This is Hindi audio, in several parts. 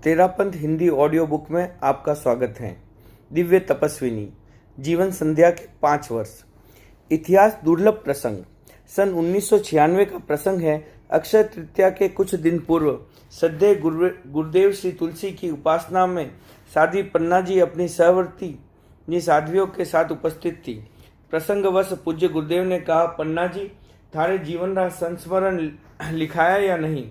तेरापंथ हिंदी ऑडियो बुक में आपका स्वागत है। दिव्य तपस्विनी जीवन संध्या के 5 वर्ष। इतिहास दुर्लभ प्रसंग। सन 1996 का प्रसंग है। अक्षय तृतीया के कुछ दिन पूर्व श्रद्धेय गुरुदेव श्री तुलसी की उपासना में साध्वी पन्ना जी अपनी सहवर्ती साध्वियों के साथ उपस्थित थी। प्रसंगवश पूज्य गुरुदेव ने कहा, पन्ना जी, थारे जीवन का संस्मरण लिखाया या नहीं?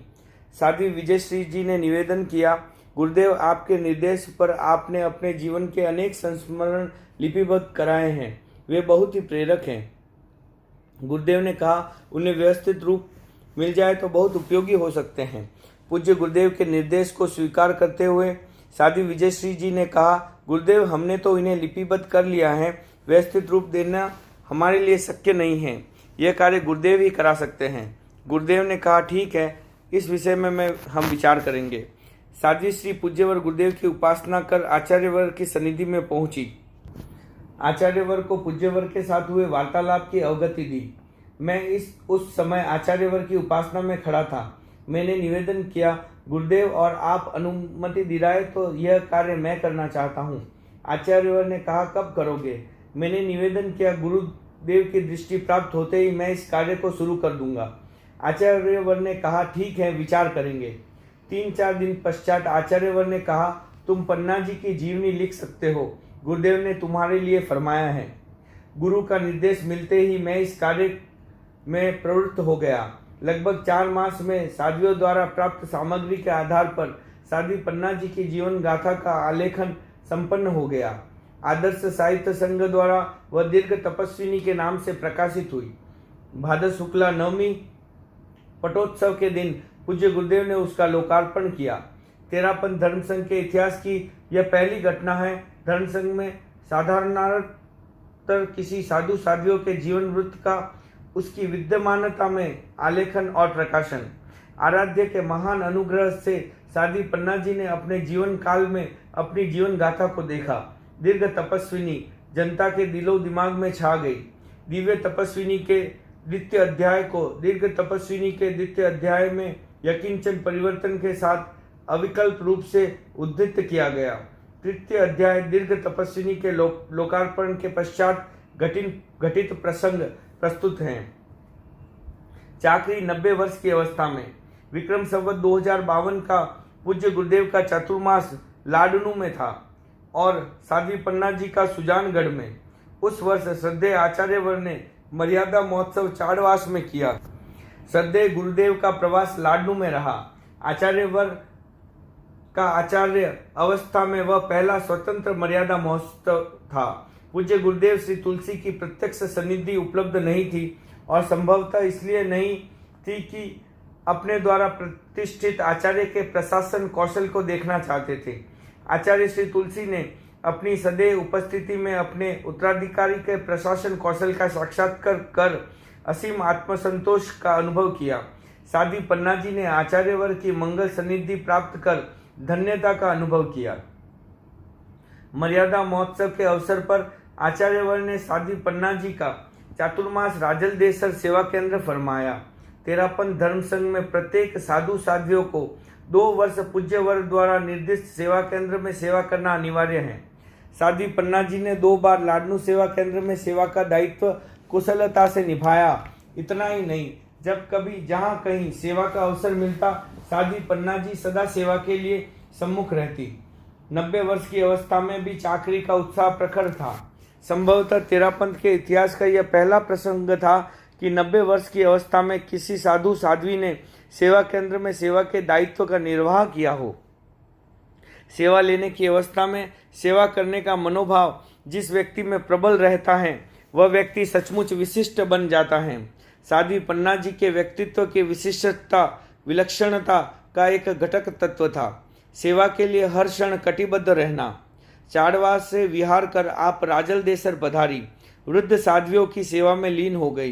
साध्वी विजयश्री जी ने निवेदन किया, गुरुदेव, आपके निर्देश पर आपने अपने जीवन के अनेक संस्मरण लिपिबद्ध कराए हैं। वे बहुत ही प्रेरक हैं। गुरुदेव ने कहा, उन्हें व्यवस्थित रूप मिल जाए तो बहुत उपयोगी हो सकते हैं। पूज्य गुरुदेव के निर्देश को स्वीकार करते हुए साध्वी विजयश्री जी ने कहा, गुरुदेव, हमने तो इन्हें लिपिबद्ध कर लिया है, व्यवस्थित रूप देना हमारे लिए शक्य नहीं है। यह कार्य गुरुदेव ही करा सकते हैं। गुरुदेव ने कहा, ठीक है, इस विषय में हम विचार करेंगे। साध्वी श्री पूज्यवर गुरुदेव की उपासना कर आचार्यवर की सन्निधि में पहुंची। आचार्यवर को पूज्यवर के साथ हुए वार्तालाप की अवगति दी। मैं उस समय आचार्यवर की उपासना में खड़ा था। मैंने निवेदन किया, गुरुदेव, और आप अनुमति दिलाए तो यह कार्य मैं करना चाहता हूँ। आचार्यवर ने कहा, कब करोगे? मैंने निवेदन किया, गुरुदेव की दृष्टि प्राप्त होते ही मैं इस कार्य को शुरू कर दूंगा। आचार्यवर ने कहा, ठीक है, विचार करेंगे। 3-4 दिन पश्चात आचार्यवर ने कहा, तुम पन्ना जी की जीवनी लिख सकते हो, गुरुदेव ने तुम्हारे लिए फरमाया है। गुरु का निर्देश मिलते ही मैं इस कार्य में प्रवृत्त हो गया। लगभग 4 मास में साध्वियों द्वारा प्राप्त सामग्री के आधार पर साध्वी पन्ना जी की जीवन गाथा का आलेखन संपन्न हो गया। आदर्श साहित्य संघ द्वारा वह दीर्घ तपस्विनी के नाम से प्रकाशित हुई। भाद्र शुक्ला नवमी पटोत्सव के दिन पूज्य गुरुदेव ने उसका लोकार्पण किया। तेरापंथ धर्म संघ के इतिहास की यह पहली घटना है। धर्म संघ में साधारणतर किसी साधु साध्वियों के जीवन वृत्त का उसकी विद्यमानता में आलेखन और प्रकाशन। आराध्य के महान अनुग्रह से साध्वी पन्ना जी ने अपने जीवन काल में अपनी जीवन गाथा को देखा। दीर्घ तपस्विनी जनता के दिलो दिमाग में छा गई। दिव्य तपस्विनी के द्वितीय अध्याय में यकीनचंद परिवर्तन के साथ अविकल्प रूप से उद्धृत किया गया। तृतीय अध्याय दीर्घ तपस्विनी के लोकार्पण के पश्चात घटित प्रसंग प्रस्तुत हैं। चाकरी 90 वर्ष की अवस्था में विक्रम संवत 2052 का पूज्य गुरुदेव का चतुर्मास लाडनू में था और साध्वी पन्ना जी का सुजानगढ़ में। उस वर्ष श्रद्धेय आचार्यवर ने मर्यादा महोत्सव चाड़वास में किया। श्रद्धेय गुरुदेव का प्रवास लाडनू में रहा। आचार्यवर का आचार्य अवस्था में वह पहला स्वतंत्र मर्यादा महोत्सव था। पूज्य गुरुदेव श्री तुलसी की प्रत्यक्ष सन्निधि उपलब्ध नहीं थी और संभवतः इसलिए नहीं थी कि अपने द्वारा प्रतिष्ठित आचार्य के प्रशासन कौशल को देखना चाहते थे। आचार्य श्री तुलसी ने अपनी सदैव उपस्थिति में अपने उत्तराधिकारी के प्रशासन कौशल का साक्षात्कार कर असीम आत्मसंतोष का अनुभव किया। साध्वी पन्ना जी ने आचार्यवर की मंगल सन्निधि प्राप्त कर धन्यता का अनुभव किया। मर्यादा महोत्सव के अवसर पर आचार्यवर ने साध्वी पन्ना जी का चातुर्मास राजल देसर सेवा केंद्र फरमाया। तेरापंथ धर्म संघ में प्रत्येक साधु साध्वियों को 2 वर्ष पूज्यवर द्वारा निर्दिष्ट सेवा केंद्र में सेवा करना अनिवार्य है। साध्वी पन्ना जी ने 2 बार लाडनू सेवा केंद्र में सेवा का दायित्व कुशलता से निभाया। इतना ही नहीं, जब कभी जहां कहीं सेवा का अवसर मिलता, साध्वी पन्ना जी सदा सेवा के लिए सम्मुख रहती। 90 वर्ष की अवस्था में भी चाकरी का उत्साह प्रखर था। संभवतः तेरापंथ के इतिहास का यह पहला प्रसंग था कि 90 वर्ष की अवस्था में किसी साधु साध्वी ने सेवा केंद्र में सेवा के दायित्व का निर्वाह किया हो। सेवा लेने की अवस्था में सेवा करने का मनोभाव जिस व्यक्ति में प्रबल रहता है, वह व्यक्ति सचमुच विशिष्ट बन जाता है। साध्वी पन्ना जी के व्यक्तित्व की विशिष्टता विलक्षणता का एक घटक तत्व था। सेवा के लिए हर क्षण कटिबद्ध रहना। चाड़वास से विहार कर आप राजल देसर पधारी। वृद्ध साध्वियों की सेवा में लीन हो गई।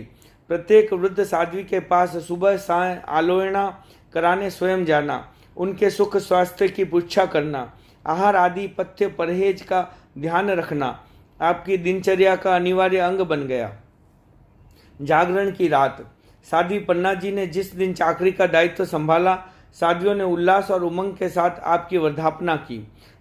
प्रत्येक वृद्ध साध्वी के पास सुबह साय आलोयना कराने स्वयं जाना, उनके सुख स्वास्थ्य की पुच्छा करना, आहार आदि पथ्य परहेज का ध्यान रखना आपकी दिनचर्या का अनिवार्य अंग बन गया। जागरण की रात। साध्वी पन्ना जी ने जिस दिन चाकरी का दायित्व संभाला, साध्वियों ने उल्लास और उमंग के साथ आपकी वर्धापना की।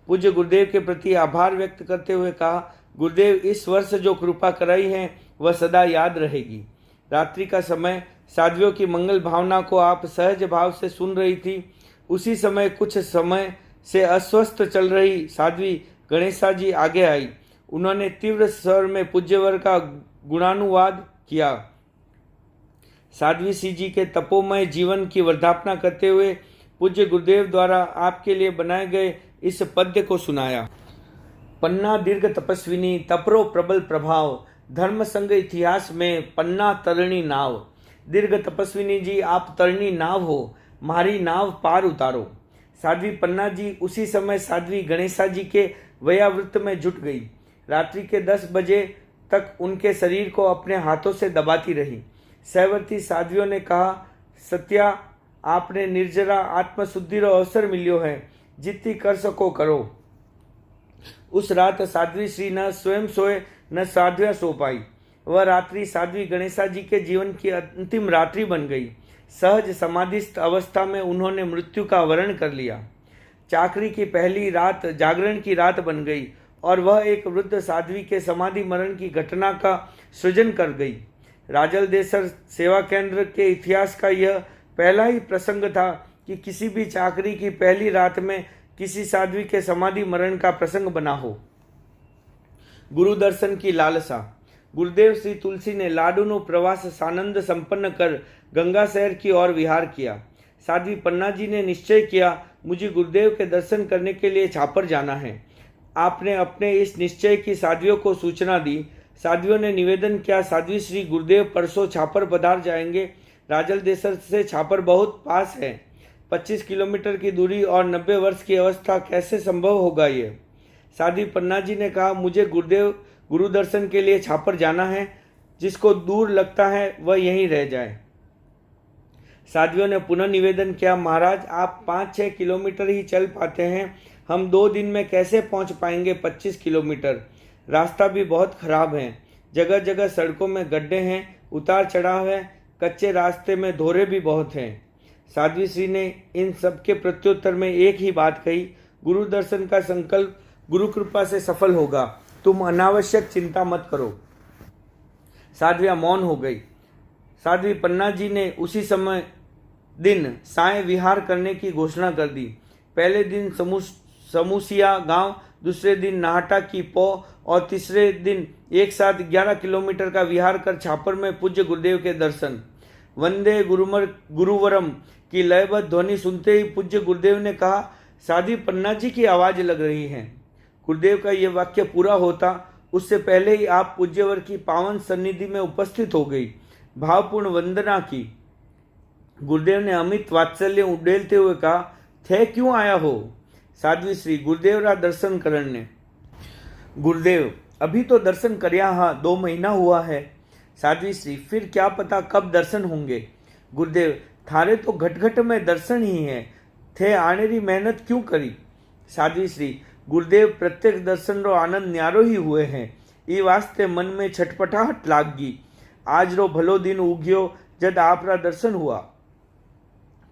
पूज्य गुरुदेव के प्रति आभार व्यक्त करते हुए कहा, गुरुदेव इस वर्ष जो कृपा कराई है वह सदा याद रहेगी। रात्रि का समय साध्वियों की मंगल भावना को आप सहज भाव से सुन रही थी। उसी समय कुछ समय से अस्वस्थ चल रही साध्वी गणेशा जी आगे आई। उन्होंने तीव्र स्वर में पूज्यवर का गुणानुवाद किया। साध्वी सी जी के तपोमय जीवन की वर्धापना करते हुए पूज्य गुरुदेव द्वारा आपके लिए बनाए गए इस पद्य को सुनाया। पन्ना दीर्घ तपस्विनी तपरो प्रबल प्रभाव, धर्म संग इतिहास में पन्ना तरणी नाव। दीर्घ तपस्विनी जी आप तरणी नाव हो, मारी नाव पार उतारो। साध्वी पन्ना जी उसी समय साध्वी गणेशा जी के वयावृत्त में जुट गई। रात्रि के 10 बजे तक उनके शरीर को अपने हाथों से दबाती रही। सहवर्ती साध्वियों ने कहा, सत्या आपने निर्जरा आत्मशुद्धि रो अवसर मिलियो है, जितनी कर सको करो। उस रात साध्वी श्री न स्वयं सोए न साध्विया सो पाई। वह रात्रि साध्वी गणेशा जी के जीवन की अंतिम रात्रि बन गई। सहज समाधिस्थ अवस्था में उन्होंने मृत्यु का वरण कर लिया। चाकरी की पहली रात जागरण की रात बन गई और वह एक वृद्ध साध्वी के समाधि मरण की घटना का सृजन कर गई। राजल देसर सेवा केंद्र के इतिहास का यह पहला ही प्रसंग था कि किसी भी चाकरी की पहली रात में किसी साध्वी के समाधि मरण का प्रसंग बना हो। गुरु दर्शन की लालसा। गुरुदेव श्री तुलसी ने लाडूनो प्रवास सानंद संपन्न कर गंगा शहर की ओर विहार किया। साध्वी पन्ना जी ने निश्चय किया, मुझे गुरुदेव के दर्शन करने के लिए छापर जाना है। आपने अपने इस निश्चय की साध्वियों को सूचना दी। साध्वियों ने निवेदन किया, साध्वी श्री गुरुदेव परसों छापर पधार जाएंगे। राजल देसर से छापर बहुत पास है, 25 किलोमीटर की दूरी और 90 वर्ष की अवस्था, कैसे संभव होगा ये। साध्वी पन्ना जी ने कहा, मुझे गुरुदेव गुरु दर्शन के लिए छापर जाना है, जिसको दूर लगता है वह यहीं रह जाए। साध्वियों ने पुनः निवेदन किया, महाराज आप 5-6 किलोमीटर ही चल पाते हैं, हम 2 दिन में कैसे पहुंच पाएंगे 25 किलोमीटर। रास्ता भी बहुत खराब है, जगह जगह सड़कों में गड्ढे हैं, उतार चढ़ाव है, कच्चे रास्ते में धोरे भी बहुत हैं। साध्वी श्री ने इन सब के प्रत्युत्तर में एक ही बात कही, गुरु दर्शन का संकल्प गुरु कृपा से सफल होगा, तुम अनावश्यक चिंता मत करो। साध्वियां मौन हो गई। साध्वी पन्ना जी ने उसी समय दिन साय विहार करने की घोषणा कर दी। पहले दिन समूसिया गांव, दूसरे दिन नाहटा की पौ और तीसरे दिन एक साथ 11 किलोमीटर का विहार कर छापर में पूज्य गुरुदेव के दर्शन। वंदे गुरुवरम की लयबद्ध ध्वनि सुनते ही पूज्य गुरुदेव ने कहा, साध्वी पन्ना जी की आवाज लग रही है। गुरुदेव का यह वाक्य पूरा होता उससे पहले ही आप पूज्यवर की पावन सन्निधि में उपस्थित हो गई, भावपूर्ण वंदना की। गुरुदेव ने अमित वात्सल्य उडेलते हुए कहा, थे क्यों आया हो। साध्वी श्री गुरुदेव रा दर्शन करने। गुरुदेव अभी तो दर्शन करया, हाँ 2 महीना हुआ है। साध्वी श्री फिर क्या पता कब दर्शन होंगे। गुरुदेव थारे तो घट घट में दर्शन ही है, थे आने री मेहनत क्यों करी। साध्वी श्री गुरुदेव प्रत्यक्ष दर्शन रो आनंद न्यारो ही हुए हैं, ई वास्ते मन में छटपटाहट लागी। आज रो भलो दिन उग्यो जद आप रा दर्शन हुआ।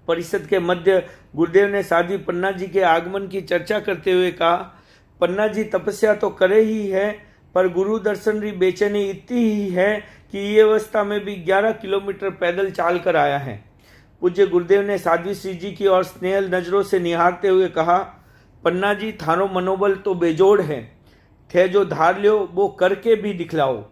परिषद के मध्य गुरुदेव ने साध्वी पन्ना जी के आगमन की चर्चा करते हुए कहा, पन्ना जी तपस्या तो करे ही है, पर गुरु दर्शन री बेचैनी इतनी ही है कि ये अवस्था में भी 11 किलोमीटर पैदल चाल कर आया है। पूज्य गुरुदेव ने साध्वी श्री जी की ओर स्नेहल नजरों से निहारते हुए कहा, पन्ना जी थारो मनोबल तो बेजोड़ है, थे जो धार लियो वो करके भी दिखलाओ।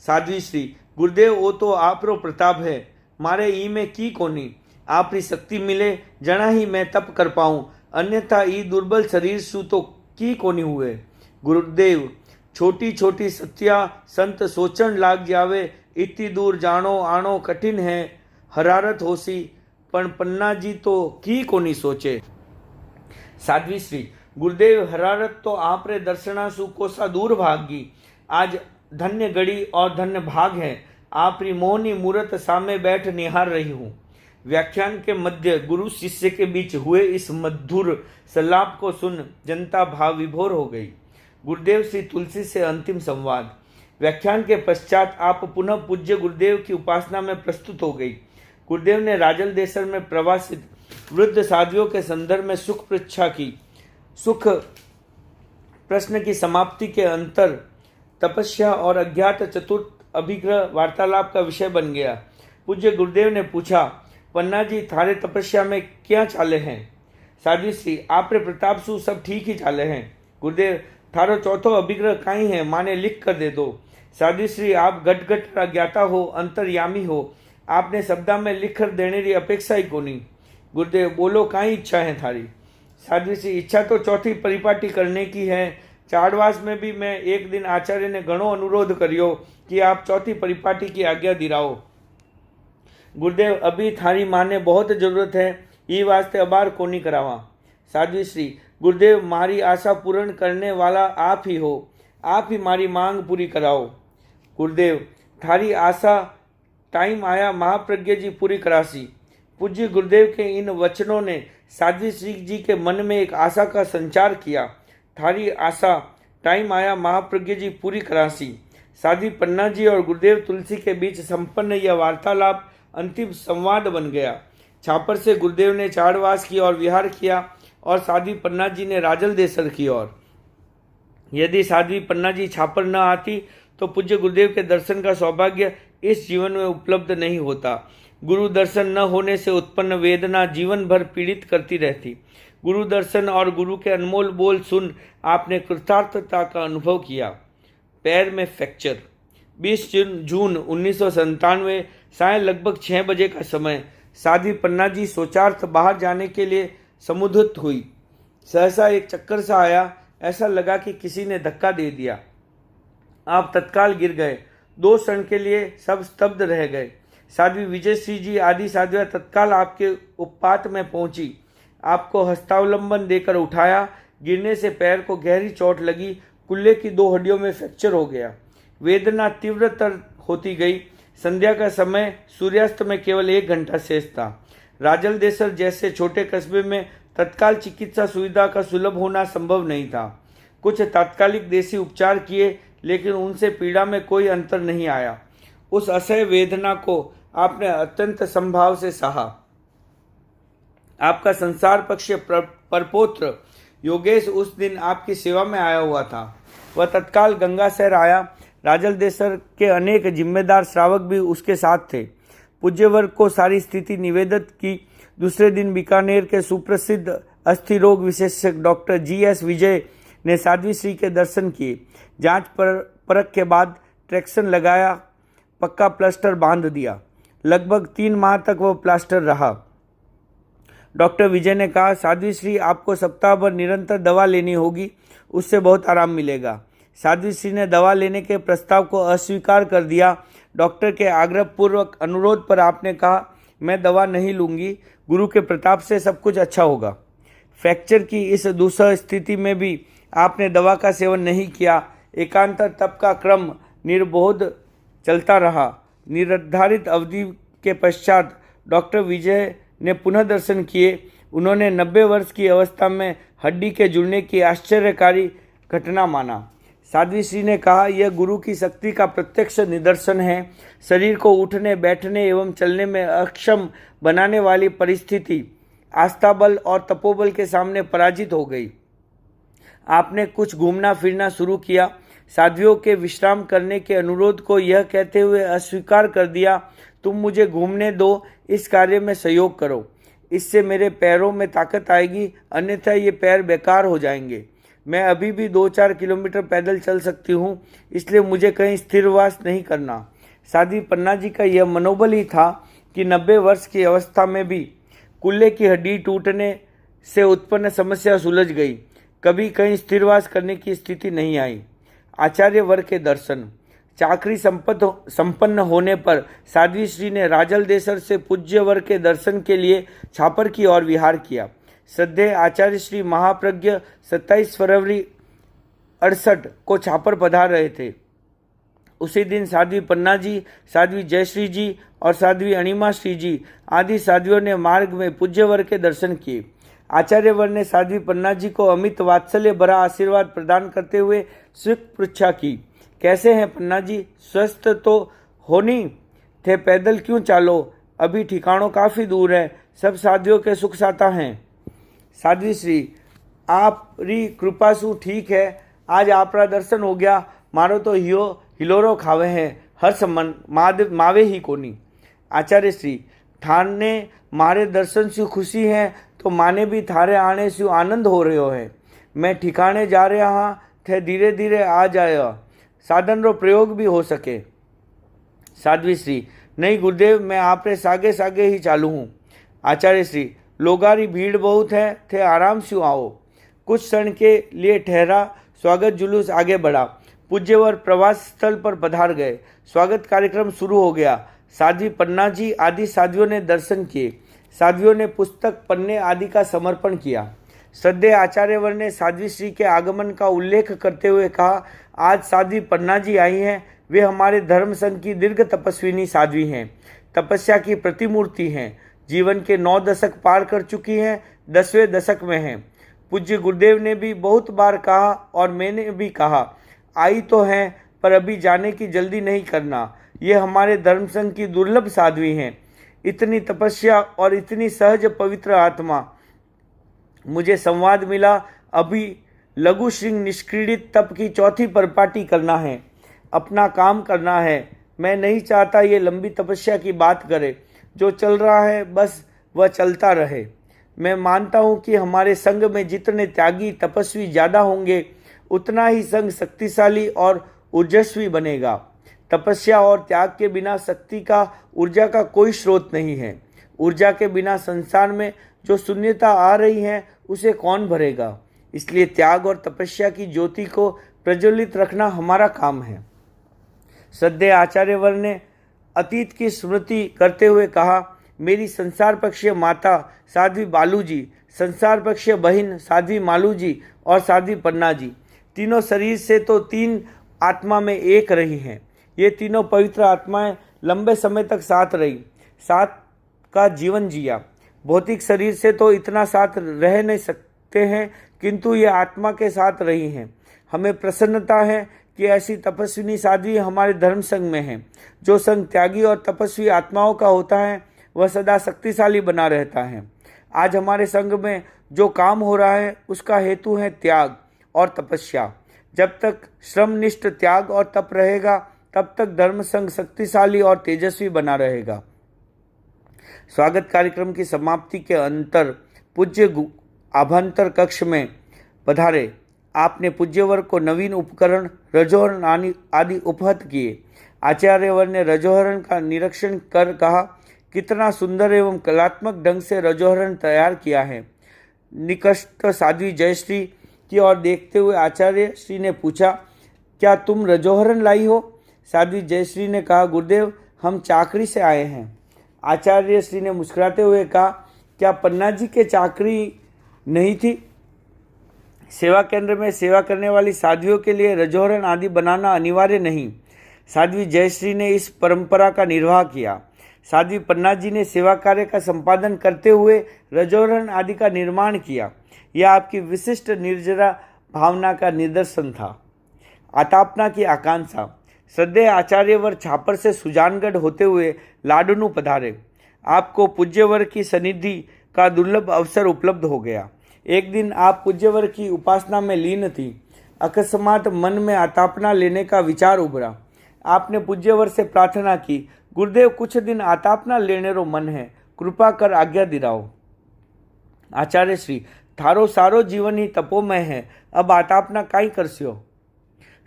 साध्वी श्री गुरुदेव वो तो आप रो प्रताप है, मारे ई में की कोनी, आप री शक्ति मिले जना ही मैं तप कर पाऊं, अन्यथा ई दुर्बल शरीर सु तो की कोनी हुए। गुरुदेव छोटी छोटी सत्या संत सोचन लाग जावे, इतनी दूर जानो आनो कठिन है, हरारत होसी पण पन्ना जी तो की कोनी सोचे। साध्वी श्री गुरुदेव हरारत तो आप रे दर्शनासु कोसा दूर भागी, आज धन्य घड़ी और धन्य भाग है, आप री मोहनी मूर्त सामने बैठ निहार रही हूँ। व्याख्यान के मध्य गुरु शिष्य के बीच हुए इस मधुर सलाप को सुन जनता भाव विभोर हो गई। गुरुदेव श्री तुलसी से अंतिम संवाद। व्याख्यान के पश्चात आप पुनः पूज्य गुरुदेव की उपासना में प्रस्तुत हो गई। गुरुदेव ने राजल देसर में प्रवासित वृद्ध साध्वियों के संदर्भ में सुख प्रश्न की समाप्ति के अंतर तपस्या और अज्ञात चतुर्थ अभिग्रह वार्तालाप का विषय बन गया। पूज्य गुरुदेव ने पूछा, पन्ना जी थारे तपस्या में क्या चाले हैं? साध्वी श्री, आपरे प्रताप सु सब ठीक ही चाले हैं। गुरुदेव, थारो चौथो अभिग्रह काई है, माने लिख कर दे दो। साध्वी श्री, आप घट घट अज्ञाता हो, अंतर्यामी हो, आपने शब्दा में लिख कर देने की अपेक्षा ही कोनी। गुरुदेव, बोलो काई इच्छा है थारी? साध्वी श्री, इच्छा तो चौथी परिपाटी करने की है। चाड़वास में भी मैं एक दिन आचार्य ने घणो अनुरोध करियो कि आप चौथी परिपाटी की आज्ञा दिलाओ। गुरुदेव, अभी थारी माने बहुत जरूरत है, ये वास्ते अबार कोनी करावा। साध्वी श्री, गुरुदेव, मारी आशा पूर्ण करने वाला आप ही हो, आप ही मारी मांग पूरी कराओ। गुरुदेव, थारी आशा टाइम आया महाप्रज्ञ जी पूरी करासी। पूज्य गुरुदेव के इन वचनों ने साध्वी श्री जी के मन में एक आशा का संचार किया। थारी आशा टाइम आया महाप्रज्ञ जी पूरी करासी। साध्वी पन्ना जी और गुरुदेव तुलसी के बीच संपन्न यह वार्तालाप अंतिम संवाद बन गया। छापर से गुरुदेव ने चाड़वास की ओर विहार किया और साध्वी पन्ना जी ने राजल देसर की ओर। यदि साध्वी पन्ना जी छापर न आती तो पूज्य गुरुदेव के दर्शन का सौभाग्य इस जीवन में उपलब्ध नहीं होता। गुरु दर्शन न होने से उत्पन्न वेदना जीवन भर पीड़ित करती रहती। गुरु दर्शन और गुरु के अनमोल बोल सुन आपने कृतार्थता का अनुभव किया। पैर में फ्रैक्चर। 20 जून 1997 साय लगभग 6 बजे का समय साध्वी पन्ना जी शौचार्थ बाहर जाने के लिए समुद्रित हुई। सहसा एक चक्कर सा आया, ऐसा लगा कि किसी ने धक्का दे दिया। आप तत्काल गिर गए। 2 क्षण के लिए सब स्तब्ध रह गए। साध्वी विजयश्री जी आदि साध्वियाँ तत्काल आपके उपपात में पहुंची, आपको हस्तावलंबन देकर उठाया। गिरने से पैर को गहरी चोट लगी, कुल्ले की 2 हड्डियों में फ्रैक्चर हो गया। वेदना तीव्रतर होती गई। संध्या का समय, सूर्यास्त में केवल 1 घंटा शेष था। राजल देसर जैसे छोटे कस्बे में तत्काल चिकित्सा सुविधा का सुलभ होना संभव नहीं था। कुछ तात्कालिक देसी उपचार किए, लेकिन उनसे पीड़ा में कोई अंतर नहीं आया। उस असह्य वेदना को आपने अत्यंत संभाव से सहा। आपका संसार पक्ष परपोत्र योगेश उस दिन आपकी सेवा में आया हुआ था। वह तत्काल गंगा शहर आया। राजल देसर के अनेक जिम्मेदार श्रावक भी उसके साथ थे। पूज्य वर्ग को सारी स्थिति निवेदित की। दूसरे दिन बीकानेर के सुप्रसिद्ध अस्थि रोग विशेषज्ञ डॉक्टर GS विजय ने साध्वी श्री के दर्शन किए। जांच परख के बाद ट्रैक्शन लगाया, पक्का प्लास्टर बांध दिया। लगभग 3 माह तक वह प्लास्टर रहा। डॉक्टर विजय ने कहा, साध्वी श्री, आपको सप्ताह भर निरंतर दवा लेनी होगी, उससे बहुत आराम मिलेगा। साध्वी श्री ने दवा लेने के प्रस्ताव को अस्वीकार कर दिया। डॉक्टर के आग्रहपूर्वक अनुरोध पर आपने कहा, मैं दवा नहीं लूंगी, गुरु के प्रताप से सब कुछ अच्छा होगा। फ्रैक्चर की इस दूसरी स्थिति में भी आपने दवा का सेवन नहीं किया। एकांतर तप का क्रम निर्बोध चलता रहा। निर्धारित अवधि के पश्चात डॉक्टर विजय ने पुनः दर्शन किए। उन्होंने 90 वर्ष की अवस्था में हड्डी के जुड़ने की आश्चर्यकारी घटना माना। साध्वी श्री ने कहा, यह गुरु की शक्ति का प्रत्यक्ष निदर्शन है। शरीर को उठने, बैठने एवं चलने में अक्षम बनाने वाली परिस्थिति आस्था बल और तपोबल के सामने पराजित हो गई। आपने कुछ घूमना फिरना शुरू किया। साध्वियों के विश्राम करने के अनुरोध को यह कहते हुए अस्वीकार कर दिया, तुम मुझे घूमने दो, इस कार्य में सहयोग करो, इससे मेरे पैरों में ताकत आएगी, अन्यथा ये पैर बेकार हो जाएंगे। मैं अभी भी 2-4 किलोमीटर पैदल चल सकती हूँ, इसलिए मुझे कहीं स्थिरवास नहीं करना। साध्वी पन्ना जी का यह मनोबल ही था कि 90 वर्ष की अवस्था में भी कुल्ले की हड्डी टूटने से उत्पन्न समस्या सुलझ गई। कभी कहीं स्थिरवास करने की स्थिति नहीं आई। आचार्य वर्ग के दर्शन। चाकरी संपन्न होने पर साध्वी श्री ने राजल देसर से पूज्य वर्ग के दर्शन के लिए छापर की ओर विहार किया। श्रद्धेय आचार्य श्री महाप्रज्ञ 27 फरवरी 68 को छापर पधार रहे थे। उसी दिन साध्वी पन्ना जी, साध्वी जयश्री जी और साध्वी अणिमा श्री जी आदि साध्वियों ने मार्ग में पूज्य वर्ग के दर्शन किए। आचार्यवर ने साध्वी पन्ना जी को अमित वात्सल्य भरा आशीर्वाद प्रदान करते हुए स्वीक पृच्छा की, कैसे हैं पन्ना जी, स्वस्थ तो होनी थे, पैदल क्यों चालो, अभी ठिकानों काफ़ी दूर है, सब साधियों के सुख साता हैं। साध्वी श्री आपरी कृपा सु ठीक है, आज आपरा दर्शन हो गया, मारो तो हिलोरो खावे हैं, हर सम्मान मावे ही कोनी। आचार्य श्री थाने मारे दर्शन से खुशी है, तो माने भी थारे आने से आनंद हो रहे है। मैं ठिकाने जा रहा हाँ, थे धीरे धीरे आ जाए, साधन रो प्रयोग भी हो सके। साध्वी श्री नहीं गुरुदेव, मैं आपरे सागे सागे ही चालू हूँ। आचार्य श्री लोगारी भीड़ बहुत है, थे आराम से आओ। कुछ क्षण के लिए ठहरा, स्वागत जुलूस आगे बढ़ा। पूज्यवर प्रवास स्थल पर पधार गए। स्वागत कार्यक्रम शुरू हो गया। साध्वी पन्ना जी आदि साध्वियों ने दर्शन किए। साध्वियों ने पुस्तक पन्ने आदि का समर्पण किया। श्रद्धेय आचार्यवर ने साध्वी श्री के आगमन का उल्लेख करते हुए कहा, आज साध्वी पन्ना जी आई हैं। वे हमारे धर्म संघ की दीर्घ तपस्विनी साध्वी हैं, तपस्या की प्रतिमूर्ति हैं। जीवन के 9 दशक पार कर चुकी हैं, 10वें दशक में हैं। पूज्य गुरुदेव ने भी बहुत बार कहा और मैंने भी कहा, आई तो हैं पर अभी जाने की जल्दी नहीं करना। ये हमारे धर्म संघ की दुर्लभ साध्वी हैं। इतनी तपस्या और इतनी सहज पवित्र आत्मा। मुझे संवाद मिला, अभी लघु श्रृंग निष्क्रीडित तप की चौथी परिपाटी करना है, अपना काम करना है। मैं नहीं चाहता ये लंबी तपस्या की बात करे, जो चल रहा है बस वह चलता रहे। मैं मानता हूँ कि हमारे संघ में जितने त्यागी तपस्वी ज़्यादा होंगे, उतना ही संघ शक्तिशाली और ऊर्जस्वी बनेगा। तपस्या और त्याग के बिना शक्ति का, ऊर्जा का कोई स्रोत नहीं है। ऊर्जा के बिना संसार में जो शून्यता आ रही है, उसे कौन भरेगा। इसलिए त्याग और तपस्या की ज्योति को प्रज्वलित रखना हमारा काम है। श्रद्धेय आचार्यवर ने अतीत की स्मृति करते हुए कहा, मेरी संसार पक्षीय माता साध्वी बालू जी, संसार पक्षीय बहन साध्वी मालू जी और साध्वी पन्ना जी, तीनों शरीर से तो 3 आत्मा में एक रही हैं। ये तीनों पवित्र आत्माएं लंबे समय तक साथ रही, साथ का जीवन जिया। भौतिक शरीर से तो इतना साथ रह नहीं सकते हैं, किंतु ये आत्मा के साथ रही हैं। हमें प्रसन्नता है कि ऐसी तपस्विनी साध्वी हमारे धर्म संघ में है। जो संघ त्यागी और तपस्वी आत्माओं का होता है, वह सदा शक्तिशाली बना रहता है। आज हमारे संघ में जो काम हो रहा है, उसका हेतु है त्याग और तपस्या। जब तक श्रमनिष्ठ त्याग और तप रहेगा, तब तक धर्म संघ शक्तिशाली और तेजस्वी बना रहेगा। स्वागत कार्यक्रम की समाप्ति के अंतर पूज्य आभ्यंतर कक्ष में पधारे। आपने पूज्यवर को नवीन उपकरण रजोहरण आदि उपहत किए। आचार्यवर ने रजोहरण का निरीक्षण कर कहा, कितना सुंदर एवं कलात्मक ढंग से रजोहरण तैयार किया है। निकष्ट साध्वी जयश्री की ओर देखते हुए आचार्य श्री ने पूछा, क्या तुम रजोहरण लाई हो? साध्वी जयश्री ने कहा, गुरुदेव हम चाकरी से आए हैं। आचार्य श्री ने मुस्कुराते हुए कहा, क्या पन्ना जी के चाकरी नहीं थी? सेवा केंद्र में सेवा करने वाली साध्वियों के लिए रजोहरण आदि बनाना अनिवार्य नहीं। साध्वी जयश्री ने इस परंपरा का निर्वाह किया। साध्वी पन्ना जी ने सेवा कार्य का संपादन करते हुए रजोहरण आदि का निर्माण किया। यह आपकी विशिष्ट निर्जरा भावना का निदर्शन था। आतापना की आकांक्षा। श्रद्धेय आचार्यवर छापर से सुजानगढ़ होते हुए लाडनू पधारे। आपको पूज्यवर की सनिधि का दुर्लभ अवसर उपलब्ध हो गया। एक दिन आप पूज्यवर की उपासना में लीन थी। अकस्मात मन में आतापना लेने का विचार उभरा। आपने पूज्यवर से प्रार्थना की, गुरुदेव कुछ दिन आतापना लेने रो मन है, कृपा कर आज्ञा दिलाओ। आचार्य श्री, थारो सारो जीवन ही तपोमय है, अब आतापना काई करस्यो?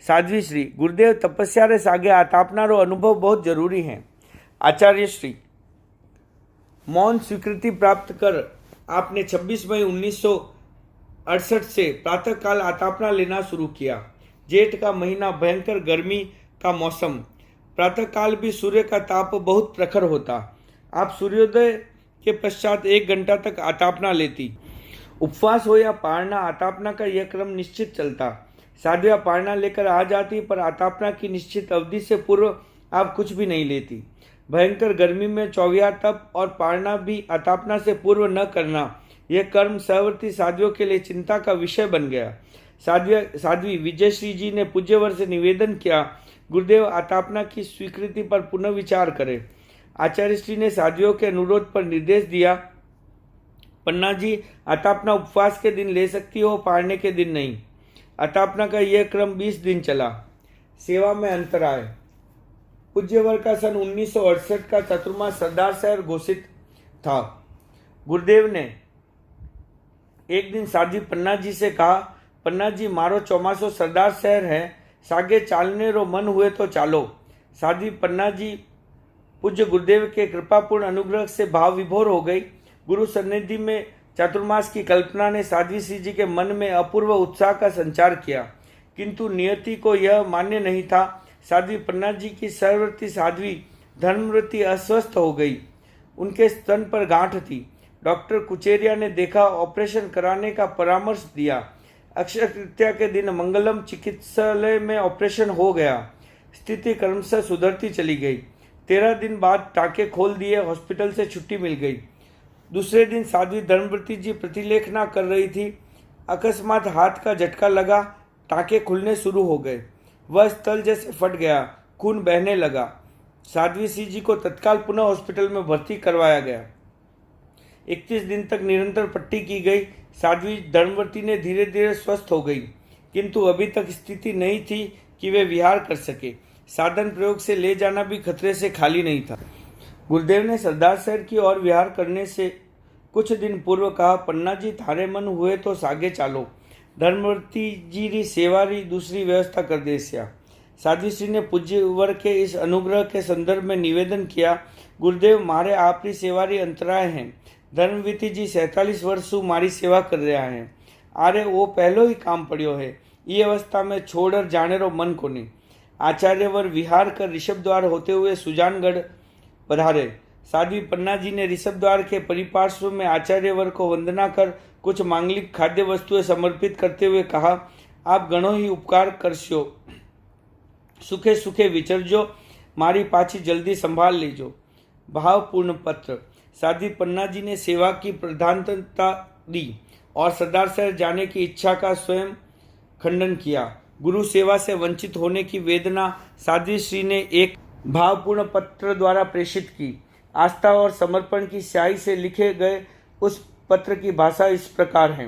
साध्वी श्री, गुरुदेव तपस्या रे सागे आतापना रो अनुभव बहुत जरूरी है। आचार्य श्री, मौन स्वीकृति प्राप्त कर आपने 26 मई 1968 से प्रातःकाल आतापना लेना शुरू किया। जेठ का महीना, भयंकर गर्मी का मौसम, प्रातःकाल भी सूर्य का ताप बहुत प्रखर होता। आप सूर्योदय के पश्चात 1 घंटा तक आतापना लेती। उपवास हो या पारना, आतापना का यह क्रम निश्चित चलता। साध्विया पारना लेकर आ जाती, पर आतापना की निश्चित अवधि से पूर्व आप कुछ भी नहीं लेती। भयंकर गर्मी में चौविया तप और पारना भी आतापना से पूर्व न करना, यह कर्म सहवर्ती साध्वियों के लिए चिंता का विषय बन गया। साध्वी विजयश्री जी ने पूज्यवर से निवेदन किया, गुरुदेव आतापना की स्वीकृति पर पुनः विचार करें। आचार्य श्री ने साध्वियों के अनुरोध पर निर्देश दिया पन्ना जी, अतापना उपवास के दिन ले सकती हो, पारने के दिन नहीं। अतापना का यह क्रम 20 दिन चला। सेवा में अंतराय। पूज्यवर का सन 1968 का चतुर्मास सरदार शहर घोषित था। गुरुदेव ने एक दिन साध्वी पन्ना जी से कहा, पन्ना जी, मारो चौमासो सरदार शहर है, सागे चालने रो मन हुए तो चालो। साध्वी पन्ना जी पूज्य गुरुदेव के कृपापूर्ण अनुग्रह से भाव विभोर हो गई। गुरु सन्निधि में चातुर्मास की कल्पना ने साध्वी श्री जी के मन में अपूर्व उत्साह का संचार किया, किंतु नियति को यह मान्य नहीं था। साध्वी पन्ना जी की सर्ववर्ती साध्वी धर्मवती अस्वस्थ हो गई। उनके स्तन पर गांठ थी। डॉक्टर कुचेरिया ने देखा, ऑपरेशन कराने का परामर्श दिया। अक्षय तृतीया के दिन मंगलम चिकित्सालय में ऑपरेशन हो गया। स्थिति क्रमशः सुधरती चली गई। 13 दिन बाद टाँके खोल दिए, हॉस्पिटल से छुट्टी मिल गई। दूसरे दिन साध्वी धर्मवती जी प्रतिलेखना कर रही थी। अकस्मात हाथ का झटका लगा, टाँके खुलने शुरू हो गए। वह स्थल जैसे फट गया, खून बहने लगा। साध्वी श्री जी को तत्काल पुनः हॉस्पिटल में भर्ती करवाया गया। 31 दिन तक निरंतर पट्टी की गई। साध्वी धर्मवती ने धीरे धीरे स्वस्थ हो गई, किंतु अभी तक स्थिति नहीं थी कि वे विहार कर सके। साधन प्रयोग से ले जाना भी खतरे से खाली नहीं था। गुरुदेव ने सरदार शहर की ओर विहार करने से कुछ दिन पूर्व कहा, पन्ना जी, थारे मन हुए तो सागे चालो। धर्मवती जी री सेवारी दूसरी व्यवस्था कर देस्या। साध्वी श्री ने पूज्यवर के इस अनुग्रह के संदर्भ में निवेदन किया, गुरुदेव, मारे आपरी सेवारी अंतराय हैं। धर्मवती जी 47 वर्ष मारी सेवा कर रहा है। आरे वो पहलो ही काम पड़ियो है। ये अवस्था में छोड़ जाने रो मन को नहीं। आचार्यवर विहार कर ऋषभ द्वार होते हुए सुजानगढ़ पधारे। साध्वी पन्ना जी ने ऋषभ द्वार के परिपार्श्व में आचार्यवर को वंदना कर कुछ मांगलिक खाद्य वस्तुएं समर्पित करते हुए कहा, आप घणो ही उपकार करशो, सुखे सुखे विचरजो, मारी पाछी जल्दी संभाल लीजो। भावपूर्ण पत्र। साध्वी पन्ना जी ने सेवा की प्रधानता दी और सरदार शहर जाने की इच्छा का स्वयं खंडन किया। गुरु सेवा से वंचित होने की वेदना साध्वी श्री ने एक भावपूर्ण पत्र द्वारा प्रेषित की। आस्था और समर्पण की स्याही से लिखे गए उस पत्र की भाषा इस प्रकार है।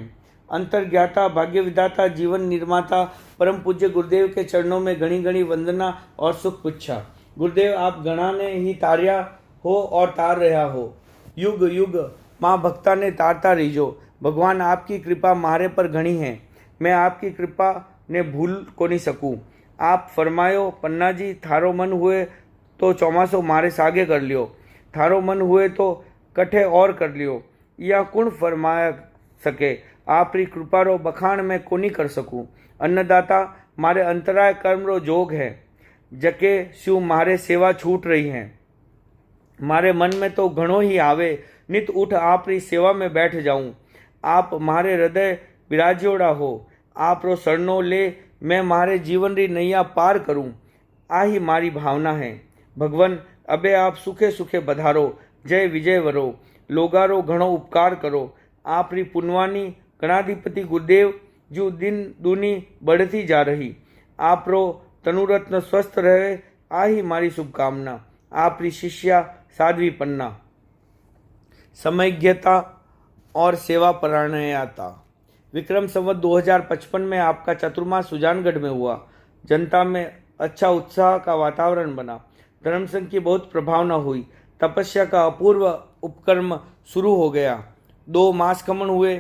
अंतर्ज्ञाता, भाग्य विधाता, जीवन निर्माता परम पूज्य गुरुदेव के चरणों में घनी घनी वंदना और सुख पुच्छा। गुरुदेव, आप गणा ने ही तार्या हो और तार रहा हो। युग युग माँ भक्ता ने तारता रहीजो। भगवान, आपकी कृपा मारे पर घनी है। मैं आपकी कृपा ने भूल को नहीं सकूँ। आप फरमायो, पन्ना जी, थारो मन हुए तो चौमासो मारे सागे कर लियो, थारो मन हुए तो कठे और कर लियो। या कुण फरमाया सके, आप री कृपा रो बखान में कोनी कर सकूँ। अन्नदाता, मारे अंतराय कर्म रो जोग है, जके शू मारे सेवा छूट रही है। मारे मन में तो घणो ही आवे, नित उठ आप री सेवा में बैठ जाऊं। आप मारे हृदय विराज्योड़ा हो, आप रो शरणो ले मैं मारे जीवन री नैया पार करूं। आ ही मारी भावना है। भगवान, अबे आप सुखे सुखे बधारो, जय विजय वरो, लोगारो घणो उपकार करो। आप री पुनवानी गणाधिपति गुरुदेव जो दिन दूनी बढ़ती जा रही। आप रो तनुरत्न स्वस्थ रहे, आ ही मारी शुभकामना। आप री शिष्या साध्वी पन्ना। समयज्ञता और सेवा परायणता। विक्रम संवत 2055 में आपका चतुर्मास सुजानगढ़ में हुआ। जनता में अच्छा उत्साह का वातावरण बना। धर्मसंघ की बहुत प्रभावना हुई। तपस्या का अपूर्व उपक्रम शुरू हो गया। 2 मास खमन हुए।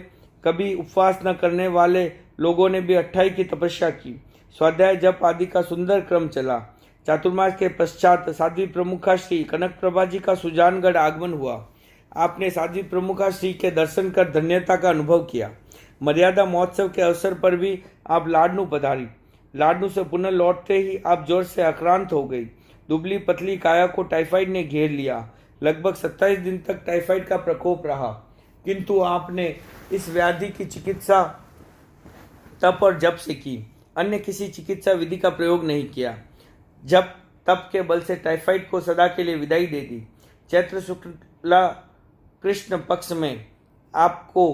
कभी उपवास न करने वाले लोगों ने भी 28 की तपस्या की। स्वाध्याय जप आदि का सुंदर क्रम चला। चातुर्मास के पश्चात साध्वी प्रमुखा श्री कनक प्रभा जी का सुजानगढ़ आगमन हुआ। आपने साध्वी प्रमुखा श्री के दर्शन कर धन्यता का अनुभव किया। मर्यादा महोत्सव के अवसर पर भी आप लाडनू पधारी। लाडनू से पुनः लौटते ही आप जोर से आक्रांत हो गई। दुबली पतली काया को टाइफाइड ने घेर लिया। लगभग 27 दिन तक टाइफाइड का प्रकोप रहा, किंतु आपने इस व्याधि की चिकित्सा तप और जप से की। अन्य किसी चिकित्सा विधि का प्रयोग नहीं किया। जब तप के बल से टाइफाइड को सदा के लिए विदाई दे दी। चैत्र शुक्ला कृष्ण पक्ष में आपको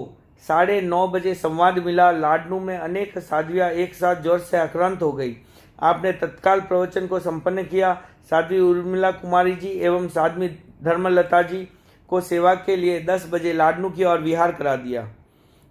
9:30 बजे संवाद मिला। लाडनू में अनेक साध्वियां एक साथ जोर से आक्रांत हो गई। आपने तत्काल प्रवचन को संपन्न किया। साध्वी उर्मिला कुमारी जी एवं साध्वी धर्मलता जी को सेवा के लिए 10 बजे लाडनू की ओर विहार करा दिया।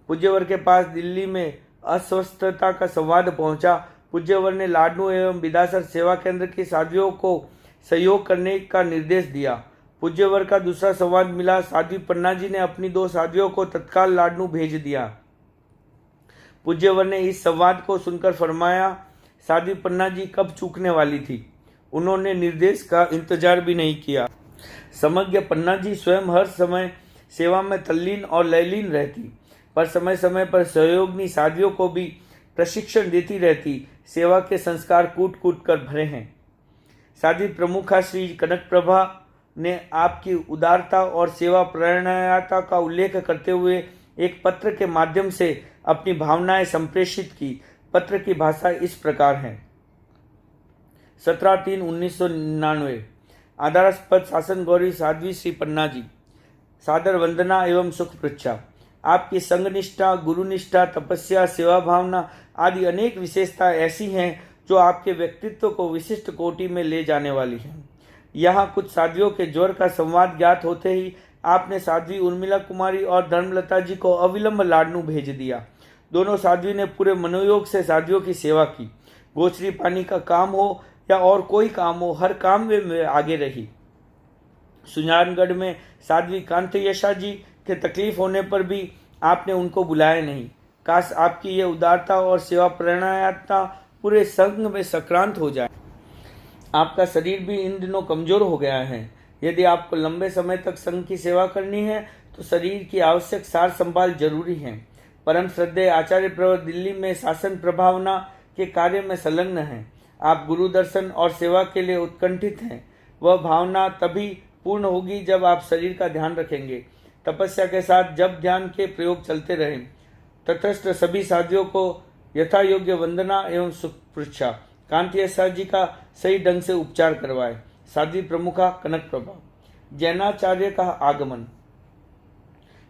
पूज्यवर के पास दिल्ली में अस्वस्थता का संवाद पहुंचा। पूज्यवर ने लाडनू एवं बिदासर सेवा केंद्र की साध्वियों को सहयोग करने का निर्देश दिया। पूज्यवर का दूसरा संवाद मिला। साध्वी पन्ना जी ने अपनी 2 साध्वियों को तत्काल लाडनू भेज दिया। पूज्यवर ने इस संवाद को सुनकर फरमाया, साध्वी पन्ना जी कब चूकने वाली थी। उन्होंने निर्देश का इंतजार भी नहीं किया। समज्ञ पन्ना जी स्वयं हर समय सेवा में तल्लीन और लयलीन रहती, पर समय समय पर सहयोगिनी साध्वियों को भी प्रशिक्षण देती रहती। सेवा के संस्कार कूट कूट कर भरे हैं। साध्वी प्रमुखा श्री कनक प्रभा ने आपकी उदारता और सेवा प्रेरणाता का उल्लेख करते हुए एक पत्र के माध्यम से अपनी भावनाएं संप्रेषित की। पत्र की भाषा इस प्रकार है। 17/3/1999 आदरास्पद शासन गौरी साध्वी श्री पन्ना जी, सादर वंदना एवं सुख पृच्छा। आपकी संगनिष्ठा, गुरुनिष्ठा, तपस्या, सेवा भावना आदि अनेक विशेषता ऐसी हैं जो आपके व्यक्तित्व को विशिष्ट कोटि में ले जाने वाली हैं। यहाँ कुछ साध्वियों के ज्वर का संवाद ज्ञात होते ही आपने साध्वी उर्मिला कुमारी और धर्मलता जी को अविलंब लाडनू भेज दिया। दोनों साध्वी ने पूरे मनोयोग से साध्वियों की सेवा की। गोचरी पानी का काम हो या और कोई काम हो, हर काम में आगे रही। सुजानगढ़ में साध्वी कांतयशा जी के तकलीफ होने पर भी आपने उनको बुलाया नहीं। काश आपकी ये उदारता और सेवा प्रेरणात्मकता पूरे संघ में सक्रांत हो जाए। आपका शरीर भी इन दिनों कमजोर हो गया है। यदि आपको लंबे समय तक संघ की सेवा करनी है तो शरीर की आवश्यक सार संभाल जरूरी है। परम श्रद्धेय आचार्य प्रवर दिल्ली में शासन प्रभावना के कार्य में संलग्न हैं। आप गुरु दर्शन और सेवा के लिए उत्कंठित हैं। वह भावना तभी पूर्ण होगी जब आप शरीर का ध्यान रखेंगे। तपस्या के साथ जब ध्यान के प्रयोग चलते रहें। तटस्थ सभी साध्वियों को यथा योग्य वंदना एवं सुख पृच्छा। कांतियशा जी का सही ढंग से उपचार करवाए। साध्वी प्रमुखा कनक प्रभा। जैनाचार्य का आगमन।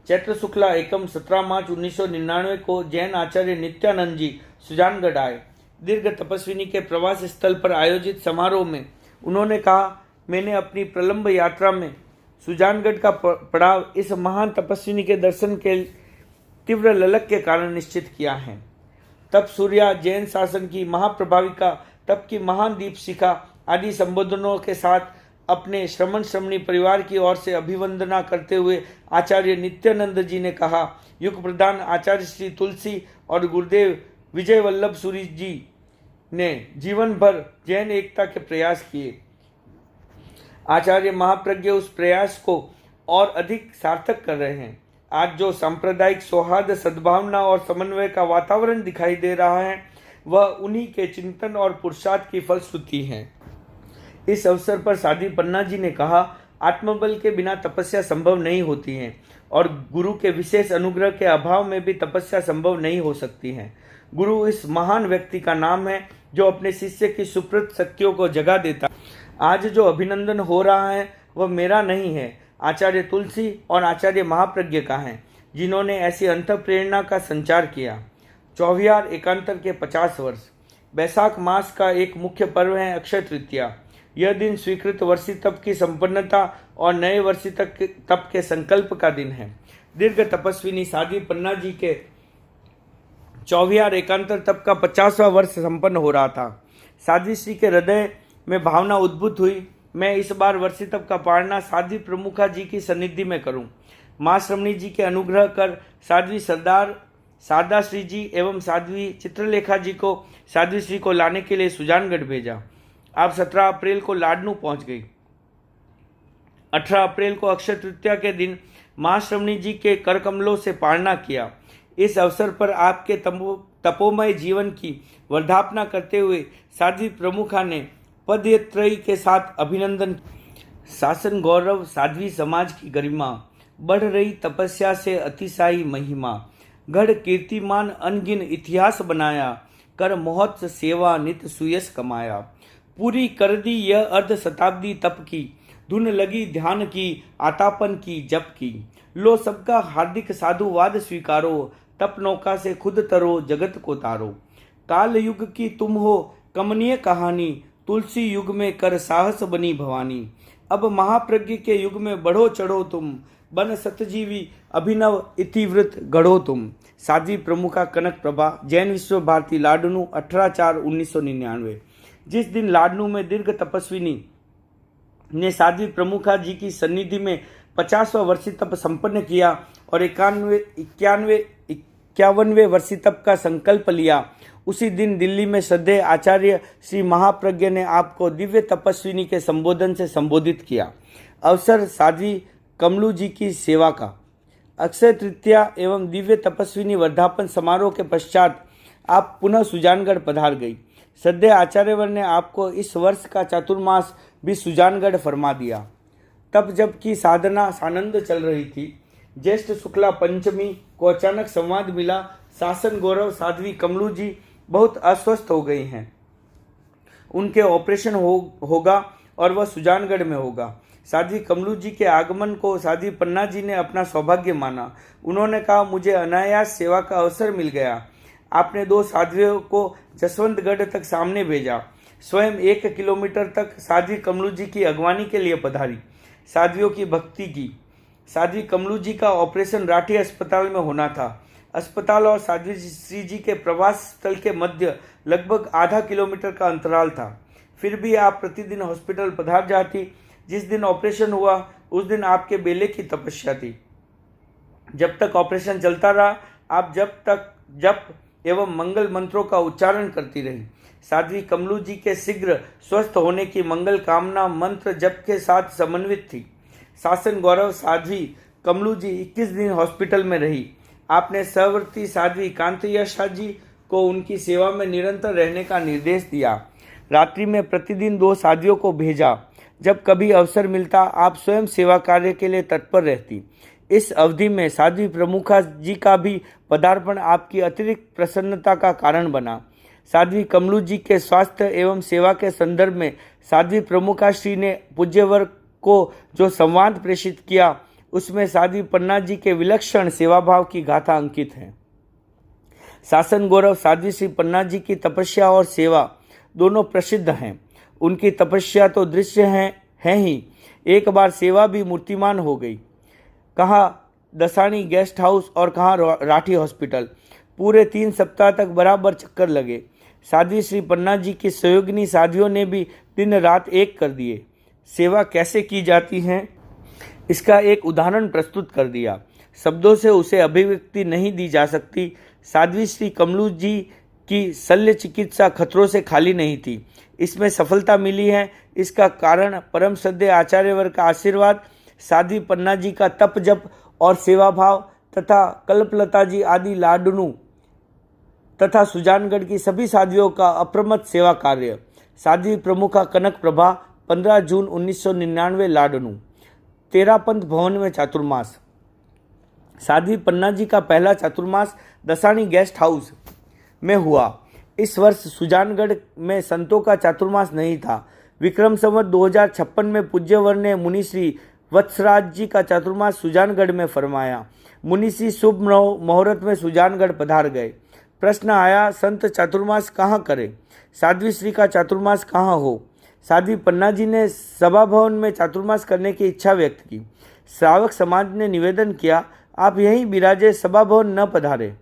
चैत्र शुक्ला एकम 17 मार्च 1999 को जैन आचार्य नित्यानंद जी सुजानगढ़ आए। दीर्घ तपस्विनी के प्रवास स्थल पर आयोजित समारोह में उन्होंने कहा, मैंने अपनी प्रलंब यात्रा में सुजानगढ़ का पड़ाव इस महान तपस्विनी के दर्शन के तीव्र ललक के कारण निश्चित किया है। तप सूर्या, जैन शासन की महाप्रभाविका, तप की महान दीप शिखा आदि संबोधनों के साथ अपने श्रमण श्रमणी परिवार की ओर से अभिवंदना करते हुए आचार्य नित्यानंद जी ने कहा, युग प्रधान आचार्य श्री तुलसी और गुरुदेव विजय वल्लभ सूरी जी ने जीवन भर जैन एकता के प्रयास किए। आचार्य महाप्रज्ञ उस प्रयास को और अधिक सार्थक कर रहे हैं। आज जो सांप्रदायिक सौहार्द, सद्भावना और समन्वय का वातावरण दिखाई दे रहा है वह उन्हीं के चिंतन और पुरुषार्थ की फलश्रुति है। इस अवसर पर साध्वी पन्ना जी ने कहा, आत्मबल के बिना तपस्या संभव नहीं होती है और गुरु के विशेष अनुग्रह के अभाव में भी तपस्या संभव नहीं हो सकती है। गुरु इस महान व्यक्ति का नाम है जो अपने शिष्य की सुप्रत शक्तियों को जगा देता। आज जो अभिनंदन हो रहा है वह मेरा नहीं है, आचार्य तुलसी और आचार्य महाप्रज्ञ का है, जिन्होंने ऐसी अंतः प्रेरणा का संचार किया। चौविहार एकांतर के 50 वर्ष। बैसाख मास का एक मुख्य पर्व है अक्षय तृतीया। यह दिन स्वीकृत वर्षी तप की संपन्नता और नए वर्षी तप के संकल्प का दिन है। दीर्घ तपस्विनी साध्वी पन्ना जी के चौविहार एकांतर तप का 50वां वर्ष संपन्न हो रहा था। साध्वी श्री के हृदय में भावना उद्भूत हुई, मैं इस बार वर्षी तप का पालना साध्वी प्रमुखा जी की सन्निधि में करूं। माँ श्रमणी जी के अनुग्रह कर साध्वी सरदार शारदा श्री जी एवं साध्वी चित्रलेखा जी को साध्वी श्री को लाने के लिए सुजानगढ़ भेजा। आप 17 अप्रैल को लाडनू पहुंच गई। 18 अप्रैल को अक्षय तृतीया के दिन माँ श्रमणी जी के कर कमलों से पालना किया। इस अवसर पर आपके तपोमय जीवन की वर्धापना करते हुए साध्वी प्रमुखा ने पदत्रयी के साथ अभिनंदन। शासन गौरव, साध्वी समाज की गरिमा, बढ़ रही तपस्या से अतिशायी महिमा, गढ़ कीर्तिमान अनगिन इतिहास बनाया, कर मोहत्स सेवा नित सुयश कमाया। पूरी कर दी यह अर्ध शताब्दी तप की, धुन लगी ध्यान की, आतापन की जप की। लो सबका हार्दिक साधुवाद स्वीकारो, तप नौका से खुद तरो जगत को तारो। काल युग की तुम हो कमनीय कहानी, तुलसी युग में कर साहस बनी भवानी। अब महाप्रज्ञ के युग में बढ़ो चढ़ो तुम, बन सतजीवी अभिनव इतिवृत गढ़ो तुम। साध्वी प्रमुखा कनक प्रभा, जैन विश्व भारती, लाडनू, 18/4/1999। जिस दिन लाडनू में दीर्घ तपस्विनी ने साध्वी प्रमुखा जी की सन्निधि में 50वां वर्षी तप संपन्न किया और 51वें वर्षी तप का संकल्प लिया, उसी दिन दिल्ली में श्रद्धेय आचार्य श्री महाप्रज्ञ ने आपको दिव्य तपस्विनी के संबोधन से संबोधित किया। अवसर साध्वी कमलू जी की सेवा का। अक्षय तृतीया एवं दिव्य तपस्विनी वर्धापन समारोह के पश्चात आप पुनः सुजानगढ़ पधार गई। श्रद्धेय आचार्यवर ने आपको इस वर्ष का चातुर्मास भी सुजानगढ़ फरमा दिया। तब जबकि साधना सानंद चल रही थी, ज्येष्ठ शुक्ला पंचमी को अचानक संवाद मिला, शासन गौरव साध्वी कमलू जी बहुत अस्वस्थ हो गई हैं, उनके ऑपरेशन होगा और वह सुजानगढ़ में होगा। साध्वी कमलू जी के आगमन को साध्वी पन्ना जी ने अपना सौभाग्य माना। उन्होंने कहा, मुझे अनायास सेवा का अवसर मिल गया। आपने 2 साध्वियों को जसवंतगढ़ तक सामने भेजा, स्वयं 1 किलोमीटर तक साध्वी कमलू जी की अगवानी के लिए पधारी, साध्वियों की भक्ति की। साध्वी कमलू जी का ऑपरेशन राठी अस्पताल में होना था। अस्पताल और साध्वी श्री जी के प्रवास स्थल के मध्य लगभग आधा किलोमीटर का अंतराल था। फिर भी आप प्रतिदिन हॉस्पिटल पधार जाती। जिस दिन ऑपरेशन हुआ उस दिन आपके बेले की तपस्या थी। जब तक ऑपरेशन चलता रहा, आप जप एवं मंगल मंत्रों का उच्चारण करती रही। साध्वी कमलू जी के शीघ्र स्वस्थ होने की मंगल कामना मंत्र जप के साथ समन्वित थी। शासन गौरव साध्वी कमलू जी 21 दिन हॉस्पिटल में रही। आपने सहवर्ती साध्वी कांतयशा जी को उनकी सेवा में निरंतर रहने का निर्देश दिया। रात्रि में प्रतिदिन 2 साध्वियों को भेजा। जब कभी अवसर मिलता, आप स्वयं सेवा कार्य के लिए तत्पर रहती। इस अवधि में साध्वी प्रमुखा जी का भी पदार्पण आपकी अतिरिक्त प्रसन्नता का कारण बना। साध्वी कमलू जी के स्वास्थ्य एवं सेवा के संदर्भ में साध्वी प्रमुखा श्री ने पूज्यवर को जो संवाद प्रेषित किया, उसमें साध्वी पन्ना जी के विलक्षण सेवाभाव की गाथा अंकित है। शासन गौरव साध्वी श्री पन्ना जी की तपस्या और सेवा दोनों प्रसिद्ध हैं। उनकी तपस्या तो दृश्य है ही, एक बार सेवा भी मूर्तिमान हो गई। कहाँ दसानी गेस्ट हाउस और कहाँ राठी हॉस्पिटल। पूरे 3 सप्ताह तक बराबर चक्कर लगे। साध्वी श्री पन्ना जी की सहयोगिनी साध्वियों ने भी दिन रात एक कर दिए। सेवा कैसे की जाती है, इसका एक उदाहरण प्रस्तुत कर दिया। शब्दों से उसे अभिव्यक्ति नहीं दी जा सकती। साध्वी श्री कमलू जी की शल्य चिकित्सा खतरों से खाली नहीं थी। इसमें सफलता मिली है, इसका कारण परम श्रद्धेय आचार्यवर का आशीर्वाद, साध्वी पन्ना जी का तप जप और सेवा भाव तथा कल्पलता जी आदि लाडनू तथा सुजानगढ़ की सभी साध्वियों का अप्रमत्त सेवा कार्य। साध्वी प्रमुखा कनक प्रभा, 15 जून 1999, लाडनू। 13 पंथ भवन में चातुर्मास। साध्वी पन्ना जी का पहला चातुर्मास दसानी गेस्ट हाउस में हुआ। इस वर्ष सुजानगढ़ में संतों का चातुर्मास नहीं था। विक्रम संवत 2056 में पूज्यवर ने मुनिश्री वत्सराज जी का चातुर्मास सुजानगढ़ में फरमाया। मुनिश्री शुभ मुहूर्त में सुजानगढ़ पधार गए। प्रश्न आया, संत चातुर्मास कहाँ करें, साध्वी श्री का चातुर्मास कहाँ हो। साध्वी पन्ना जी ने सभा भवन में चातुर्मास करने की इच्छा व्यक्त की। श्रावक समाज ने निवेदन किया, आप यहीं विराजे, सभा भवन न पधारे।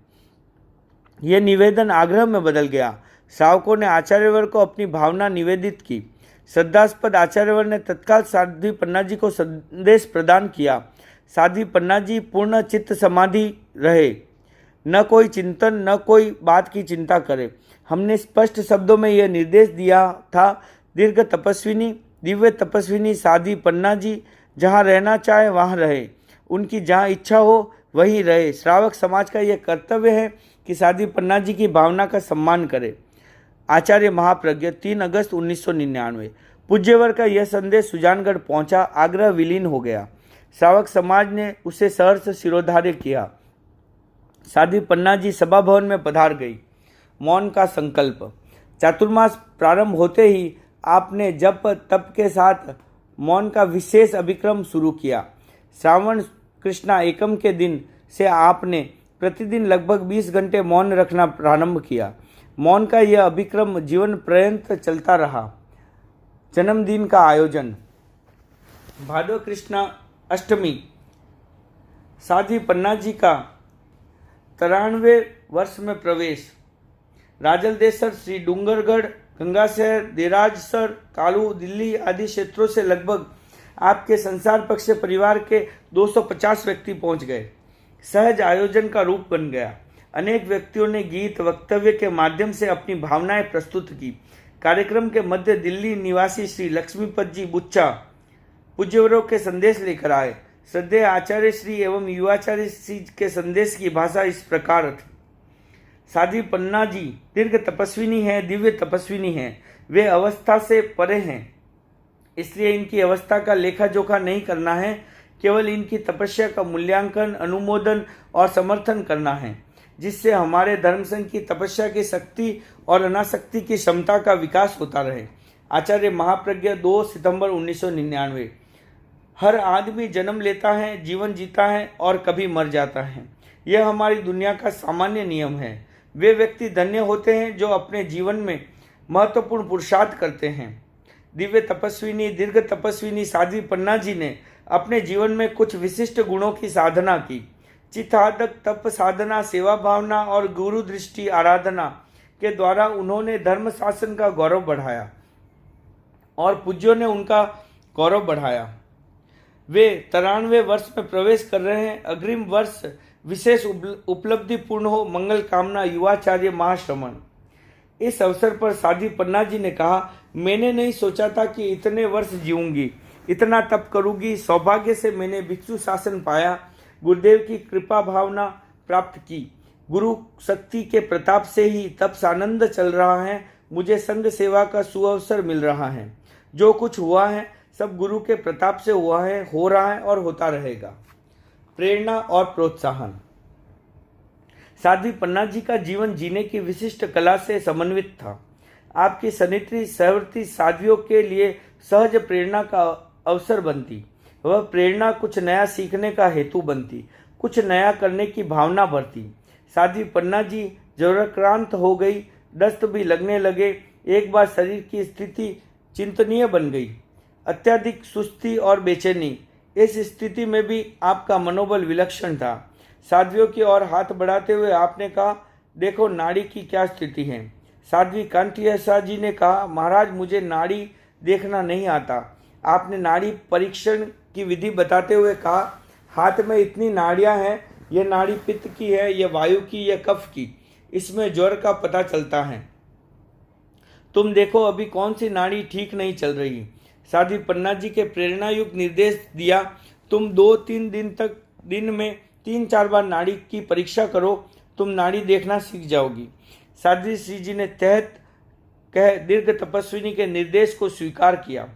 यह निवेदन आग्रह में बदल गया। श्रावकों ने आचार्यवर को अपनी भावना निवेदित की। श्रद्धास्पद आचार्यवर ने तत्काल साध्वी पन्ना जी को संदेश प्रदान किया। साध्वी पन्ना जी पूर्ण चित्त समाधि रहे, न कोई चिंतन न कोई बात की चिंता करे। हमने स्पष्ट शब्दों में यह निर्देश दिया था, दीर्घ तपस्विनी दिव्य तपस्विनी साध्वी पन्ना जी जहाँ रहना चाहे वहाँ रहे, उनकी जहाँ इच्छा हो वहीं रहे। श्रावक समाज का यह कर्तव्य है कि साध्वी पन्ना जी की भावना का सम्मान करे। आचार्य महाप्रज्ञ, 3 अगस्त 1999। पूज्यवर का यह संदेश सुजानगढ़ पहुंचा, आग्रह विलीन हो गया। श्रावक समाज ने उसे सहर्ष शिरोधार्य किया। साध्वी पन्ना जी सभा भवन में पधार गई। मौन का संकल्प। चातुर्मास प्रारंभ होते ही आपने जप तप के साथ मौन का विशेष अभिक्रम शुरू किया। श्रावण कृष्णा एकम के दिन से आपने प्रतिदिन लगभग 20 घंटे मौन रखना प्रारंभ किया। मौन का यह अभिक्रम जीवन पर्यंत चलता रहा। जन्मदिन का आयोजन। भादव कृष्णा अष्टमी साध्वी पन्ना जी का 93वें वर्ष में प्रवेश। राजलदेसर, श्री डूंगरगढ़, गंगाशहर, देराजसर, कालू, दिल्ली आदि क्षेत्रों से लगभग आपके संसार पक्ष परिवार के 250 व्यक्ति पहुंच गए। सहज आयोजन का रूप बन गया। अनेक व्यक्तियों ने गीत वक्तव्य के माध्यम से अपनी भावनाएं प्रस्तुत की। कार्यक्रम के मध्य दिल्ली निवासी श्री लक्ष्मीपत जी बुच्चा पूज्यवरों के संदेश लेकर आए। श्रद्धेय आचार्य श्री एवं युवाचार्य श्री के संदेश की भाषा इस प्रकार थी। साध्वी पन्ना जी दीर्घ तपस्विनी है, दिव्य तपस्विनी है। वे अवस्था से परे हैं, इसलिए इनकी अवस्था का लेखा जोखा नहीं करना है, केवल इनकी तपस्या का मूल्यांकन, अनुमोदन और समर्थन करना है, जिससे हमारे धर्म संघ की तपस्या की शक्ति और अनासक्ति की क्षमता का विकास होता रहे। आचार्य महाप्रज्ञ 2 सितंबर 1999। हर आदमी जन्म लेता है, जीवन जीता है और कभी मर जाता है। यह हमारी दुनिया का सामान्य नियम है। वे व्यक्ति धन्य होते हैं जो अपने जीवन में महत्वपूर्ण पुरुषार्थ करते हैं। दिव्य तपस्विनी, दीर्घ तपस्विनी साध्वी पन्ना जी ने अपने जीवन में कुछ विशिष्ट गुणों की साधना की। चित्तादक तप साधना, सेवा भावना और गुरु दृष्टि आराधना के द्वारा उन्होंने धर्म शासन का गौरव बढ़ाया और पूज्यों ने उनका गौरव बढ़ाया। वे 93वें वर्ष में प्रवेश कर रहे हैं। अग्रिम वर्ष विशेष उपलब्धिपूर्ण हो, मंगल कामना। युवाचार्य महाश्रमण। इस अवसर पर साध्वी पन्ना जी ने कहा, मैंने नहीं सोचा था कि इतने वर्ष जीऊंगी, इतना तप करूंगी। सौभाग्य से मैंने भिक्षु शासन पाया, गुरुदेव की कृपा भावना प्राप्त की। गुरु शक्ति के प्रताप से ही तप सानंद चल रहा है। मुझे संघ सेवा का सुअवसर मिल रहा है। जो कुछ हुआ है सब गुरु के प्रताप से हुआ है, हो रहा है और होता रहेगा। प्रेरणा और प्रोत्साहन। साध्वी पन्ना जी का जीवन जीने की विशिष्ट कला से समन्वित था। आपकी सनित्री सहवर्ती साध्वियों के लिए सहज प्रेरणा का अवसर बनती। वह प्रेरणा कुछ नया सीखने का हेतु बनती, कुछ नया करने की भावना भरती। साध्वी पन्ना जी जरूरक्रांत हो गई, दस्त भी लगने लगे। एक बार शरीर की स्थिति चिंतनीय बन गई, अत्यधिक सुस्ती और बेचैनी। इस स्थिति में भी आपका मनोबल विलक्षण था। साध्वियों की ओर हाथ बढ़ाते हुए आपने कहा, देखो नाड़ी की क्या स्थिति है। साध्वी कांतियसा जी ने कहा, महाराज मुझे नाड़ी देखना नहीं आता। आपने नाड़ी परीक्षण की विधि बताते हुए कहा, हाथ में इतनी नाड़ियां हैं, यह नाड़ी पित्त की है, यह वायु की, यह कफ की, इसमें ज्वर का पता चलता है। तुम देखो अभी कौन सी नाड़ी ठीक नहीं चल रही। साध्वी पन्ना जी के प्रेरणा युक्त निर्देश दिया, तुम 2-3 दिन में 3-4 बार नाड़ी की परीक्षा करो, तुम नाड़ी देखना सीख जाओगी। साध्वी श्री जी ने तहत कह दीर्घ तपस्विनी के निर्देश को स्वीकार किया।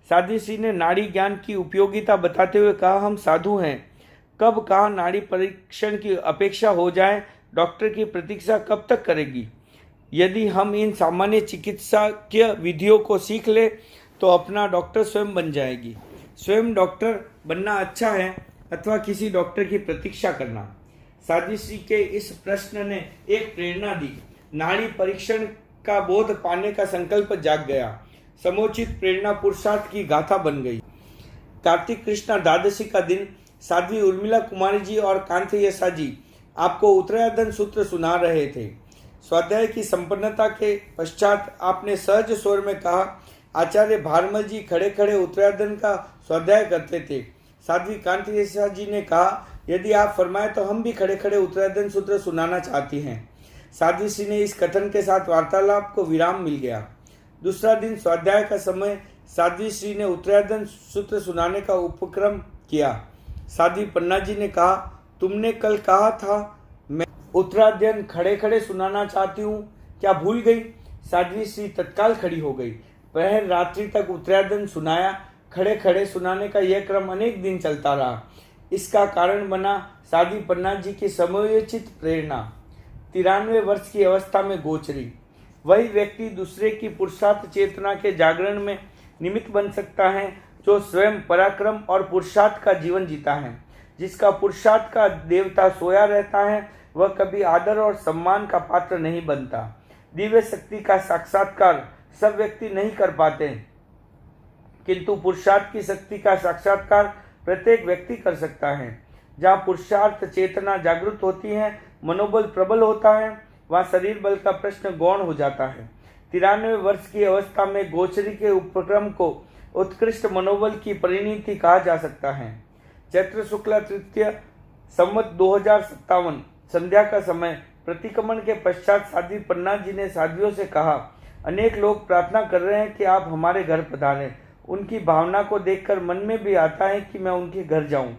साध्वी श्री ने नाड़ी ज्ञान की उपयोगिता बताते हुए कहा, हम साधु हैं, कब कहाँ नाड़ी परीक्षण की अपेक्षा हो जाए, डॉक्टर की प्रतीक्षा कब तक करेगी। यदि हम इन सामान्य चिकित्सकीय विधियों को सीख ले तो अपना डॉक्टर स्वयं बन जाएगी। स्वयं डॉक्टर बनना अच्छा है अथवा किसी डॉक्टर की प्रतीक्षा करना। साध्वी श्री के इस प्रश्न ने एक प्रेरणा दी। नाड़ी परीक्षण का बोध पाने का संकल्प जाग गया। समोचित प्रेरणा पुरुषार्थ की गाथा बन गई। कार्तिक कृष्णा द्वादशी का दिन साध्वी उर्मिला कुमारी जी और कांतियसा जी आपको उत्तरायधन सूत्र सुना रहे थे। स्वाध्याय की संपन्नता के पश्चात आपने सहज स्वर में कहा, आचार्य भारमल जी खड़े खड़े उत्तरायधन का स्वाध्याय करते थे। साध्वी कांतियसा जी ने कहा, यदि आप फरमाए तो हम भी खड़े खड़े उत्तरायधन सूत्र सुनाना चाहती हैं। साध्वी श्री ने इस कथन के साथ वार्तालाप को विराम मिल गया। दूसरा दिन स्वाध्याय का समय साध्वी श्री ने उत्तरायधन सूत्र सुनाने का उपक्रम किया। साध्वी पन्ना जी ने कहा, तुमने कल कहा था मैं उत्तरायधन खड़े खड़े सुनाना चाहती हूँ, क्या भूल गई। साध्वी श्री तत्काल खड़ी हो गई। प्रहर रात्रि तक उत्तरायधन सुनाया। खड़े खड़े सुनाने का यह क्रम अनेक दिन चलता रहा। इसका कारण बना साध्वी पन्ना जी की समयोचित प्रेरणा। 93 वर्ष की अवस्था में गोचरी। वही व्यक्ति दूसरे की पुरुषार्थ चेतना के जागरण में निमित्त बन सकता है जो स्वयं पराक्रम और पुरुषार्थ का जीवन जीता है। जिसका पुरुषार्थ का देवता सोया रहता है वह कभी आदर और सम्मान का पात्र नहीं बनता। दिव्य शक्ति का साक्षात्कार सब व्यक्ति नहीं कर पाते, किंतु पुरुषार्थ की शक्ति का साक्षात्कार प्रत्येक व्यक्ति कर सकता है। जहाँ पुरुषार्थ चेतना जागृत होती है, मनोबल प्रबल होता है, वहाँ शरीर बल का प्रश्न गौण हो जाता है। 93 वर्ष की अवस्था में गोचरी के उपक्रम को उत्कृष्ट मनोबल की परिणति कहा जा सकता है। चैत्र शुक्ला तृतीय संवत 2057 संध्या का समय प्रतिक्रमण के पश्चात साध्वी पन्ना जी ने साध्वियों से कहा, अनेक लोग प्रार्थना कर रहे हैं कि आप हमारे घर पधारें। उनकी भावना को देखकर मन में भी आता है कि मैं उनके घर जाऊं।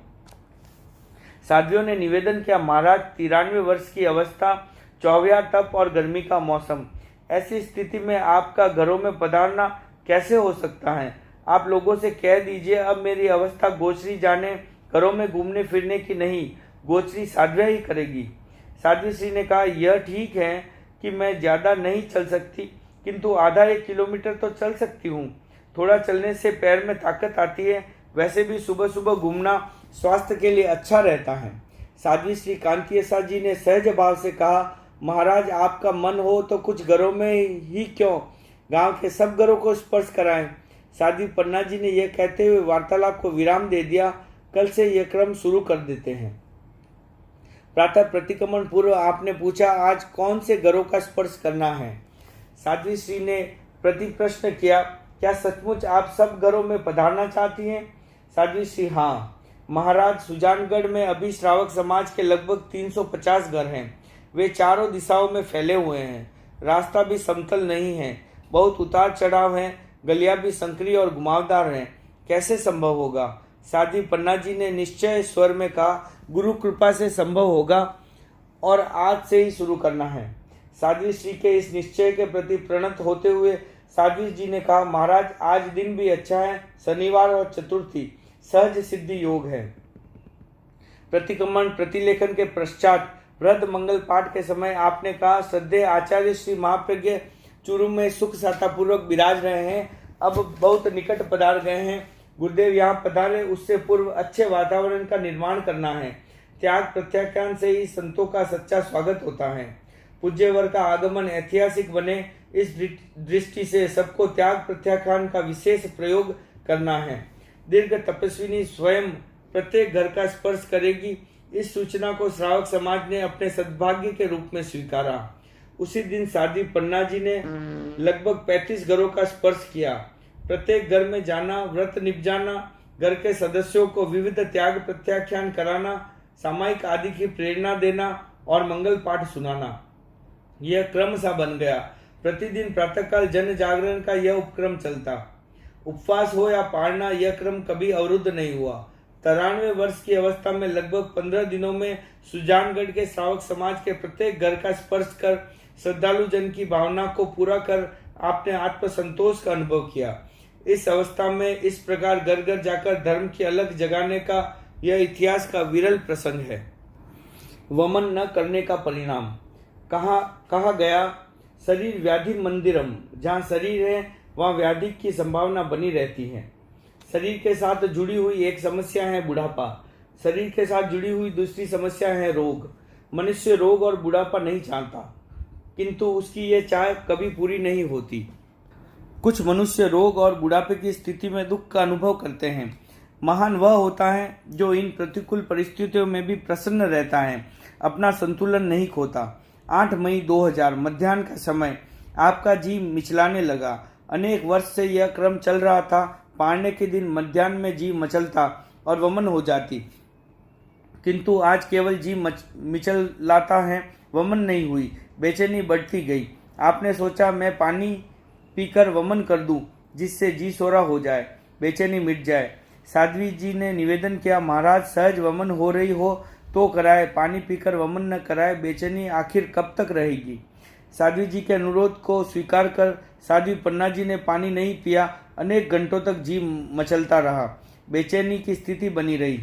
साध्वियों ने निवेदन किया, महाराज 93 वर्ष की अवस्था, चौविया तप और गर्मी का मौसम, ऐसी स्थिति में आपका घरों में पधारना कैसे हो सकता है? आप लोगों से कह दीजिए, अब मेरी अवस्था गोचरी जाने घरों में घूमने फिरने की नहीं, गोचरी साध्विया ही करेगी। साध्वी श्री ने कहा, यह ठीक है कि मैं ज्यादा नहीं चल सकती, किंतु आधा 1 किलोमीटर तो चल सकती हूँ। थोड़ा चलने से पैर में ताकत आती है। वैसे भी सुबह सुबह घूमना स्वास्थ्य के लिए अच्छा रहता है। साध्वी श्री कांतियसा जी ने सहज भाव से कहा, महाराज आपका मन हो तो कुछ घरों में ही क्यों, गांव के सब घरों को स्पर्श कराएं। साध्वी पन्ना जी ने यह कहते हुए वार्तालाप को विराम दे दिया। कल से यह क्रम शुरू कर देते हैं। प्रातः प्रतिक्रमण पूर्व आपने पूछा, आज कौन से घरों का स्पर्श करना है? साध्वी श्री ने प्रति प्रश्न किया, क्या सचमुच आप सब घरों में पधारना चाहती हैं? साध्वी श्री, हाँ महाराज, सुजानगढ़ में अभी श्रावक समाज के लगभग 350 घर हैं। वे चारों दिशाओं में फैले हुए हैं। रास्ता भी समतल नहीं है, बहुत उतार चढ़ाव है, गलियां भी संकरी और घुमावदार हैं। कैसे संभव होगा? साध्वी पन्ना जी ने निश्चय स्वर में कहा, गुरु कृपा से संभव होगा और आज से ही शुरू करना है। साध्वी श्री के इस निश्चय के प्रति प्रणत होते हुए साध्वी जी ने कहा, महाराज आज दिन भी अच्छा है, शनिवार और चतुर्थी सहज सिद्धि योग है। प्रतिक्रमण प्रतिलेखन के पश्चात वृद्ध मंगल पाठ के समय आपने कहा, श्रद्धेय आचार्य श्री महाप्रज्ञ चूरू में सुख साता पूर्वक विराज रहे हैं, अब बहुत निकट पधार गए हैं। गुरुदेव यहाँ पधारे, उससे पूर्व अच्छे वातावरण का निर्माण करना है। त्याग प्रत्याख्यान से ही संतों का सच्चा स्वागत होता है। पूज्यवर का आगमन ऐतिहासिक बने, इस दृष्टि से सबको त्याग प्रत्याख्यान का विशेष प्रयोग करना है। दीर्घ तपस्विनी स्वयं प्रत्येक घर का स्पर्श करेगी। इस सूचना को श्रावक समाज ने अपने सद्भाग्य के रूप में स्वीकारा। उसी दिन साध्वी पन्ना जी ने लगभग 35 घरों का स्पर्श किया। प्रत्येक घर में जाना, व्रत निपजाना, घर के सदस्यों को विविध त्याग प्रत्याख्यान कराना, सामायिक आदि की प्रेरणा देना और मंगल पाठ सुनाना, यह क्रम सा बन गया। प्रतिदिन प्रातःकाल जन जागरण का यह उपक्रम चलता। उपवास हो या पारना, यह क्रम कभी अवरुद्ध नहीं हुआ। 93 वर्ष की अवस्था में लगभग 15 दिनों में सुजानगढ़ के श्रावक समाज के प्रत्येक घर का स्पर्श कर श्रद्धालु जन की भावना को पूरा कर आपने आत्मसंतोष का अनुभव किया। इस अवस्था में इस प्रकार घर घर जाकर धर्म की अलग जगाने का यह इतिहास का विरल प्रसंग है। वमन न करने का परिणाम। कहा गया, शरीर व्याधि मंदिरम, जहाँ शरीर है वहाँ व्याधि की संभावना बनी रहती है। शरीर के साथ जुड़ी हुई एक समस्या है बुढ़ापा। शरीर के साथ जुड़ी हुई दूसरी समस्या है रोग। मनुष्य रोग और बुढ़ापा नहीं चाहता, किंतु उसकी ये चाह कभी पूरी नहीं होती। कुछ मनुष्य रोग और बुढ़ापे की स्थिति में दुख का अनुभव करते हैं। महान वह होता है जो इन प्रतिकूल परिस्थितियों में भी प्रसन्न रहता है, अपना संतुलन नहीं खोता। 8 मई 2000 मध्याह्न का समय आपका जी मिचलाने लगा। अनेक वर्ष से यह क्रम चल रहा था। पारने के दिन मध्याह्न में जी मचलता और वमन हो जाती, किंतु आज केवल जी मिचल लाता है, वमन नहीं हुई। बेचैनी बढ़ती गई। आपने सोचा मैं पानी पीकर वमन कर दूं, जिससे जी सोरा हो जाए, बेचैनी मिट जाए। साध्वी जी ने निवेदन किया, महाराज सहज वमन हो रही हो तो कराए, पानी पीकर वमन न कराए, बेचैनी आखिर कब तक रहेगी। साध्वी जी के अनुरोध को स्वीकार कर साध्वी पन्ना जी ने पानी नहीं पिया। अनेक घंटों तक जी मचलता रहा, बेचैनी की स्थिति बनी रही।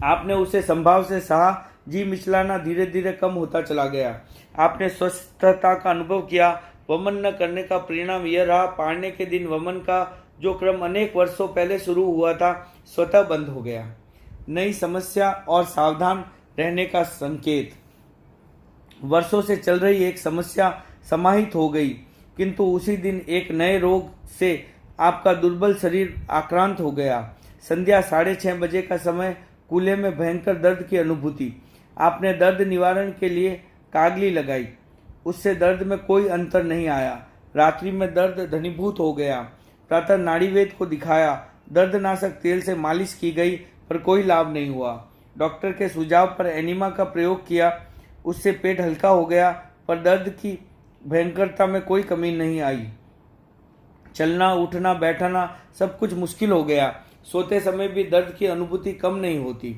आपने उसे संभाव से सहा। जी मिचलाना धीरे धीरे कम होता चला गया। आपने स्वस्थता का अनुभव किया। वमन न करने का परिणाम यह रहा, पारने के दिन वमन का जो क्रम अनेक वर्षों पहले शुरू हुआ था, स्वतः बंद हो गया। नई समस्या और सावधान रहने का संकेत। वर्षों से चल रही एक समस्या समाहित हो गई, किंतु उसी दिन एक नए रोग से आपका दुर्बल शरीर आक्रांत हो गया। संध्या 6:30 बजे का समय कूल्हे में भयंकर दर्द की अनुभूति। आपने दर्द निवारण के लिए कागली लगाई, उससे दर्द में कोई अंतर नहीं आया। रात्रि में दर्द घनीभूत हो गया। प्रातः नाड़ीवेद को दिखाया, दर्दनाशक तेल से मालिश की गई पर कोई लाभ नहीं हुआ। डॉक्टर के सुझाव पर एनिमा का प्रयोग किया, उससे पेट हल्का हो गया पर दर्द की भयंकरता में कोई कमी नहीं आई। चलना, उठना, बैठना सब कुछ मुश्किल हो गया। सोते समय भी दर्द की अनुभूति कम नहीं होती।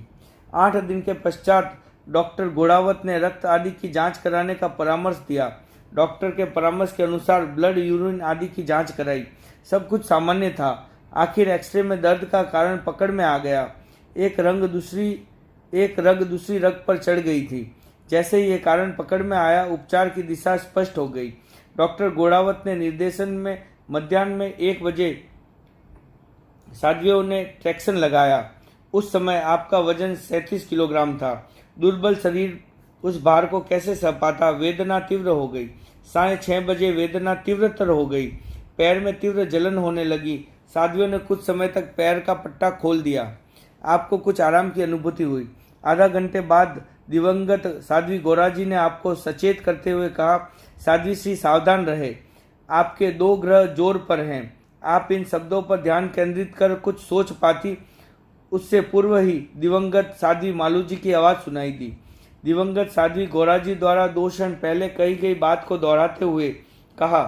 8 दिन के पश्चात डॉक्टर गोड़ावत ने रक्त आदि की जांच कराने का परामर्श दिया। डॉक्टर के परामर्श के अनुसार ब्लड, यूरिन आदि की जांच कराई। सब कुछ सामान्य था। आखिर एक्सरे में दर्द का कारण पकड़ में आ गया। एक रग दूसरी रग पर चढ़ गई थी। जैसे ही ये कारण पकड़ में आया, उपचार की दिशा स्पष्ट हो गई। डॉक्टर गोड़ावत ने निर्देशन में मध्याह्न में 1 बजे साध्वियों ने ट्रैक्शन लगाया। उस समय आपका वजन 37 किलोग्राम था। दुर्बल शरीर उस भार को कैसे सह पाता। वेदना तीव्र हो गई। 6:30 बजे वेदना तीव्रतर हो गई। पैर में तीव्र जलन होने लगी। साध्वियों ने कुछ समय तक पैर का पट्टा खोल दिया। आपको कुछ आराम की अनुभूति हुई। आधा घंटे बाद दिवंगत साध्वी गौराजी ने आपको सचेत करते हुए कहा, साध्वी श्री सावधान रहे, आपके 2 ग्रह जोर पर हैं। आप इन शब्दों पर ध्यान केंद्रित कर कुछ सोच पाती। उससे पूर्व ही दिवंगत साध्वी मालूजी की आवाज सुनाई दी। दिवंगत साध्वी गौराजी द्वारा 2 क्षण पहले कही गई बात को दोहराते हुए कहा,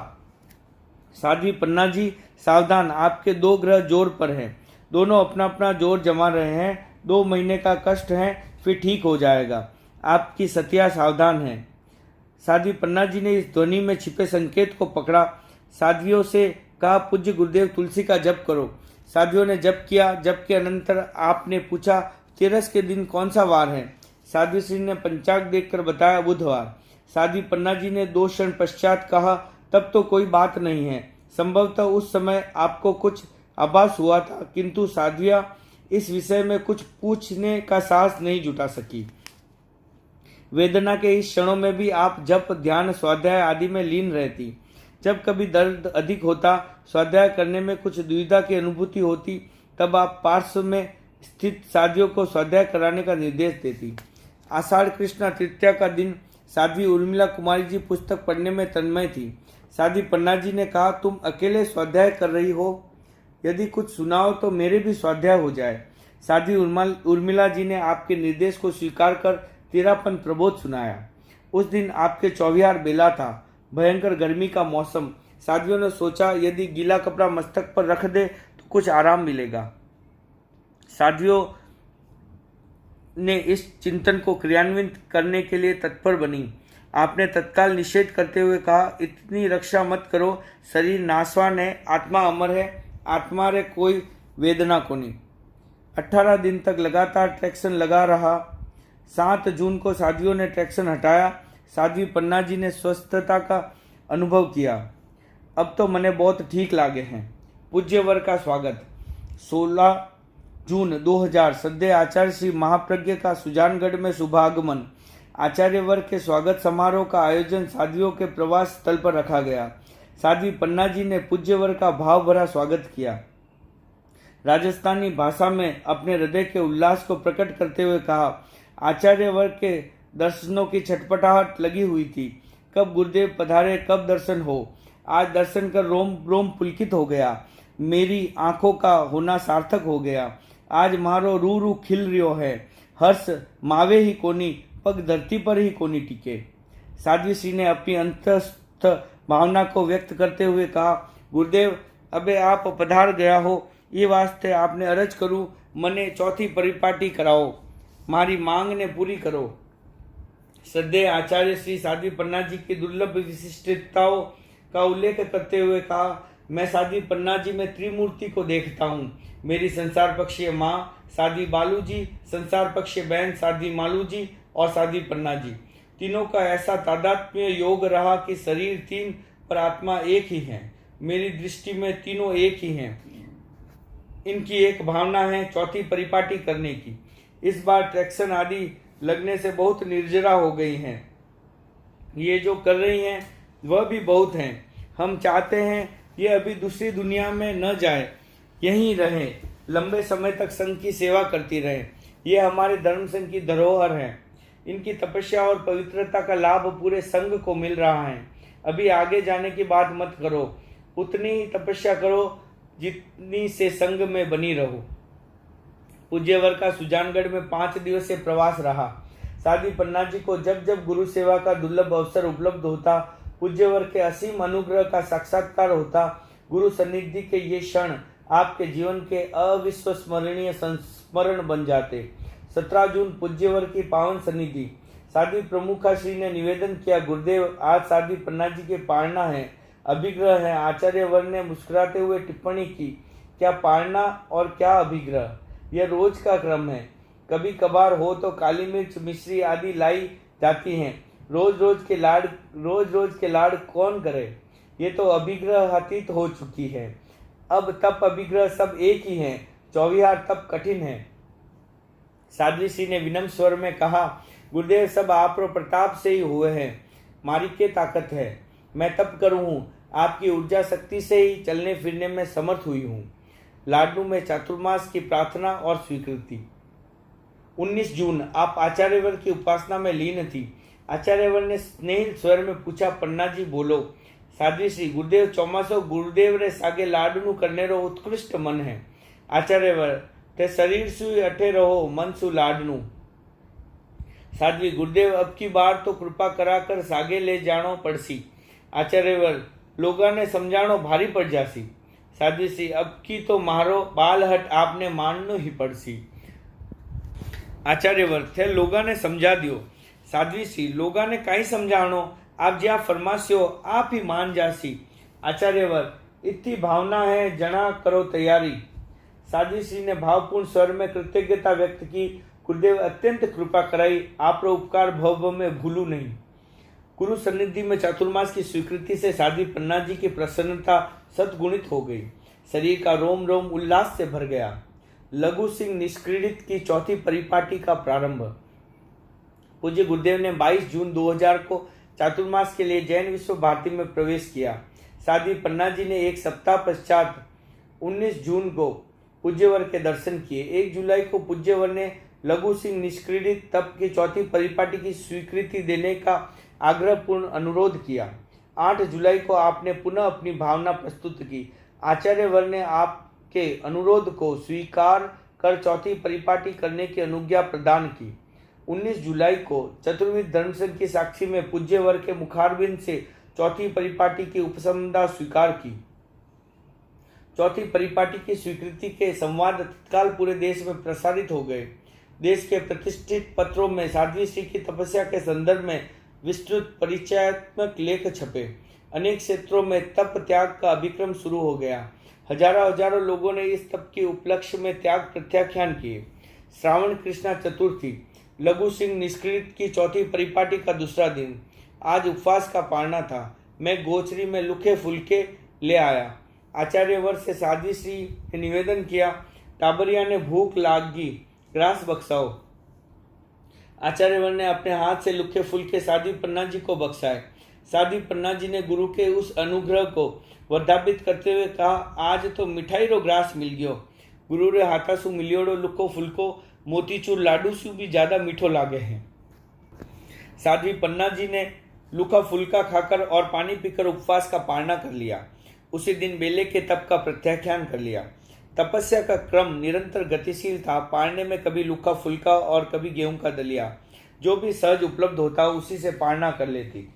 साध्वी पन्ना जी सावधान, आपके 2 ग्रह जोर पर हैं। दोनों अपना अपना जोर जमा रहे हैं। 2 महीने का कष्ट है, फिर ठीक हो जाएगा। आपकी सतिया सावधान है। साध्वी पन्ना जी ने इस ध्वनि में छिपे संकेत को पकड़ा। साध्वियों से कहा, पूज्य गुरुदेव तुलसी का जप करो। साध्वियों ने जप किया। जप के अनंतर आपने पूछा, तेरस के दिन कौन सा वार है? साध्वी श्री ने पंचांग देखकर बताया, बुधवार। साध्वी पन्ना जी ने 2 क्षण पश्चात कहा, तब तो कोई बात नहीं है। संभवतः उस समय आपको कुछ आभास हुआ था, किंतु साध्विया इस विषय में कुछ पूछने का साहस नहीं जुटा सकी। वेदना के इस क्षणों में भी आप जप, ध्यान, स्वाध्याय आदि में लीन रहती। जब कभी दर्द अधिक होता, स्वाध्याय करने में कुछ दुविधा की अनुभूति होती, तब आप पार्श्व में स्थित साध्वियों को स्वाध्याय कराने का निर्देश देती। आषाढ़ कृष्ण तृतीया का दिन साध्वी उर्मिला कुमारी जी पुस्तक पढ़ने में तन्मय थी। साध्वी पन्ना जी ने कहा, तुम अकेले स्वाध्याय कर रही हो, यदि कुछ सुनाओ तो मेरे भी स्वाध्याय हो जाए। साध्वी उर्मिला जी ने आपके निर्देश को स्वीकार कर तेरापन प्रबोध सुनाया। उस दिन आपके चौविहार बेला था, भयंकर गर्मी का मौसम। साध्वियों ने सोचा, यदि गीला कपड़ा मस्तक पर रख दे तो कुछ आराम मिलेगा। साध्वियों ने इस चिंतन को क्रियान्वित करने के लिए तत्पर बनी। आपने तत्काल निषेध करते हुए कहा, इतनी रक्षा मत करो, शरीर नाशवान है, आत्मा अमर है, आत्मा रे कोई वेदना को नहीं। 18 दिन तक लगातार ट्रैक्शन लगा रहा। 7 जून को साध्वियों ने ट्रैक्शन हटाया। साध्वी पन्ना जी ने स्वस्थता का अनुभव किया। अब तो मने बहुत ठीक लागे हैं। पूज्यवर का स्वागत। 16 जून 2000 सद्य आचार्य श्री महाप्रज्ञ का सुजानगढ़ में शुभागमन। आचार्य वर्ग के स्वागत समारोह का आयोजन साध्वियों के प्रवास स्थल पर रखा गया। साध्वी पन्ना जी ने पूज्यवर का भाव भरा स्वागत किया। राजस्थानी भाषा में अपने हृदय के उल्लास को प्रकट करते हुए कहा, आचार्य वर्ग के दर्शनों की छटपटाहट लगी हुई थी। कब गुरुदेव पधारे, कब दर्शन हो। आज दर्शन कर रोम रोम पुलकित हो गया। मेरी आंखों का होना सार्थक हो गया। आज मारो रू रू खिल रियो है। हर्ष मावे ही कोनी, पग धरती पर ही कोनी टिके। साध्वी श्री ने अपनी अंतस्थ भावना को व्यक्त करते हुए कहा, गुरुदेव अबे आप पधार गया हो, ये वास्ते आपने अरज करूं, मने चौथी परिपाटी कराओ, मारी मांग ने पूरी करो। श्रद्धेय आचार्य श्री साध्वी पन्ना जी की दुर्लभ विशिष्टताओं का उल्लेख करते हुए कहा, मैं साध्वी पन्ना जी में त्रिमूर्ति को देखता हूँ। मेरी संसार पक्षीय माँ साध्वी बालू जी, संसार पक्षीय बहन साध्वी मालू जी और साध्वी पन्ना जी, तीनों का ऐसा तादात्म्य योग रहा कि शरीर 3 पर आत्मा एक ही है। मेरी दृष्टि में तीनों एक ही हैं। इनकी एक भावना है चौथी परिपाटी करने की। इस बार ट्रैक्शन आदि लगने से बहुत निर्जरा हो गई हैं। ये जो कर रही हैं वह भी बहुत हैं। हम चाहते हैं ये अभी दूसरी दुनिया में न जाए, यहीं रहे, लंबे समय तक संघ की सेवा करती रहे। ये हमारे धर्म संघ की धरोहर है। इनकी तपस्या और पवित्रता का लाभ पूरे संघ को मिल रहा है। अभी आगे जाने की बात मत करो, उतनी ही तपस्या करो जितनी से संघ में बनी रहो। पूज्यवर का सुजानगढ़ में 5 दिवसीय प्रवास रहा। साध्वी पन्ना जी को जब जब गुरु सेवा का दुर्लभ अवसर उपलब्ध होता, पूज्यवर के असीम अनुग्रह का साक्षात्कार होता। गुरु सन्निधि के ये क्षण आपके जीवन के अविस्मरणीय संस्मरण बन जाते। 17 जून पूज्यवर की पावन सन्निधि। साध्वी प्रमुखा श्री ने निवेदन किया, गुरुदेव आज साध्वी पन्ना जी के पालना है, अभिग्रह है। आचार्यवर ने मुस्कुराते हुए टिप्पणी की, क्या पालना और क्या अभिग्रह, यह रोज का क्रम है। कभी कभार हो तो काली मिर्च मिश्री आदि लाई जाती हैं। रोज रोज के लाड़ कौन करे। ये तो अभिग्रह अतीत हो चुकी है। अब तप अभिग्रह सब एक ही हैं। 24 तप कठिन है। साध्वी श्री ने विनम्र स्वर में कहा, गुरुदेव सब आप प्रताप से ही हुए हैं, मारी के ताकत है। मैं तप करूं हूं, आपकी ऊर्जा शक्ति से ही चलने फिरने में समर्थ हुई हूं। लाडनू में चातुर्मास की प्रार्थना और स्वीकृति। 19 जून आप आचार्यवर की उपासना में लीन थी। आचार्यवर ने स्नेहित स्वर में पूछा, पन्ना जी बोलो। साध्वी श्री, गुरुदेव चौमासो गुरुदेव रे सागे लाडनू करने रो उत्कृष्ट मन है। आचार्यवर, ते शरीर सु अठे रहो मन सु लाडनू। साध्वी, गुरुदेव अब की बार तो कृपा कराकर सागे ले जानो पड़सी। आचार्यवर, लोगा ने समझाणो भारी पड़ जासी। साध्वी श्री, अब की तो मारो बाल हट आपने माननो ही पड़सी। आचार्यवर, थे लोगा ने समझा दियो। साध्वी श्री, लोगा ने काई समझाणो, आप ज्या फरमास्यो आप ही मान जासी। आचार्यवर, इतनी भावना है, जना करो तैयारी। साध्वी श्री ने भावपूर्ण स्वर में कृतज्ञता व्यक्त की, गुरुदेव अत्यंत कृपा कराई, आप उपकार भव में भूलू नहीं। गुरु सन्निधि में चातुर्मास की स्वीकृति से साध्वी पन्ना जी की प्रसन्नता सद्गुणित हो गई। शरीर का रोम रोम उल्लास से भर गया। लघु सिंह निष्क्रीडित की चौथी परिपाटी का प्रारंभ। पूज्य गुरुदेव ने 22 जून 2000 को चातुर्मास के लिए जैन विश्व भारती में प्रवेश किया। साध्वी पन्ना जी ने एक सप्ताह पश्चात 19 जून को पूज्यवर के दर्शन किए। 1 जुलाई को पूज्यवर ने लघु सिंह निष्क्रीडित तप की चौथी परिपाटी की स्वीकृति देने का आग्रहपूर्ण अनुरोध किया। 8 जुलाई को आपने पुनः अपनी भावना प्रस्तुत की। आचार्यवर ने आपके अनुरोध को स्वीकार कर चौथी परिपाटी करने की अनुज्ञा प्रदान की। 19 जुलाई को चतुर्विध धर्मसंघ की साक्षी में पूज्यवर के मुखारबिंद से चौथी परिपाटी की उपसंपदा स्वीकार की। चौथी परिपाटी की स्वीकृति के संवाद तत्काल पूरे देश में प्रसारित हो गए। देश के प्रतिष्ठित पत्रों में साध्वी श्री की तपस्या के संदर्भ में विस्तृत परिचयात्मक लेख छपे। अनेक क्षेत्रों में तप त्याग का अभिक्रम शुरू हो गया। हजारों लोगों ने इस तप के उपलक्ष्य में त्याग प्रत्याख्यान किए। श्रावण कृष्णा चतुर्थी, लघु सिंह निष्क्रिय की चौथी परिपाटी का दूसरा दिन। आज उपवास का पारना था। मैं गोचरी में लुखे फुलके ले आया। आचार्यवर से साध्वी श्री ने निवेदन किया, टाबरिया ने भूख लागी, ग्रास बक्साओ। आचार्यवर ने अपने हाथ से लुखे फुलके साध्वी पन्ना जी को बख्शाए। साध्वी पन्ना जी ने गुरु के उस अनुग्रह को वर्धापित करते हुए कहा, आज तो मिठाई रो ग्रास मिल गयो। गुरु रे हाथा सु मिलियोड़ो लुको फुलको मोतीचूर लाडू सु भी ज्यादा मीठो लागे हैं। साध्वी पन्ना जी ने लुका फुलका खाकर और पानी पीकर उपवास का पालना कर लिया। उसी दिन बेले के तप का प्रत्याख्यान कर लिया। तपस्या का क्रम निरंतर गतिशील था। पालने में कभी लुका फुलका और कभी गेहूं का दलिया, जो भी सहज उपलब्ध होता उसी से पालना कर लेती।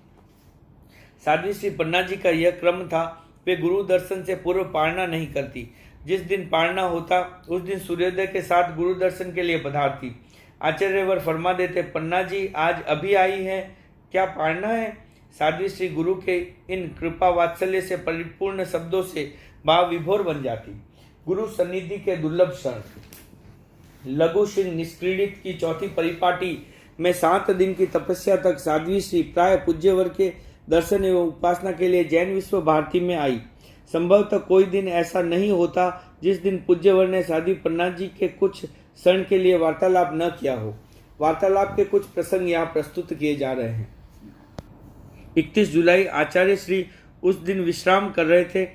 साध्वी श्री पन्ना जी का यह क्रम था। वे गुरु दर्शन से पूर्व पालना नहीं करती। जिस दिन पालना होता उस दिन सूर्योदय के साथ गुरु दर्शन के लिए पधारती। आचार्यवर फरमा देते, पन्ना जी आज अभी आई है, क्या पालना है? साध्वी श्री गुरु के इन कृपा वात्सल्य से परिपूर्ण शब्दों से भाव विभोर बन जाती। गुरु सन्निधि के दुर्लभ क्षण। लघु सिंह निष्क्रीडित की चौथी परिपाटी में 7 दिन की तपस्या तक साध्वी श्री प्राय पूज्यवर के दर्शन एवं उपासना के लिए जैन विश्व भारती में आई। संभवतः कोई दिन ऐसा नहीं होता जिस दिन पूज्यवर ने साध्वी पन्ना जी के कुछ क्षण के लिए वार्तालाप न किया हो। वार्तालाप के कुछ प्रसंग यहाँ प्रस्तुत किए जा रहे हैं। 31 जुलाई आचार्य श्री उस दिन विश्राम कर रहे थे।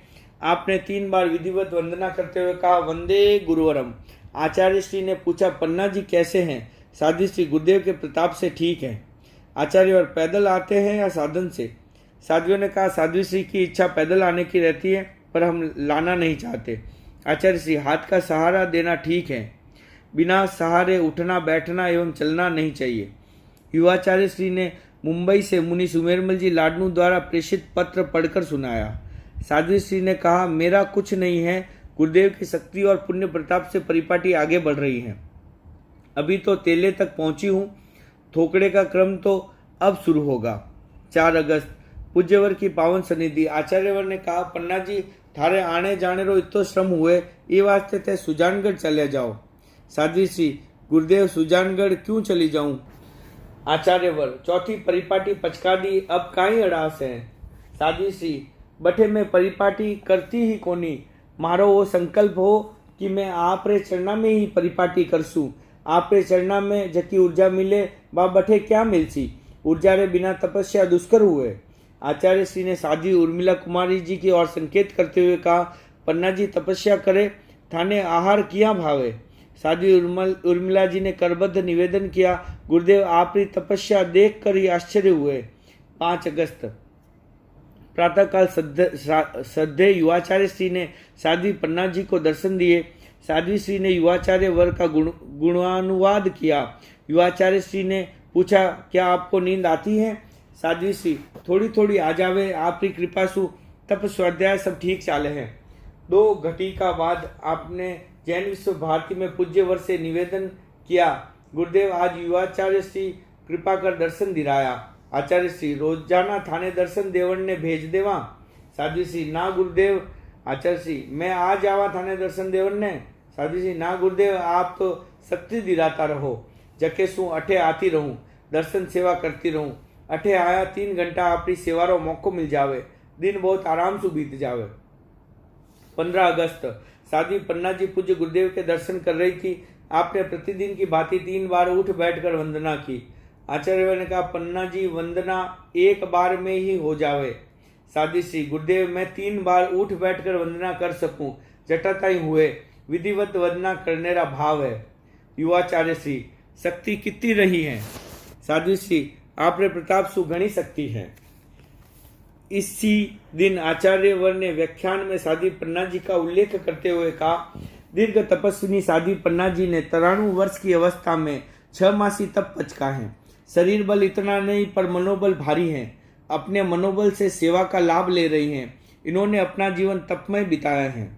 आपने 3 बार विधिवत वंदना करते हुए कहा, वंदे गुरुवरम। आचार्य श्री ने पूछा, पन्ना जी कैसे हैं? साध्वी श्री, गुरुदेव के प्रताप से ठीक है। आचार्य, और पैदल आते हैं या साधन से? साध्वियों ने कहा, साध्वी श्री की इच्छा पैदल आने की रहती है, पर हम लाना नहीं चाहते। आचार्य श्री, हाथ का सहारा देना ठीक है, बिना सहारे उठना बैठना एवं चलना नहीं चाहिए। युवाचार्य श्री ने मुंबई से मुनि सुमेरमल जी लाडनू द्वारा प्रेषित पत्र पढ़कर सुनाया। साध्वी श्री ने कहा, मेरा कुछ नहीं है, गुरुदेव की शक्ति और पुण्य प्रताप से परिपाटी आगे बढ़ रही है। अभी तो तेले तक पहुंची हूं, थोकड़े का क्रम तो अब शुरू होगा। 4 अगस्त, पूज्यवर की पावन सनिधि। आचार्यवर ने कहा, पन्ना जी थारे आने जाने रो इतो श्रम हुए, ये वास्ते ते सुजानगढ़ चले जाओ। साध्वी श्री, गुरुदेव सुजानगढ़ क्यों चली जाऊं? आचार्यवर, चौथी परिपाटी पचका दी, अब काई अड़ास है। साध्वी श्री, बठे में परिपाटी करती ही कोनी, मारो वो संकल्प हो कि मैं आप रे चरणा में ही परिपाटी करसूं। आप रे चरणा में जकी ऊर्जा मिले बा बठे क्या मिलसी, ऊर्जा रे बिना तपस्या दुष्कर हुए। आचार्य श्री ने साध्वी उर्मिला कुमारी जी की ओर संकेत करते हुए कहा, पन्ना जी तपस्या करे, थाने आहार किया भावे। साध्वी उर्मिला जी ने करबद्ध निवेदन किया, गुरुदेव आपकी तपस्या देख कर ही आश्चर्य हुए। 5 अगस्त, प्रातःकाल श्रद्धेय युवाचार्य श्री ने साध्वी पन्ना जी को दर्शन दिए। साध्वी श्री ने युवाचार्य वर का गुणानुवाद किया। युवाचार्य श्री ने पूछा, क्या आपको नींद आती है? साध्वी श्री, थोड़ी थोड़ी आ जावे, आपकी कृपा सु तप स्वाध्याय सब ठीक चाले हैं। 2 घटिका बाद आपने जैन विश्व भारती में पूज्य वर से निवेदन किया, गुरुदेव आज युवाचार्य श्री कृपा कर दर्शन दिलाया। आचार्य श्री, रोजाना थाने दर्शन देवण ने भेज देवा। साध्वी श्री, ना गुरुदेव। आचार्य श्री, मैं आ जावा थाने दर्शन देवण ने। साध्वी श्री, ना गुरुदेव, आप तो शक्ति दिलाता रहो, जके सु अठे आती रहूं, दर्शन सेवा करती रहूं। अठे आया 3 घंटा आपकी सेवारो मौको मिल जावे, दिन बहुत आराम से बीत जावे। 15 अगस्त, साध्वी पन्ना जी पूज्य गुरुदेव के दर्शन कर रही थी। आपने प्रतिदिन की भांति 3 बार उठ बैठकर वंदना की। आचार्य ने कहा, पन्ना जी वंदना एक बार में ही हो जावे। साध्वी श्री, गुरुदेव मैं 3 बार उठ बैठकर वंदना कर सकूं, जटाताई हुए, विधिवत वंदना करने का भाव है। युवाचार्य श्री, शक्ति कितनी रही है? साध्वी श्री, आपने प्रताप सु घनी शक्ति है। इसी दिन आचार्यवर ने व्याख्यान में साध्वी पन्ना जी का उल्लेख करते हुए कहा, दीर्घ तपस्विनी साध्वी पन्ना जी ने 93 वर्ष की अवस्था में 6 मासी तप पचका है। शरीर बल इतना नहीं पर मनोबल भारी है। अपने मनोबल से सेवा का लाभ ले रही हैं। इन्होंने अपना जीवन तप में बिताया है।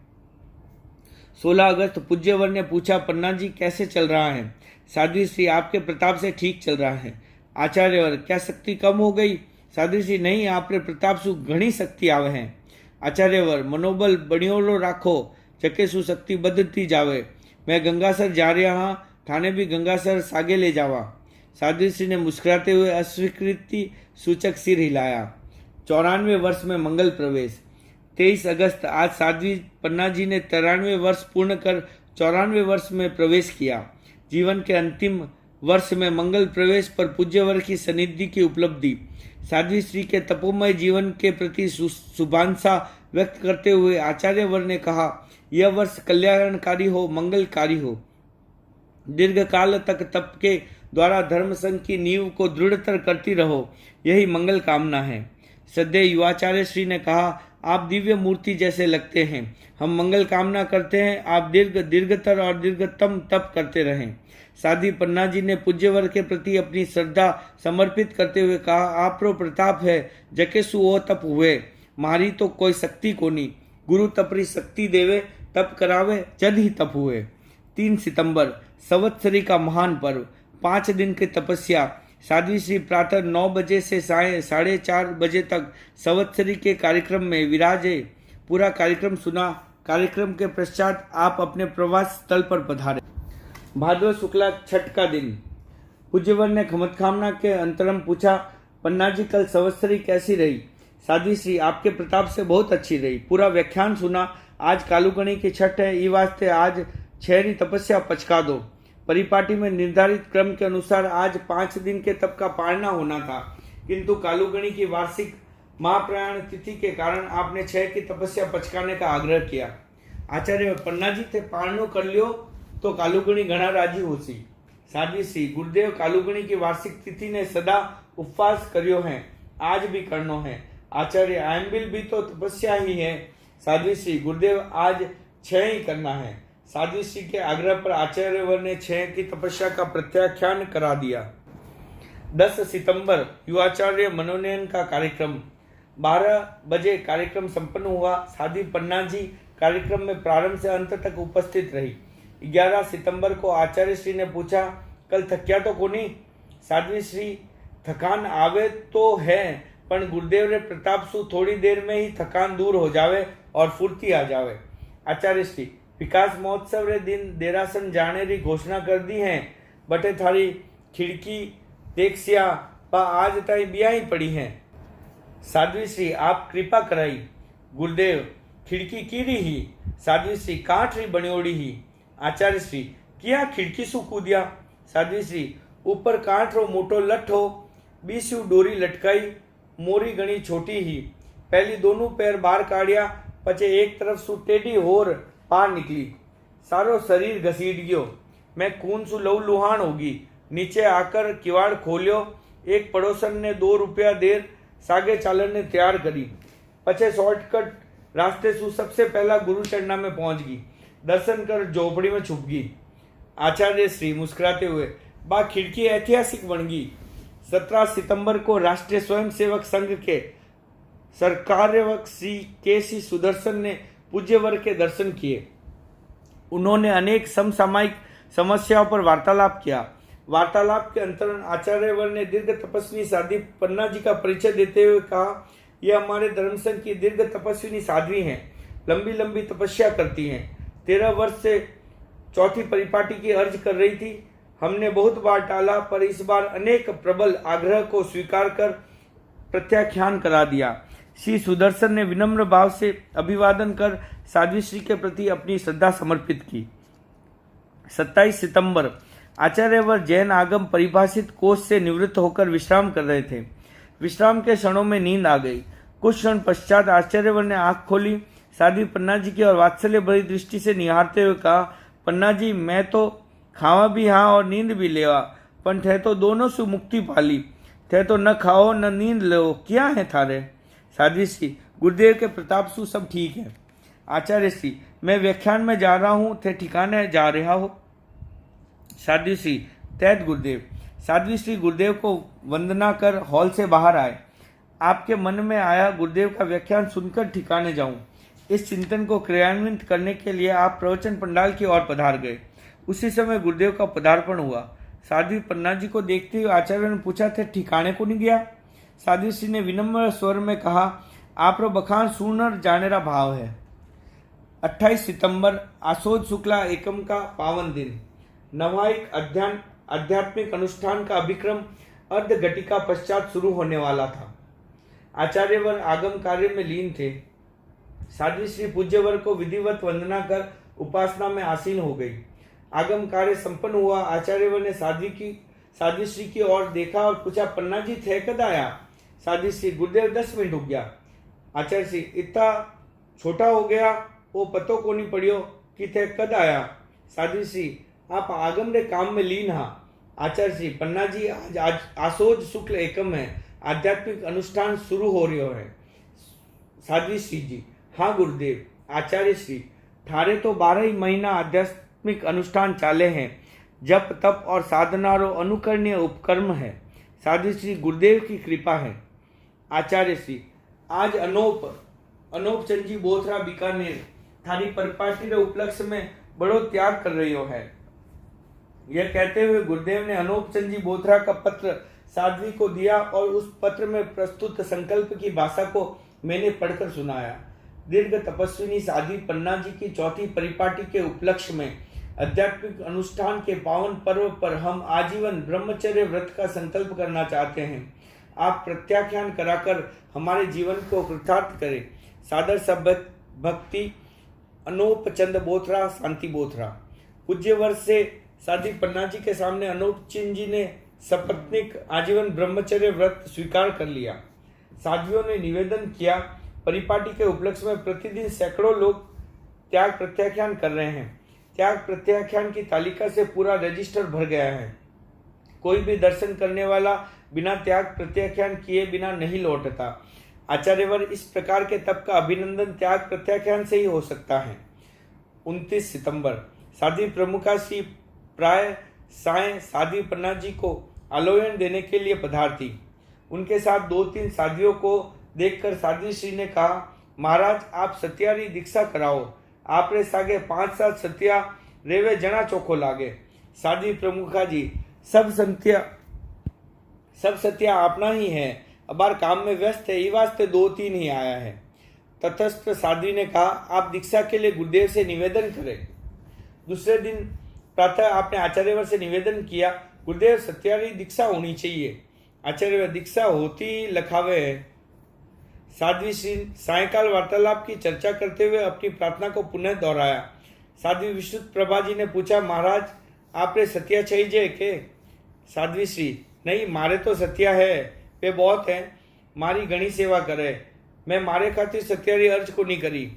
16 अगस्त, पूज्यवर ने पूछा, पन्ना जी कैसे चल रहा है? साध्वी श्री, आपके प्रताप से ठीक चल रहा है। आचार्यवर, क्या शक्ति कम हो गई? साध्वी श्री, नहीं, आपने प्रताप सु घनी शक्ति आवे हैं। आचार्यवर, मनोबल बणियोलो राखो, जके सु शक्ति बदलती जावे। मैं गंगासर जा रहा हाँ, थाने भी गंगासर सागे ले जावा। साध्वी श्री ने मुस्कुराते हुए अस्वीकृति सूचक सिर हिलाया। 94 वर्ष में मंगल प्रवेश। 23 अगस्त, आज साध्वी पन्ना जी ने 93 वर्ष पूर्ण कर 94 वर्ष में प्रवेश किया। जीवन के अंतिम वर्ष में मंगल प्रवेश पर पूज्यवर की सनिधि की उपलब्धि। साध्वी श्री के तपोमय जीवन के प्रति शुभांशा व्यक्त करते हुए आचार्यवर ने कहा, यह वर्ष कल्याणकारी हो, मंगलकारी हो। दीर्घ काल तक तप के द्वारा धर्म संघ की नींव को दृढ़तर करती रहो, यही मंगल कामना है। श्रद्धेय युवाचार्य श्री ने कहा, आप दिव्य मूर्ति जैसे लगते हैं। हम मंगल कामना करते हैं, आप दीर्घतर और दीर्घतम तप करते रहें। साध्वी पन्ना जी ने पूज्यवर के प्रति अपनी श्रद्धा समर्पित करते हुए कहा, आप रो प्रताप है, जके सु वो तप हुए, मारी तो कोई शक्ति कोनी। गुरु तपरी शक्ति देवे, तप करावे, जद ही तप हुए। 3 सितंबर, संवत्सरी का महान पर्व, 5 दिन की तपस्या। साध्वी श्री प्रातः 9 बजे से साय 4:30 बजे तक संवत्सरी के कार्यक्रम में विराजे। पूरा कार्यक्रम सुना। कार्यक्रम के पश्चात आप अपने प्रवास स्थल पर पधारे। भाद्र शुक्ला छठ का दिन। पूज्यवर ने खमतखामना के अंतरम पूछा, पन्ना जी कल संवत्सरी कैसी रही? साध्वी श्री, आपके प्रताप से बहुत अच्छी रही। पूरा व्याख्यान सुना। आज कालुगणी की छठ है, ये वास्ते आज 6 तपस्या पचका दो। परिपाटी में निर्धारित क्रम के अनुसार आज 5 दिन के तप का पालना होना था, किंतु कालुगणी की वार्षिक महाप्रयाण तिथि के कारण आपने 6 की तपस्या पचकाने का आग्रह किया। आचार्य पन्ना जी थे पालनो कर लियो, तो कालुगणी घना राजी होशी। साध्वी श्री गुरुदेव कालुगणी की वार्षिक तिथि ने सदा उपवास कर्यो है, आज भी करनो है। आचार्य आयम्बिल भी तो तपस्या ही है। साध्वी श्री गुरुदेव आज 6 ही करना है। साध्वी श्री के आग्रह पर आचार्यवर ने 6 की तपस्या का प्रत्याख्यान करा दिया। 10 सितंबर युवाचार्य मनोनयन का कार्यक्रम। 12 बजे कार्यक्रम संपन्न हुआ। साध्वी पन्ना जी कार्यक्रम में प्रारंभ से अंत तक उपस्थित रही। 11 सितंबर को आचार्य श्री ने पूछा, कल थक्या तो कोनी? साध्वी श्री, थकान आवे तो है, पण गुरुदेव रे प्रताप सु थोड़ी देर में ही थकान दूर हो जावे और फुर्ती आ जावे। आचार्य श्री, विकास महोत्सव रे दिन देरासन जाने री घोषणा कर दी है, बटे थारी खिड़की देखसिया पा आज ताई बियाई पड़ी है। साध्वी श्री, आप कृपा कराई। गुरुदेव, खिड़की कीरी ही। साध्वी श्री, काठ री बनियोड़ी ही। आचार्य श्री, किया खिड़की सु कूदिया? साध्वी श्री, ऊपर काठ रो मोटो लठ हो, बीसू डोरी लटकाई, मोरी घणी छोटी ही। पहली दोनों पैर बाहर काढ़िया, पचे एक तरफ सु टेढ़ी होर पार निकली। सारो शरीर घसीट गयो। मैं खून सु लहू लुहान होगी। नीचे आकर किवाड़ खोलियो। एक पड़ोसन ने 2 रुपया देर सागे चालन ने तैयार करी। पचे शॉर्टकट रास्ते सु सबसे पहला गुरु चरणा में पहुंच गई। दर्शन कर झोपड़ी में छुप गई। आचार्य श्री मुस्कुराते हुए, बा खिड़की ऐतिहासिक बन गई। 17 सितंबर को राष्ट्रीय स्वयंसेवक संघ के सरकार्यवक श्री के.सी. सुदर्शन ने पूज्यवर के दर्शन किए। उन्होंने अनेक समसामयिक समस्याओं पर वार्तालाप किया। वार्तालाप के अंतरण आचार्यवर ने दीर्घ तपस्विनी साध्वी पन्ना जी का परिचय देते हुए कहा, यह हमारे धर्म संघ की दीर्घ तपस्विनी साध्वी हैं, लंबी लंबी तपस्या करती हैं। 13 वर्ष से चौथी परिपाटी की अर्ज कर रही थी। हमने बहुत बार टाला, पर इस बार अनेक प्रबल आग्रह को स्वीकार कर प्रत्याख्यान करा दिया। श्री सुदर्शन ने विनम्र भाव से अभिवादन कर साध्वी श्री के प्रति अपनी श्रद्धा समर्पित की। 27 सितंबर आचार्यवर जैन आगम परिभाषित कोष से निवृत्त होकर विश्राम कर रहे थे। विश्राम के क्षणों में नींद आ गई। कुछ क्षण पश्चात आचार्यवर ने आंख खोली। साध्वी पन्ना जी की और वात्सल्य भरी दृष्टि से निहारते हुए कहा, पन्ना जी, मैं तो खावा भी हाँ और नींद भी लेवा, पण थे तो दोनों से मुक्ति पाली। थे तो न खाओ न नींद लो, क्या है थारे? साध्वी श्री, गुरुदेव के प्रताप सु सब ठीक है। आचार्य श्री, मैं व्याख्यान में जा रहा हूँ, थे ठिकाने जा रहा हो? साध्वी श्री, तैत गुरुदेव। साध्वी श्री गुरुदेव को वंदना कर हॉल से बाहर आए। आपके मन में आया गुरुदेव का व्याख्यान सुनकर ठिकाने जाऊं। इस चिंतन को क्रियान्वित करने के लिए आप प्रवचन पंडाल की ओर पधार गए। उसी समय गुरुदेव का पदार्पण हुआ। साध्वी पन्ना जी को देखते हुए आचार्य ने पूछा, थे ठिकाने को नहीं गया? साध्वी श्री ने विनम्र स्वर में कहा, आप रो बखान सुनर जानेरा भाव है। 28 सितंबर आसोज शुक्ला एकम का पावन दिन। नवायिक आध्यात्मिक अनुष्ठान का अभिक्रम अर्ध घटिका पश्चात शुरू होने वाला था। आचार्यवर आगम कार्य में लीन थे। साध्वी श्री पूज्यवर को विधिवत वंदना कर उपासना में आसीन हो गई। आगम कार्य संपन्न हुआ। आचार्यवर ने साध्वी श्री की ओर देखा और पूछा, पन्ना जी थे कद आया? साध्वी श्री, गुरुदेव 10 मिनट हो गया। आचार्य श्री, इतना छोटा हो गया, वो पतो को नहीं पड़ियो कि थे कद आया? साध्वी श्री, आप आगम रे काम में लीन हा। आचार्य श्री, पन्ना जी, आज आसोज शुक्ल एकम है, आध्यात्मिक अनुष्ठान शुरू हो रहा है। साध्वी श्री जी, हाँ गुरुदेव। आचार्य श्री, थारे तो 12 ही महीना आध्यात्मिक अनुष्ठान चाले हैं। जप तप और साधना रो अनुकरणीय उपक्रम है। साध्वी श्री, गुरुदेव की कृपा है। आचार्य श्री, आज अनोप चंद जी बोथरा बीकानेर थारी परिपाटी रे उपलक्ष्य में बड़ो त्याग कर रही हो है। यह कहते हुए गुरुदेव ने अनोप चंद जी बोथरा का पत्र साध्वी को दिया और उस पत्र में प्रस्तुत संकल्प की भाषा को मैंने पढ़कर सुनाया। दीर्घ तपस्विनी साध्वी पन्ना जी की चौथी परिपाटी के उपलक्ष्य में आध्यात्मिक अनुष्ठान के पावन पर्व पर हम आजीवन ब्रह्मचर्य व्रत का संकल्प करना चाहते हैं। आप प्रत्याख्यान कराकर हमारे जीवन को कृतार्थ करें। सादर सब भक्ति, अनोप चंद बोथरा, शांति बोथरा। पूज्य वर्ष से साध्वी पन्ना जी के सामने अनोप चंद जी ने सपत्निक आजीवन ब्रह्मचर्य व्रत स्वीकार कर लिया। साध्वियों ने निवेदन किया, परिपाटी के उपलक्ष्य में प्रतिदिन सैकड़ों लोग त्याग प्रत्याख्यान कर रहे हैं। त्याग प्रत्याख्यान की तालिका से पूरा रजिस्टर भर गया है। कोई भी दर्शन करने वाला बिना त्याग प्रत्याख्यान किए बिना नहीं लौटता। आचार्यवर इस प्रकार के तप का अभिनंदन त्याग प्रत्याख्यान से ही हो सकता है। 29 सितंबर साध्वी प्रमुखा श्री प्राय साय साध्वी पन्ना जी को आलोयन देने के लिए पधारती। उनके साथ 2-3 साध्वियों को देखकर साध्वी श्री ने कहा, महाराज आप सत्यारी दीक्षा कराओ। आपरे सागे 5-7 सत्या रेवे जना चोखो लागे। साध्वी प्रमुखा जी सब सत्या अपना ही है, अबार काम में व्यस्त है, ये वास्ते 2-3 ही आया है। तटस्थ साध्वी ने कहा, आप दीक्षा के लिए गुरुदेव से निवेदन करें। दूसरे दिन प्रातः आपने आचार्यवर से निवेदन किया, गुरुदेव सत्यारी दीक्षा होनी चाहिए। आचार्यवर दीक्षा होती लखावे है। साध्वी श्री सायकाल वार्तालाप की चर्चा करते हुए अपनी प्रार्थना को पुनः दोहराया। साध्वी विश्रुत प्रभा जी ने पूछा, महाराज आपने सत्या चाहिए के? साध्वी श्री, नहीं मारे तो सत्या है, वे बहुत है, मारी घनी सेवा करे। मैं मारे खातिर सत्यारी अर्ज को नहीं करी,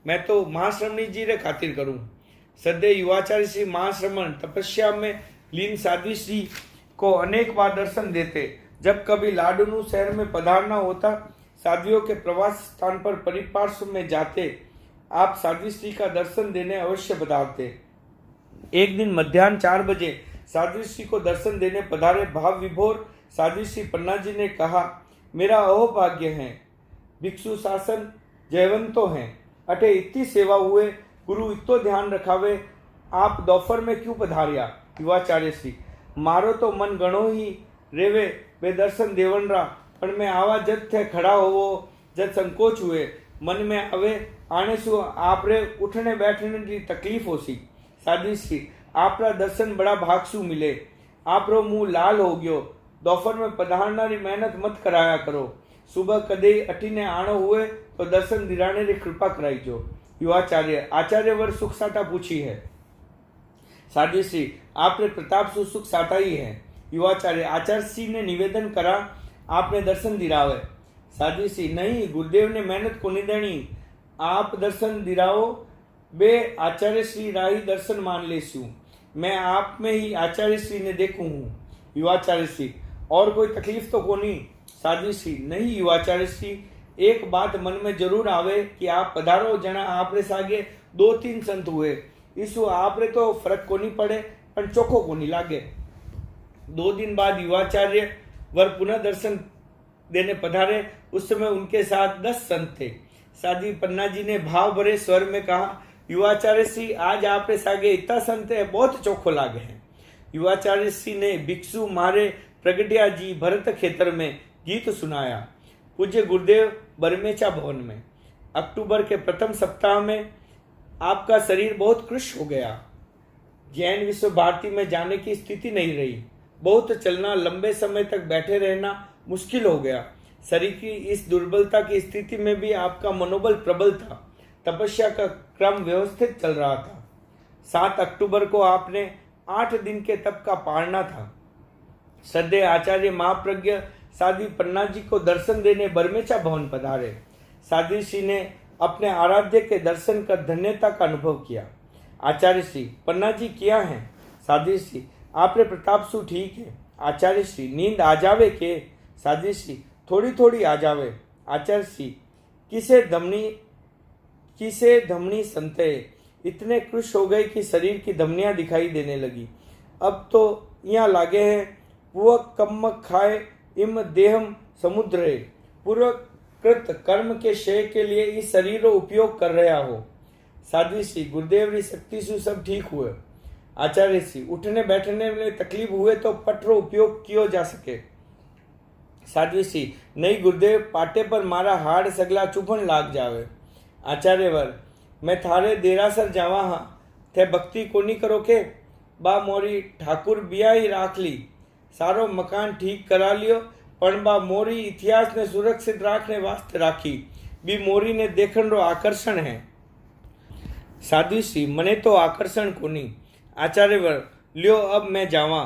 मैं तो महाश्रमणी जी रे खातिर करूं। सद्य युवाचार्य श्री महाश्रमण तपस्या में लीन साध्वी श्री को अनेक बार दर्शन देते। जब कभी लाडनू शहर में पधारना होता, साध्वियों के प्रवास स्थान पर परिपार्श्व में जाते, आप साध्वी श्री का दर्शन देने अवश्य पधारते। एक दिन मध्याह्न 4 बजे साध्वी श्री को दर्शन देने पधारे भाव विभोर साध्वी श्री पन्ना जी ने कहा, मेरा अहोभाग्य है, भिक्षु शासन जयवंतो हैं, अठे इतनी सेवा हुए, गुरु इतो ध्यान रखावे, आप दोपहर में क्यों पधारिया? युवाचार्य श्री, मारो तो मन गणो ही रेवे वे दर्शन देवनरा, पर मैं आवा जद थे खड़ा होवो जद संकोच हुए, मन में अवे आने सु आपरे उठने बैठने की तकलीफ होसी। साध्वी श्री, आपरा दर्शन बड़ा भागसु मिले, आपरो मुंह लाल हो गयो, दोपहर में पधारनारी मेहनत मत कराया करो, सुबह कदे अटीने आणो हुए तो दर्शन दिराने री कृपा कराईजो। युवाचार्य, आचार्यवर सुख साटा पूछी है। साध्वी श्री, आपने प्रताप सु सुख साटा ही है। युवाचार्य, आचार्य श्री ने निवेदन करा, आपने दर्शन दिरावे। साध्वी श्री, नहीं गुरुदेव ने मेहनत को नहीं देनी, आप दर्शन दिराओ, बे आचार्य श्री राही दर्शन मान लेसू, मैं आप में ही आचार्य श्री ने देखू हूँ। युवाचार्य श्री, और कोई तकलीफ तो कोनी? साध्वी श्री, नहीं युवाचार्य श्री, एक बात मन में जरूर आवे कि आप पधारो जना आपरे सागे 2-3 संत हुए, इसु आपरे तो फर्क कोनी पड़े पर चोखो कोनी लागे। 2 दिन बाद युवाचार्य वर पुनः दर्शन देने पधारे। उस समय उनके साथ 10 संत थे। साध्वी पन्ना जी ने भाव भरे स्वर में कहा, युवाचार्य श्री, आज आपरे सागे इतना संत है, बहुत चोखो लागे हैं। युवाचार्य श्री ने भिक्षु मारे प्रगटिया जी भरत खेतर में गीत सुनाया। पूज्य गुरुदेव बरमेचा भवन में अक्टूबर के प्रथम सप्ताह में आपका शरीर बहुत कृश हो गया। जैन विश्व भारती में जाने की स्थिति नहीं रही, बहुत चलना, लंबे समय तक बैठे रहना मुश्किल हो गया। शरीर की इस दुर्बलता की स्थिति में भी आपका मनोबल प्रबल था। तपस्या का क्रम व्यवस्थित चल रहा था। 7 अक्टूबर को आपने 8 दिन के तप का पालना था। सद्य आचार्य महाप्रज्ञ साध्वी पन्ना जी को दर्शन देने बरमेचा भवन पधारे। साध्वी श्री ने अपने आराध्य के दर्शन कर धन्यता का अनुभव किया। आचार्य श्री, पन्ना जी क्या है? साध्वी श्री, आपरे प्रताप सु ठीक है। आचार्य श्री, नींद आ जावे के? साध्वी श्री, थोड़ी थोड़ी आ जावे। आचार्य श्री, किसे धमनी संते, इतने कृश हो गए कि शरीर की धमनियां दिखाई देने लगी। अब तो यहाँ लागे हैं, पूर्व कम खाए इम देहम समुद्रे, पूर्व कृत कर्म के क्षय के लिए इस शरीर को उपयोग कर रहा हो। साध्वी श्री, गुरुदेव री शक्ति से सब ठीक हुए। आचार्य श्री, उठने बैठने में तकलीफ हुए तो पटरो उपयोग किया जा सके। साध्वी श्री, नहीं गुरुदेव, पाटे पर मारा हाड़ सगला चुभन लाग जावे। आचार्यवर, मैं थारे देरासर जावा हाँ, थे भक्ति कोनी करो के? बा मोरी ठाकुर बिया ही राख ली, सारो मकान ठीक करा लियो, पण बा मोरी इतिहास ने सुरक्षित राखने वास्ते राखी, बी मोरी ने देखन रो आकर्षण है। साध्वी श्री, मने तो आकर्षण कोनी। आचार्यवर, लियो अब मैं जावा।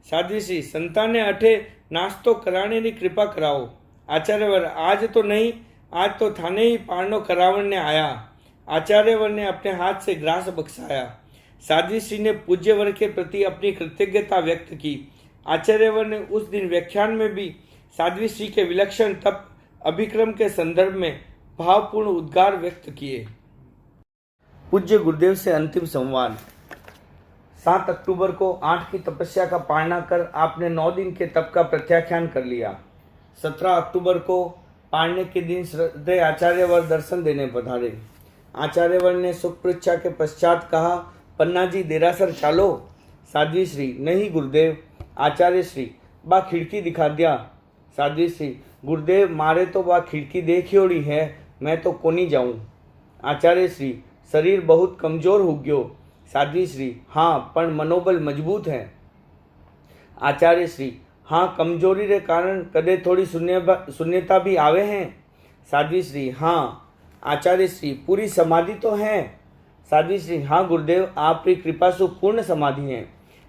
साध्वी श्री, संताने अठे नाश्तो कराने की कृपा कराओ। आचार्यवर, आज तो नहीं, आज तो थाने ही पारनो करावन ने आया। आचार्यवर ने अपने हाथ से ग्रास बक्साया। साध्वी श्री ने पूज्यवर के प्रति अपनी कृतज्ञता व्यक्त की। आचार्यवर ने उस दिन व्याख्यान में भी साध्वी श्री के विलक्षण तप अभिक्रम के संदर्भ में भावपूर्ण उद्गार व्यक्त किए। पूज्य गुरुदेव से अंतिम संवाद। 7 अक्टूबर को 8 की तपस्या का पालना कर आपने 9 दिन के तप का प्रत्याख्यान कर लिया। 17 अक्टूबर को पालने के दिन श्रद्धेय आचार्यवर दर्शन देने पधारे। आचार्यवर ने सुख परीक्षा के पश्चात कहा, पन्ना जी देरासर चालो। साध्वी श्री, नहीं गुरुदेव। आचार्य श्री, बा खिड़की दिखा दिया। साध्वी श्री, गुरुदेव मारे तो बा खिड़की देखियोड़ी है, मैं तो कोनी जाऊं। आचार्य श्री, शरीर बहुत कमजोर हो गयो। साध्वी श्री, हाँ पण मनोबल मजबूत है। आचार्य श्री, हाँ कमजोरी रे कारण कदे थोड़ी शून्यता भी आवे हैं। साध्वी श्री, हाँ। आचार्य श्री, पूरी समाधि तो है। साध्वी श्री, हाँ गुरुदेव आपकी कृपा से पूर्ण समाधि है।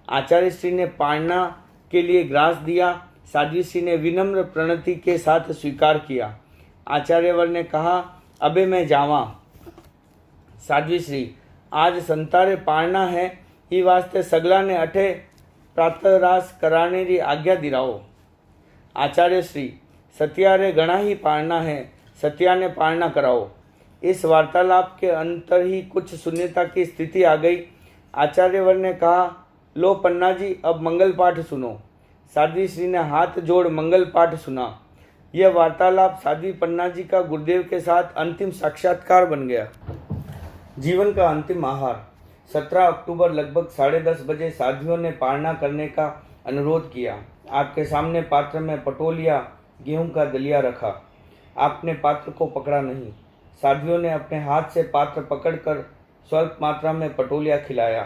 आचार्य श्री ने पालना के लिए ग्रास दिया। साध्वी श्री ने विनम्र प्रणति के साथ स्वीकार किया। आचार्यवर ने कहा, अबे मैं जावा। साध्वी श्री, आज संतारे पालना है, ही वास्ते सगला ने अठे प्रातरास कराने की आज्ञा दिराओ। आचार्य श्री, सत्यारे गणा ही पालना है, सत्या ने पालना कराओ। इस वार्तालाप के अंतर ही कुछ शून्यता की स्थिति आ गई। आचार्यवर ने कहा, लो पन्ना जी अब मंगल पाठ सुनो। साध्वी श्री ने हाथ जोड़ मंगल पाठ सुना। यह वार्तालाप साध्वी पन्ना जी का गुरुदेव के साथ अंतिम साक्षात्कार बन गया। जीवन का अंतिम आहार। 17 अक्टूबर लगभग 10:30 बजे साध्वियों ने पालना करने का अनुरोध किया। आपके सामने पात्र में पटोलिया गेहूं का दलिया रखा। आपने पात्र को पकड़ा नहीं। साध्वियों ने अपने हाथ से पात्र पकड़कर स्वल्प मात्रा में पटोलिया खिलाया।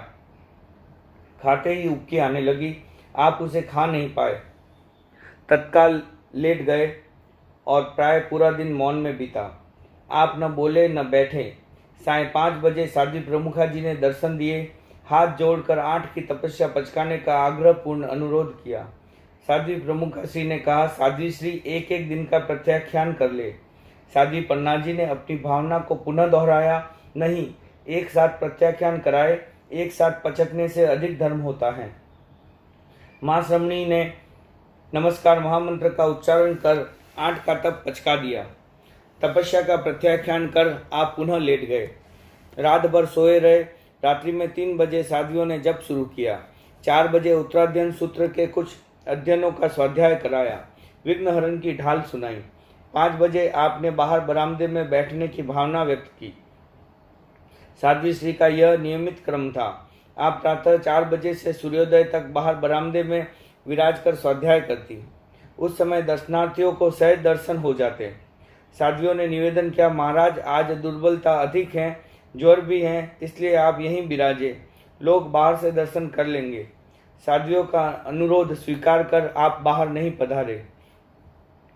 खाते ही उबकी आने लगी। आप उसे खा नहीं पाए। तत्काल लेट गए और प्राय पूरा दिन मौन में बीता। आप न बोले न बैठे। 5:30 बजे साध्वी प्रमुखा जी ने दर्शन दिए। हाथ जोड़कर 8 की तपस्या पचकाने का आग्रहपूर्ण अनुरोध किया। साध्वी प्रमुखा श्री ने कहा, साध्वी श्री एक एक दिन का प्रत्याख्यान कर ले। साध्वी पन्ना जी ने अपनी भावना को पुनः दोहराया, नहीं, एक साथ प्रत्याख्यान कराए, एक साथ पचकने से अधिक धर्म होता है। मां श्रमणी ने नमस्कार महामंत्र का उच्चारण कर 8 का तप पचका दिया। तपस्या का प्रत्याख्यान कर आप पुनः लेट गए। रात भर सोए रहे। रात्रि में 3 बजे साध्वियों ने जप शुरू किया। 4 बजे उत्तराध्ययन सूत्र के कुछ अध्ययनों का स्वाध्याय कराया। विघ्नहरण की ढाल सुनाई। 5 बजे आपने बाहर बरामदे में बैठने की भावना व्यक्त की। साध्वी श्री का यह नियमित क्रम था। आप प्रातः 4 बजे से सूर्योदय तक बाहर बरामदे में विराज कर स्वाध्याय करती। उस समय दर्शनार्थियों को सहज दर्शन हो जाते। साध्वियों ने निवेदन किया, महाराज आज दुर्बलता अधिक है, ज्वर भी है, इसलिए आप यहीं विराजे, लोग बाहर से दर्शन कर लेंगे। साध्वियों का अनुरोध स्वीकार कर आप बाहर नहीं पधारे।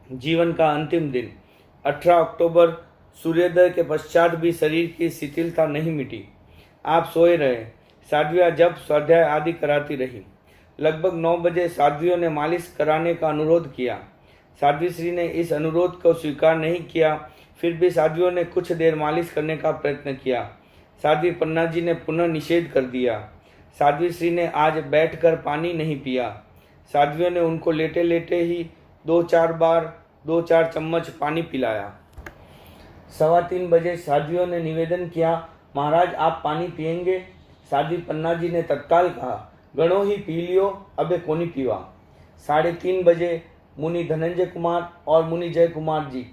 जीवन का अंतिम दिन। 18 अक्टूबर सूर्योदय के पश्चात भी शरीर की शिथिलता नहीं मिटी। आप सोए रहे। साध्वियाँ जब स्वाध्याय आदि कराती रही। लगभग 9 बजे साध्वियों ने मालिश कराने का अनुरोध किया। साध्वी श्री ने इस अनुरोध को स्वीकार नहीं किया। फिर भी साध्वियों ने कुछ देर मालिश करने का प्रयत्न किया। साध्वी पन्ना जी ने पुनः निषेध कर दिया। साध्वी श्री ने आज बैठकर पानी नहीं पिया। साध्वियों ने उनको लेटे लेटे ही 2-4 चम्मच पानी पिलाया। 3:15 बजे साध्वियों ने निवेदन किया, महाराज आप पानी पिएंगे? साध्वी पन्ना जी ने तत्काल कहा, गणो ही पी लियो, अबे कोनी पीवा। 3:30 बजे मुनि धनंजय कुमार और मुनि जय कुमार जी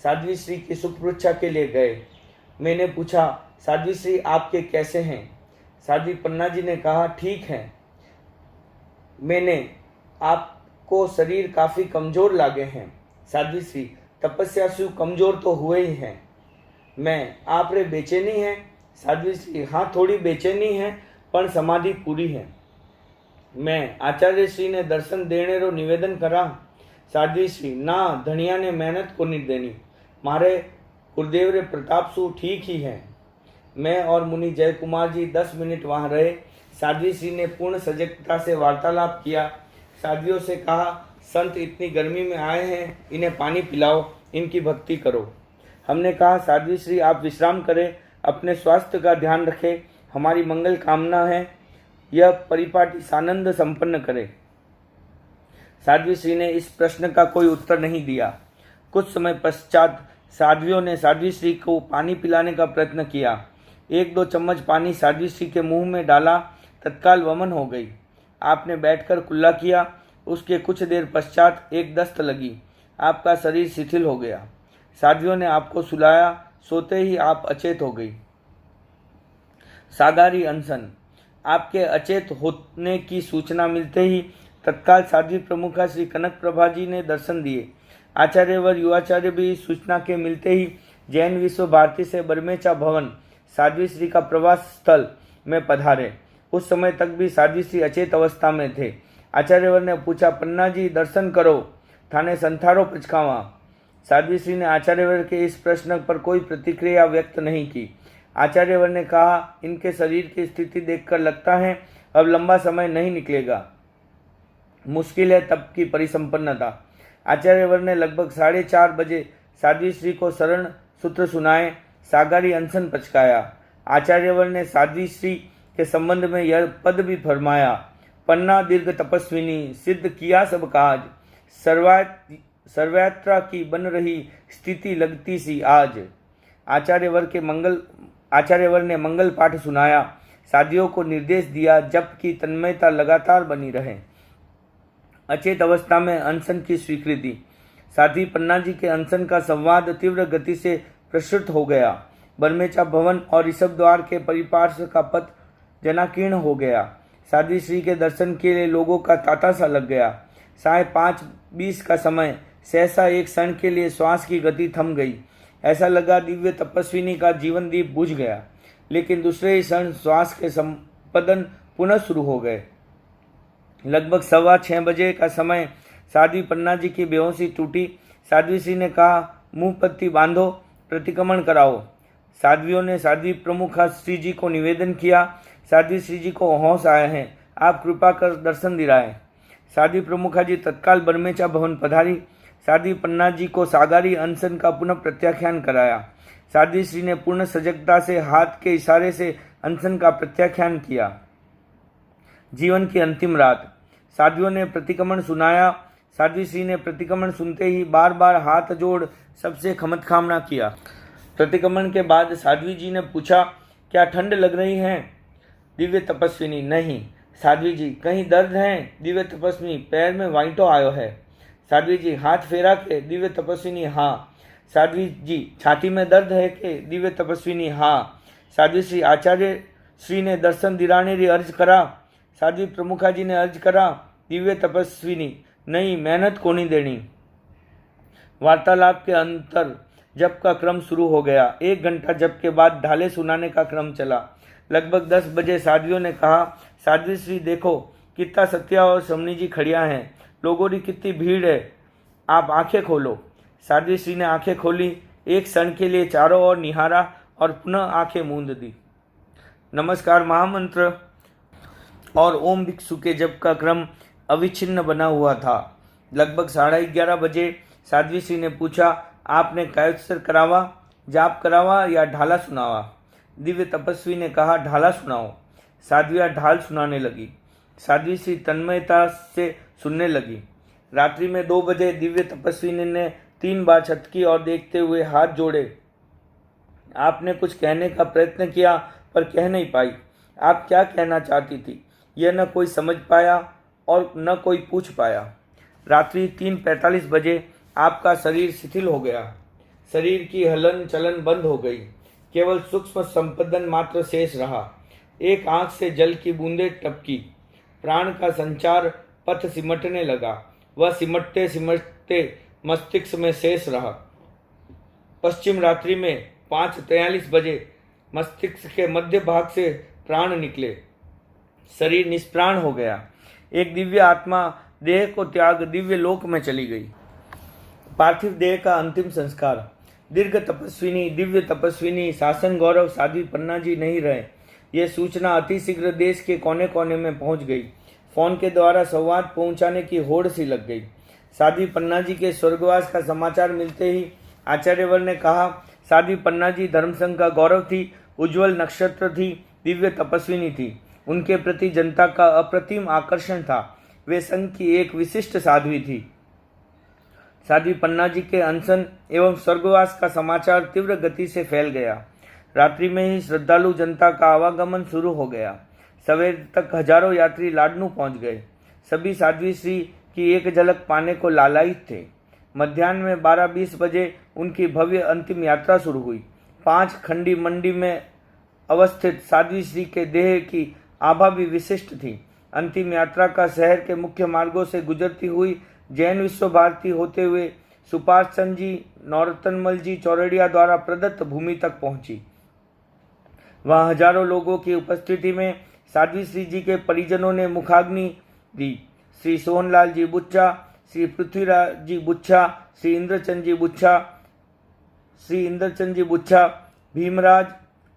साध्वी श्री की सुख परीक्षा के लिए गए। मैंने पूछा, साध्वी श्री आपके कैसे हैं? साध्वी पन्ना जी ने कहा, ठीक है। मैंने आपको शरीर काफी कमजोर लागे हैं। साध्वी श्री, तपस्या से कमजोर तो हुए ही हैं। मैं, आप रे बेचैनी है? साध्वी श्री, हाँ थोड़ी बेचैनी है, पर समाधि पूरी है। मैं, आचार्य श्री ने दर्शन देने रो निवेदन करा। साध्वी श्री, ना धनिया ने मेहनत को नहीं देनी, मारे गुरुदेव रे प्रताप सु ठीक ही है। मैं और मुनि जय कुमार जी 10 मिनट वहां रहे। साध्वी श्री ने पूर्ण सजगता से वार्तालाप किया। साध्वियों से कहा, संत इतनी गर्मी में आए हैं, इन्हें पानी पिलाओ, इनकी भक्ति करो। हमने कहा, साध्वी श्री आप विश्राम करें, अपने स्वास्थ्य का ध्यान रखें, हमारी मंगल कामना है, यह परिपाटी सानंद संपन्न करे। साध्वी श्री ने इस प्रश्न का कोई उत्तर नहीं दिया। कुछ समय पश्चात साध्वियों ने साध्वी श्री को पानी पिलाने का प्रयत्न किया। 1-2 चम्मच पानी साध्वी श्री के मुंह में डाला, तत्काल वमन हो गई। आपने बैठकर कुल्ला किया। उसके कुछ देर पश्चात एक दस्त लगी। आपका शरीर शिथिल हो गया। साध्वियों ने आपको सुलाया। सोते ही आप अचेत हो गई। सागारी अनशन। आपके अचेत होने की सूचना मिलते ही तत्काल साध्वी प्रमुखा श्री कनक प्रभा जी ने दर्शन दिए। आचार्यवर युवाचार्य भी इस सूचना के मिलते ही जैन विश्व भारती से बरमेचा भवन साध्वी श्री का प्रवास स्थल में पधारे। उस समय तक भी साध्वी श्री अचेत अवस्था में थे। आचार्यवर ने पूछा, पन्ना जी दर्शन करो, थाने संथारो पचकावा। साध्वी श्री ने आचार्यवर के इस प्रश्न पर कोई प्रतिक्रिया व्यक्त नहीं की। आचार्यवर ने कहा, इनके शरीर की स्थिति देखकर लगता है अब लंबा समय नहीं निकलेगा। मुश्किल है तब की परिसंपन्नता। आचार्यवर ने लगभग 4:30 बजे साध्वी श्री को शरण सूत्र सुनाए, सागारी अनशन पचकाया। आचार्यवर ने साध्वी श्री के संबंध में यह पद भी फरमाया, पन्ना दीर्घ तपस्विनी, सिद्ध किया सब काज, सर्वयात्रा की बन रही स्थिति लगती सी आज। आचार्यवर ने मंगल पाठ सुनाया, साधियों को निर्देश दिया जप की तन्मयता लगातार बनी रहे। अचेत अवस्था में अनशन की स्वीकृति। साध्वी पन्ना जी के अनशन का संवाद तीव्र गति से प्रसृत हो गया। बरमेचा भवन और ऋषभ द्वार के परिपार्श्व का पथ जनाकीर्ण हो गया। साध्वी श्री के दर्शन के लिए लोगों का तांता सा लग गया। 5:20 का समय सहसा एक क्षण के लिए श्वास की गति थम गई। ऐसा लगा दिव्य तपस्विनी का जीवन दीप बुझ गया। लेकिन दूसरे ही क्षण श्वास के संपदन पुनः शुरू हो गए। लगभग 6:15 बजे का समय साध्वी पन्ना जी की बेहोशी टूटी। साध्वी श्री ने कहा, मुंह पत्ती बांधो, प्रतिक्रमण कराओ। साध्वियों ने साध्वी प्रमुखा श्री जी को निवेदन किया, साध्वी श्री जी को होश आए हैं, आप कृपा कर दर्शन दिलाएं। साध्वी प्रमुखा जी तत्काल बरमेचा भवन पधारी। साध्वी पन्ना जी को सागारी अनशन का पुनः प्रत्याख्यान कराया। साध्वी श्री ने पूर्ण सजगता से हाथ के इशारे से अनशन का प्रत्याख्यान किया। जीवन की अंतिम रात। साध्वियों ने प्रतिक्रमण सुनाया। साध्वी श्री ने प्रतिक्रमण सुनते ही बार बार हाथ जोड़ सबसे खमत खामना किया। प्रतिक्रमण के बाद साध्वी जी ने पूछा, क्या ठंड लग रही है? दिव्य तपस्विनी, नहीं। साध्वी जी, कहीं दर्द है? दिव्य तपस्विनी, पैर में वाइटो आयो है। साध्वी जी, हाथ फेरा के? दिव्य तपस्विनी, हाँ। साध्वी जी, छाती में दर्द है के? दिव्य तपस्विनी, हाँ। साध्वी श्री, आचार्य श्री ने दर्शन दिलाने री अर्ज करा। साध्वी प्रमुखा जी ने अर्ज करा। दिव्य तपस्विनी, नहीं, मेहनत कोनी देनी। वार्तालाप के अंतर जप का क्रम शुरू हो गया। 1 घंटा जप के बाद ढाले सुनाने का क्रम चला। लगभग 10 बजे साध्वियों ने कहा, साध्वी श्री देखो, कितना सत्या और समनी जी खड़िया हैं, लोगों की कितनी भीड़ है, आप आंखें खोलो। साध्वी श्री ने आंखें खोली। एक क्षण के लिए चारों ओर निहारा और पुनः आंखें मूंद दी। नमस्कार महामंत्र और ओम भिक्षु के जप का क्रम अविच्छिन्न बना हुआ था। लगभग 11:30 बजे साध्वी श्री ने पूछा, आपने कायोत्सर करावा, जाप करावा या ढाला सुनावा? दिव्य तपस्वी ने कहा, ढाला सुनाओ। साध्वियाँ ढाल सुनाने लगी। साध्वी श्री तन्मयता से सुनने लगी। रात्रि में 2 बजे दिव्य तपस्वी ने 3 बार छत की ओर देखते हुए हाथ जोड़े। आपने कुछ कहने का प्रयत्न किया पर कह नहीं पाई। आप क्या कहना चाहती थी यह न कोई समझ पाया और न कोई पूछ पाया। रात्रि 3:45 बजे आपका शरीर शिथिल हो गया। शरीर की हलन चलन बंद हो गई। केवल सूक्ष्म संपदन मात्र शेष रहा। एक आंख से जल की बूंदें टपकी। प्राण का संचार पथ सिमटने लगा। वह सिमटते सिमटते मस्तिष्क में शेष रहा। पश्चिम रात्रि में 5:43 बजे मस्तिष्क के मध्य भाग से प्राण निकले। शरीर निष्प्राण हो गया। एक दिव्य आत्मा देह को त्याग दिव्य लोक में चली गई। पार्थिव देह का अंतिम संस्कार। दीर्घ तपस्विनी, दिव्य तपस्विनी, शासन गौरव साध्वी पन्ना जी नहीं रहे। यह सूचना अति शीघ्र देश के कोने कोने में पहुंच गई। फोन के द्वारा संवाद पहुंचाने की होड़ सी लग गई। साध्वी पन्ना जी के स्वर्गवास का समाचार मिलते ही आचार्यवर ने कहा, साध्वी पन्ना जी धर्मसंघ का गौरव थी, उज्जवल नक्षत्र थी, दिव्य तपस्विनी थी। उनके प्रति जनता का अप्रतिम आकर्षण था। वे संघ की एक विशिष्ट साध्वी थी। साध्वी पन्ना जी के अनशन एवं स्वर्गवास का समाचार तीव्र गति से फैल गया। रात्रि में ही श्रद्धालु जनता का आवागमन शुरू हो गया। सवेर तक हजारों यात्री लाडनू पहुंच गए। सभी साध्वी श्री की एक झलक पाने को लालायित थे। मध्याह्न में 12-20 बजे उनकी भव्य अंतिम यात्रा शुरू हुई। 5 खंडी मंडी में अवस्थित साध्वी श्री के देह की आभा भी विशिष्ट थी। अंतिम यात्रा का शहर के मुख्य मार्गों से गुजरती हुई जैन विश्व भारती होते हुए सुपाष चंद जी, नौरतनमल जी चौरड़िया द्वारा प्रदत्त भूमि तक पहुंची। वहां हजारों लोगों की उपस्थिति में साध्वी श्री जी के परिजनों ने मुखाग्नि दी। श्री सोहनलाल जी बुच्चा, श्री पृथ्वीराज जी बुच्चा, श्री इंद्रचंद जी बुच्चा, भीमराज,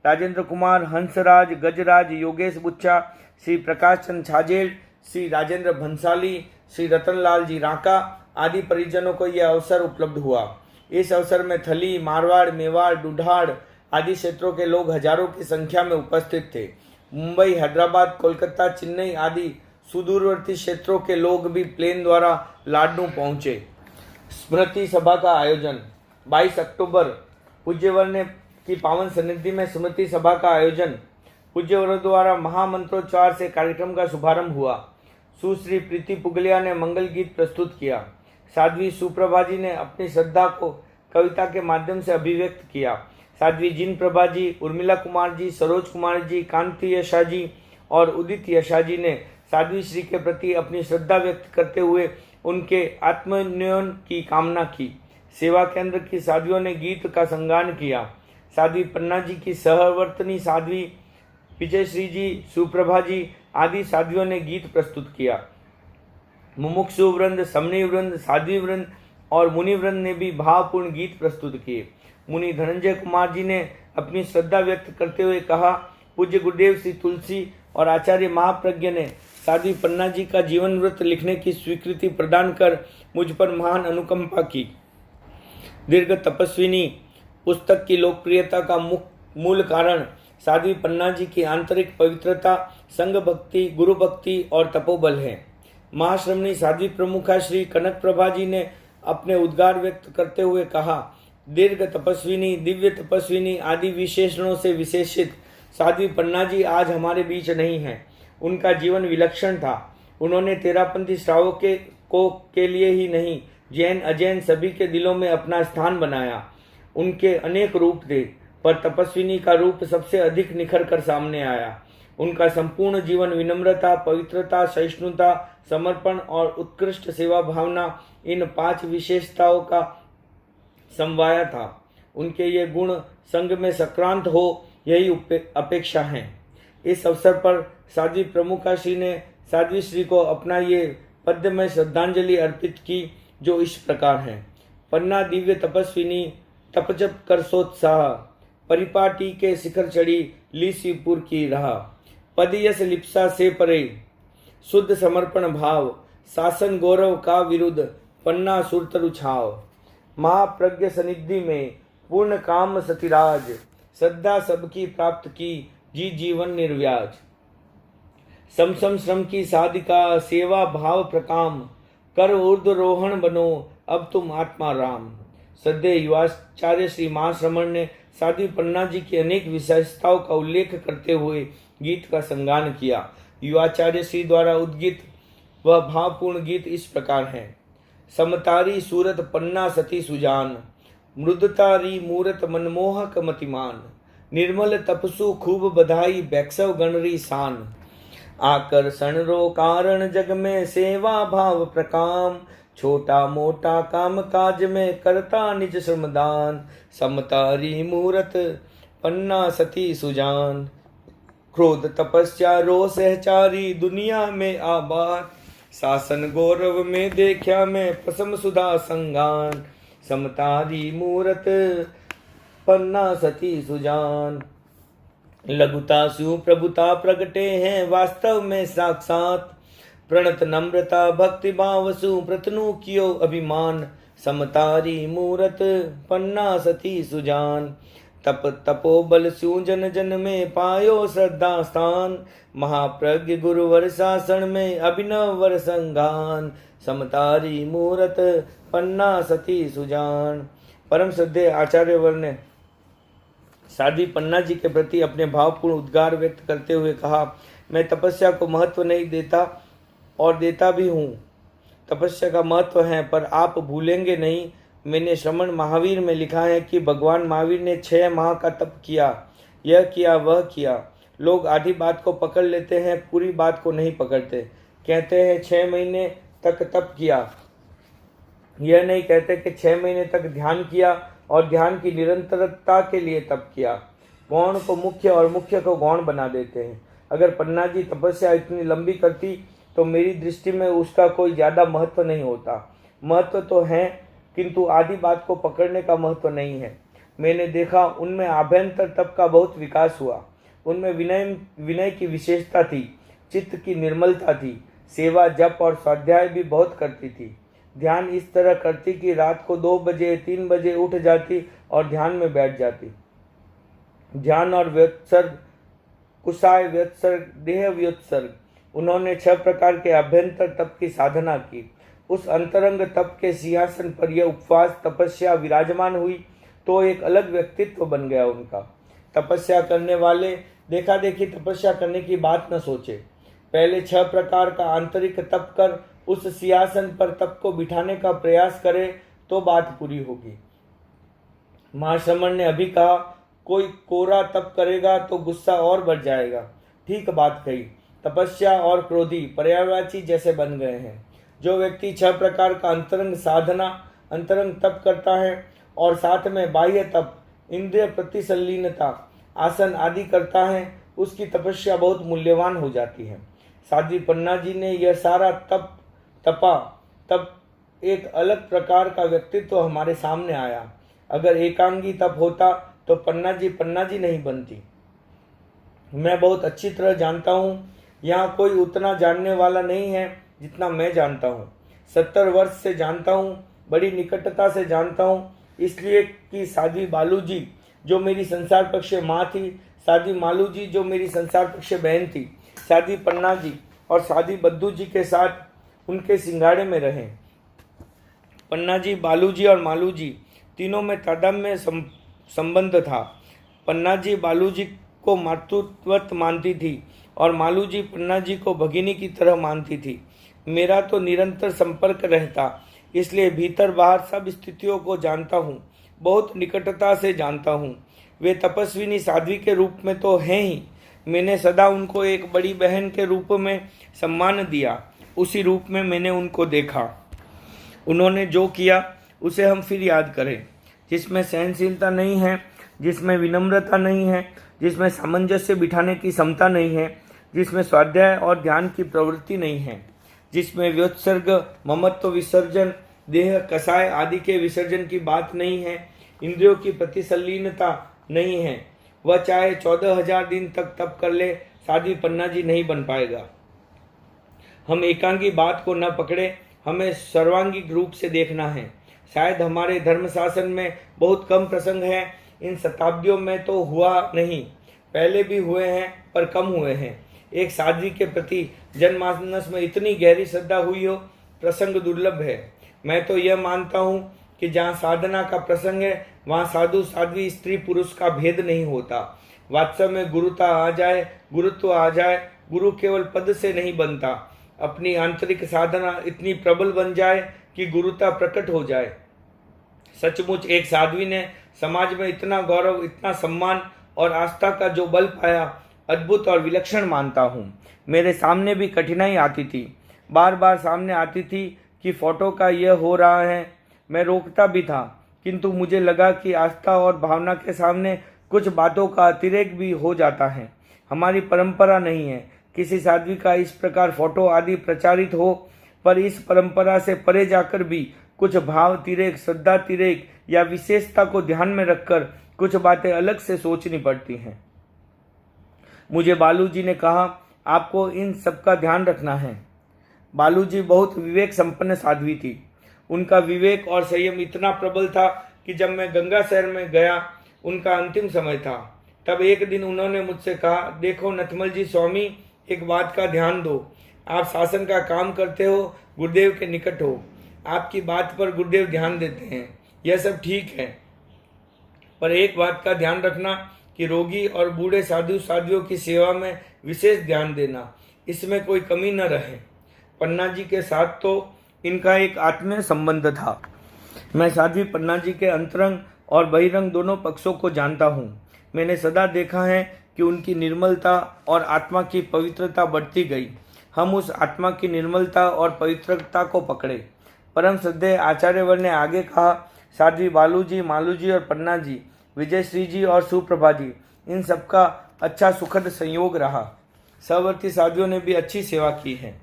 राजेंद्र कुमार, हंसराज, गजराज, योगेश बुच्चा, श्री प्रकाश चंद छाजेल, श्री राजेंद्र भंसाली, श्री रतनलाल जी राका आदि परिजनों को यह अवसर उपलब्ध हुआ। इस अवसर में थली, मारवाड़, मेवाड़, डुढाड़ आदि क्षेत्रों के लोग हजारों की संख्या में उपस्थित थे। मुंबई, हैदराबाद, कोलकाता, चेन्नई आदि सुदूरवर्ती क्षेत्रों के लोग भी प्लेन द्वारा लाडनू पहुंचे। स्मृति सभा का आयोजन 22 अक्टूबर पूज्यवर की पावन सन्निधि में स्मृति सभा का आयोजन पूज्यवर द्वारा महामंत्रोच्चार से कार्यक्रम का शुभारंभ हुआ। सुश्री प्रीति पुगलिया ने मंगल गीत प्रस्तुत किया। साध्वी सुप्रभा जी ने अपनी श्रद्धा को कविता के माध्यम से अभिव्यक्त किया। साध्वी जिन प्रभा जी, उर्मिला कुमार जी, सरोज कुमार जी, कांति यशा जी और उदित यशा जी ने साध्वी श्री के प्रति अपनी श्रद्धा व्यक्त करते हुए उनके आत्मोन्नयन की कामना की। सेवा केंद्र की साध्वियों ने गीत का संगान किया। साध्वी पन्ना जी की सहवर्तनी साध्वी विजयश्री जी, सुप्रभा जी आदि साध्वियों ने गीत प्रस्तुत किया। मुमुक्षु वृंद, समनी वृंद, साध्वी वृंद और मुनि वृंद ने भी भावपूर्ण गीत प्रस्तुत किए। मुनि धनंजय कुमार जी ने अपनी श्रद्धा व्यक्त करते हुए कहा, पूज्य गुरुदेव श्री तुलसी और आचार्य महाप्रज्ञ ने साध्वी पन्ना जी का जीवन व्रत लिखने की स्वीकृति प्रदान कर मुझ पर महान अनुकंपा की। दीर्घ तपस्विनी पुस्तक की लोकप्रियता का मूल कारण साध्वी पन्ना जी की आंतरिक पवित्रता, संघ भक्ति, गुरु भक्ति और तपोबल है। महाश्रमणी साध्वी प्रमुखा श्री कनक प्रभा जी ने अपने उद्गार व्यक्त करते हुए कहा, दीर्घ तपस्विनी, दिव्य तपस्विनी आदि विशेषणों से विशेषित साध्वी पन्ना जी आज हमारे बीच नहीं हैं। उनका जीवन विलक्षण था। उन्होंने तेरापंथी श्रावकों के लिए ही नहीं, जैन अजैन सभी के दिलों में अपना स्थान बनाया। उनके अनेक रूप थे, पर तपस्विनी का रूप सबसे अधिक निखर कर सामने आया। उनका संपूर्ण जीवन विनम्रता, पवित्रता, सहिष्णुता, समर्पण और उत्कृष्ट सेवा भावना इन 5 विशेषताओं का समवाया था। उनके ये गुण संघ में सक्रांत हो, यही अपेक्षा है। इस अवसर पर साध्वी प्रमुखा श्री ने साध्वी श्री को अपना ये पद्य में श्रद्धांजलि अर्पित की, जो इस प्रकार है। पन्ना दिव्य तपस्विनी, तपजप कर सोत्साह, परिपाटी के शिखर चढ़ी, ली शिवपुर की राह। पदयस लिप्सा से परे, शुद्ध समर्पण भाव, शासन गौरव का विरुद्ध, पन्ना सुरतरु छाव। महाप्रज्ञ सनिधि में पूर्ण काम सतिराज, श्रद्धा सबकी प्राप्त की, जी जीवन निर्व्याज। समसम श्रम की साधिका, सेवा भाव प्रकाम, कर ऊर्ध्वरोहण बनो, अब तुम आत्मा राम। श्रद्धेय युवाचार्य श्री महाश्रमण ने साध्वी पन्ना जी की अनेक विशेषताओं का उल्लेख करते हुए गीत का संगान किया। युवाचार्य श्री द्वारा उद्गीत वह भावपूर्ण गीत इस प्रकार है। समतारी सूरत पन्ना सती सुजान, मृदतारी मूरत मनमोहक मतिमान। निर्मल तपसु खूब बधाई, बैक्सव गणरी शान। आकर्षण रो कारण जग में, सेवा भाव प्रकाम। छोटा मोटा काम काज में, करता निज श्रमदान। समतारी मूरत पन्ना सती सुजान। क्रोध तपस्या रो सहचारी, दुनिया में आबाद। शासन गौरव में देखा मैं, पसम सुधा संगान। समतारी मूरत पन्ना सती सुजान। लघुता सु प्रभुता प्रगटे हैं, वास्तव में साक्षात। प्रणत नम्रता भक्ति भाव सु, प्रतनु कियो अभिमान। समतारी मूरत पन्ना सती सुजान। तप तपोबल स्यू जन जन में पायो श्रद्धा स्थान। महाप्रज्ञ गुरुवर शासन में अभिनव वर संगान। समतारी मूरत पन्ना सती सुजान। परम श्रद्धेय आचार्यवर ने साध्वी पन्ना जी के प्रति अपने भावपूर्ण उद्गार व्यक्त करते हुए कहा, मैं तपस्या को महत्व नहीं देता और देता भी हूँ। तपस्या का महत्व है, पर आप भूलेंगे नहीं, मैंने श्रमण महावीर में लिखा है कि भगवान महावीर ने 6 माह का तप किया, यह किया वह किया। लोग आधी बात को पकड़ लेते हैं, पूरी बात को नहीं पकड़ते। कहते हैं 6 महीने तक तप किया, यह नहीं कहते कि 6 महीने तक ध्यान किया और ध्यान की निरंतरता के लिए तप किया। गौण को मुख्य और मुख्य को गौण बना देते हैं। अगर पन्ना जी तपस्या इतनी लंबी करती तो मेरी दृष्टि में उसका कोई ज़्यादा महत्व नहीं होता। महत्व तो है, किंतु आधी बात को पकड़ने का महत्व नहीं है। मैंने देखा उनमें आभ्यंतर तप का बहुत विकास हुआ। उनमें विनय की विशेषता थी, चित्त की निर्मलता थी, सेवा जप और स्वाध्याय भी बहुत करती थी। ध्यान इस तरह करती कि रात को 2 बजे 3 बजे उठ जाती और ध्यान में बैठ जाती। ध्यान और व्युत्सर्ग, कुशाय व्युत्सर्ग, देह व्युत्सर्ग, उन्होंने 6 प्रकार के अभ्यंतर तप की साधना की। उस अंतरंग तप के सिंहासन पर यह उपवास तपस्या विराजमान हुई तो एक अलग व्यक्तित्व बन गया उनका। तपस्या करने वाले देखा देखी तपस्या करने की बात न सोचे। पहले 6 प्रकार का आंतरिक तप कर उस सिंहासन पर तप को बिठाने का प्रयास करे तो बात पूरी होगी। महाश्रमण ने अभी कहा, कोई कोरा तप करेगा तो गुस्सा और बढ़ जाएगा। ठीक बात कही। तपस्या और क्रोधी पर्यायवाची जैसे बन गए हैं। जो व्यक्ति 6 प्रकार का अंतरंग तप करता है और साथ में बाह्य तप, इंद्रिय प्रतिसल्लीनता, आसन आदि करता है, उसकी तपस्या बहुत मूल्यवान हो जाती है। साध्वी पन्ना जी ने यह सारा तब एक अलग प्रकार का व्यक्तित्व हमारे सामने आया। अगर एकांगी तप होता तो पन्ना जी नहीं बनती। मैं बहुत अच्छी तरह जानता हूँ, यहाँ कोई उतना जानने वाला नहीं है जितना मैं जानता हूँ। 70 वर्ष से जानता हूँ, बड़ी निकटता से जानता हूँ, इसलिए कि साध्वी बालू जी जो मेरी संसार पक्ष माँ थी, साध्वी मालू जी जो मेरी संसार पक्ष बहन थी, साध्वी पन्ना जी और साध्वी बद्दू जी के साथ उनके सिंगाड़े में रहे। पन्ना जी, बालू जी और मालू जी तीनों में तादात्म्य संबंध था। पन्ना जी बालू जी को मातृवत मानती थी और मालू जी पन्ना जी को भगिनी की तरह मानती थी। मेरा तो निरंतर संपर्क रहता, इसलिए भीतर बाहर सब स्थितियों को जानता हूँ, बहुत निकटता से जानता हूँ। वे तपस्विनी साध्वी के रूप में तो हैं ही, मैंने सदा उनको एक बड़ी बहन के रूप में सम्मान दिया, उसी रूप में मैंने उनको देखा। उन्होंने जो किया उसे हम फिर याद करें। जिसमें सहनशीलता नहीं है, जिसमें विनम्रता नहीं है, जिसमें सामंजस्य बिठाने की क्षमता नहीं है, जिसमें स्वाध्याय और ध्यान की प्रवृत्ति नहीं है, जिसमें व्युत्सर्ग, ममत्व विसर्जन, देह कसाय आदि के विसर्जन की बात नहीं है, इंद्रियों की प्रतिसल्लीनता नहीं है, वह चाहे 14,000 दिन तक तप कर ले, साध्वी पन्ना जी नहीं बन पाएगा। हम एकांगी बात को न पकड़े, हमें सर्वांगिक रूप से देखना है। शायद हमारे धर्मशास्त्र में बहुत कम प्रसंग हैं, इन शताब्दियों में तो हुआ नहीं, पहले भी हुए हैं पर कम हुए हैं। एक साध्वी के प्रति जनमानस में इतनी गहरी श्रद्धा हुई हो, प्रसंग दुर्लभ है। मैं तो यह मानता हूँ कि जहाँ साधना का प्रसंग है वहाँ साधु साध्वी स्त्री पुरुष का भेद नहीं होता। वास्तव में गुरुता आ जाए, गुरुत्व आ जाए, गुरु केवल पद से नहीं बनता, अपनी आंतरिक साधना इतनी प्रबल बन जाए कि गुरुता प्रकट हो जाए। सचमुच एक साध्वी ने समाज में इतना गौरव, इतना सम्मान और आस्था का जो बल पाया, अद्भुत और विलक्षण मानता हूँ। मेरे सामने भी कठिनाई आती थी, बार बार सामने आती थी कि फोटो का यह हो रहा है। मैं रोकता भी था, किंतु मुझे लगा कि आस्था और भावना के सामने कुछ बातों का अतिरेक भी हो जाता है। हमारी परंपरा नहीं है किसी साध्वी का इस प्रकार फोटो आदि प्रचारित हो, पर इस परंपरा से परे जाकर भी कुछ भाव तिरेक, श्रद्धा तिरेक या विशेषता को ध्यान में रखकर कुछ बातें अलग से सोचनी पड़ती हैं। मुझे बालू जी ने कहा, आपको इन सब का ध्यान रखना है। बालू जी बहुत विवेक संपन्न साध्वी थी। उनका विवेक और संयम इतना प्रबल था कि जब मैं गंगा शहर में गया उनका अंतिम समय था। तब एक दिन उन्होंने मुझसे कहा, देखो नथमल जी स्वामी, एक बात का ध्यान दो। आप शासन का काम करते हो, गुरुदेव के निकट हो, आपकी बात पर गुरुदेव ध्यान देते हैं, यह सब ठीक है, पर एक बात का ध्यान रखना कि रोगी और बूढ़े साधु साधियों की सेवा में विशेष ध्यान देना, इसमें कोई कमी न रहे। पन्ना जी के साथ तो इनका एक आत्मीय संबंध था। मैं साध्वी पन्ना जी के अंतरंग और बहिरंग दोनों पक्षों को जानता हूँ। मैंने सदा देखा है कि उनकी निर्मलता और आत्मा की पवित्रता बढ़ती गई। हम उस आत्मा की निर्मलता और पवित्रता को पकड़े। परम श्रद्धेय आचार्यवर ने आगे कहा, साध्वी बालू जी, मालू जी और पन्ना जी, विजयश्री जी और सुप्रभा जी, इन सबका अच्छा सुखद संयोग रहा। सहवर्ती साधियों ने भी अच्छी सेवा की है।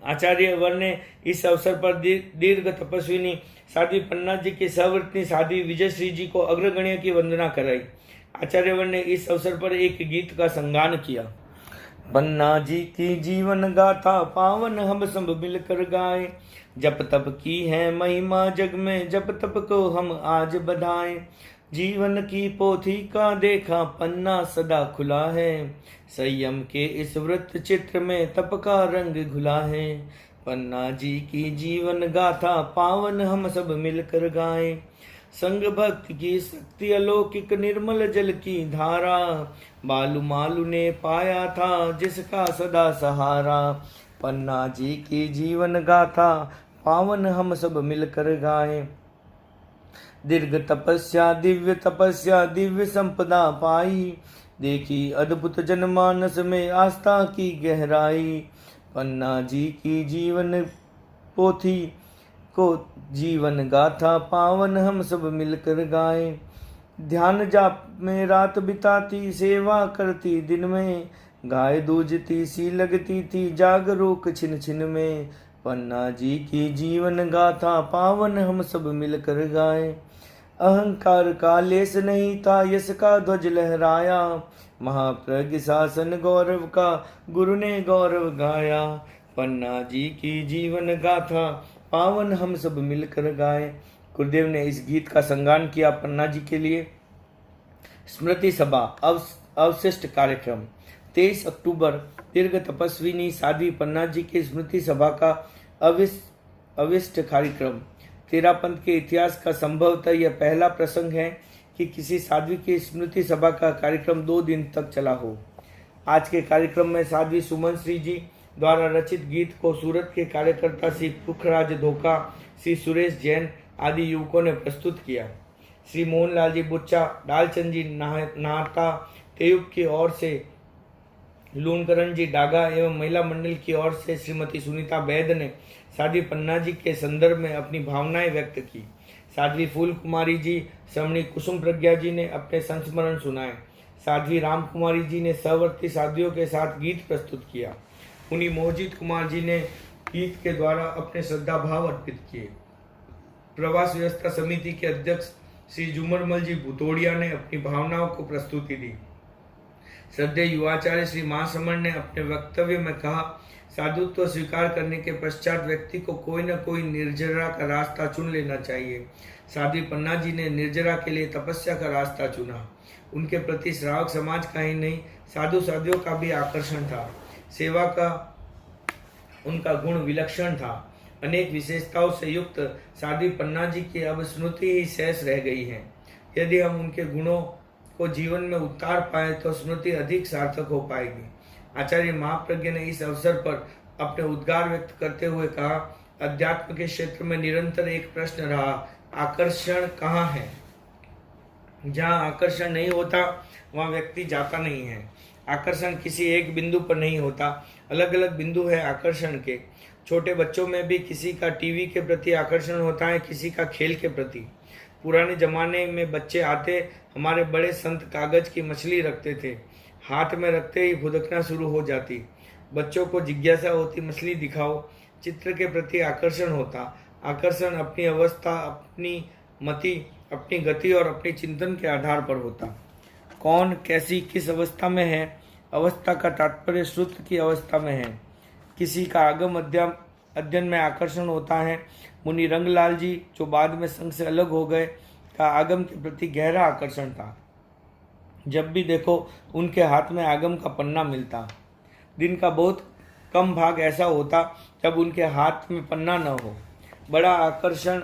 आचार्यवर ने इस अवसर पर दीर्घ तपस्विनी साध्वी पन्ना जी की सहवर्ती साध्वी विजयश्री जी को अग्रगण्य की वंदना कराई। आचार्यवर ने इस अवसर पर एक गीत का संगान किया। पन्ना जी की जीवन गाथा पावन हम सब मिलकर गाए, जप तप की है महिमा जग में, जप तप को हम आज बधाएं। जीवन की पोथी का देखा पन्ना सदा खुला है, संयम के इस वृत्त चित्र में तप का रंग घुला है। पन्ना जी की जीवन गाथा पावन हम सब मिलकर गाएं, संग भक्ति की शक्ति अलौकिक निर्मल जल की धारा, बालू मालू ने पाया था जिसका सदा सहारा। पन्ना जी की जीवन गाथा पावन हम सब मिलकर गाएं, दीर्घ तपस्या दिव्य संपदा पाई, देखी अद्भुत जनमानस में आस्था की गहराई। पन्ना जी की जीवन पोथी को जीवन गाथा पावन हम सब मिलकर गाएं, ध्यान जाप में रात बिताती, सेवा करती दिन में, गाय दूजती सी लगती थी जागरूक छिन छिन में। पन्ना जी की जीवन गाथा पावन हम सब मिलकर गाएं, अहंकार का लेस नहीं था, यश का ध्वज लहराया, महाप्रज्ञ शासन गौरव का गुरु ने गौरव गाया। पन्ना जी की जीवन गाथा पावन हम सब मिलकर गाए। गुरुदेव ने इस गीत का संगान किया पन्ना जी के लिए। स्मृति सभा अवशिष्ट कार्यक्रम 23 अक्टूबर दीर्घ तपस्विनी साध्वी पन्ना जी की स्मृति सभा का अविष्ट कार्यक्रम। तेरापंथ के इतिहास का संभवतः यह पहला प्रसंग है कि किसी साध्वी की स्मृति सभा का कार्यक्रम 2 दिन तक चला हो। आज के कार्यक्रम में साध्वी सुमन श्री जी द्वारा रचित गीत को सूरत के कार्यकर्ता श्री पुखराज धोखा, श्री सुरेश जैन आदि युवकों ने प्रस्तुत किया। श्री मोहनलाल जी बुच्चा, डालचंद जी नाहता तेयुब की ओर से, लूनकरण जी डागा एवं महिला मंडल की ओर से श्रीमती सुनीता बैद ने साध्वी पन्ना जी के संदर्भ में अपनी भावनाएं व्यक्त की। साध्वी फूल कुमारी जी, श्रमणी कुसुम प्रज्ञा जी ने अपने संस्मरण सुनाए। साध्वी राम कुमारी जी ने सहवर्ती साधियों के साथ गीत प्रस्तुत किया। मुनि मोहजित कुमार जी ने गीत के द्वारा अपने श्रद्धा भाव अर्पित किए। प्रवास व्यवस्था समिति के अध्यक्ष श्री जुमरमल जी भुतोड़िया ने अपनी भावनाओं को प्रस्तुति दी। श्रद्धेय युवाचार्य श्री महासमण ने अपने वक्तव्य में कहा, साधुत्व स्वीकार करने के पश्चात व्यक्ति को कोई न कोई निर्जरा का रास्ता चुन लेना चाहिए। साध्वी पन्ना जी ने निर्जरा के लिए तपस्या का रास्ता चुना। उनके प्रति श्रावक समाज का ही नहीं, साधु साधियों का भी आकर्षण था। सेवा का उनका गुण विलक्षण था। अनेक विशेषताओं से युक्त साध्वी पन्ना जी की अब स्मृति ही शेष रह गई है। यदि हम उनके गुणों को जीवन में उतार पाए तो स्मृति अधिक सार्थक हो पाएगी। आचार्य महाप्रज्ञ ने इस अवसर पर अपने उद्गार व्यक्त करते हुए कहा, अध्यात्म के क्षेत्र में निरंतर एक प्रश्न रहा, आकर्षण कहाँ है? जहाँ आकर्षण नहीं होता वहाँ व्यक्ति जाता नहीं है। आकर्षण किसी एक बिंदु पर नहीं होता, अलग अलग बिंदु है आकर्षण के। छोटे बच्चों में भी किसी का टीवी के प्रति आकर्षण होता है, किसी का खेल के प्रति। पुराने जमाने में बच्चे आते, हमारे बड़े संत कागज की मछली रखते थे, हाथ में रखते ही फुदकना शुरू हो जाती। बच्चों को जिज्ञासा होती, मछली दिखाओ। चित्र के प्रति आकर्षण होता। आकर्षण अपनी अवस्था, अपनी मति, अपनी गति और अपने चिंतन के आधार पर होता। कौन कैसी किस अवस्था में है, अवस्था का तात्पर्य श्रुत की अवस्था में है। किसी का आगम अध्ययन में आकर्षण होता है। मुनि रंगलाल जी जो बाद में संघ से अलग हो गए, का आगम के प्रति गहरा आकर्षण था। जब भी देखो उनके हाथ में आगम का पन्ना मिलता। दिन का बहुत कम भाग ऐसा होता जब उनके हाथ में पन्ना न हो। बड़ा आकर्षण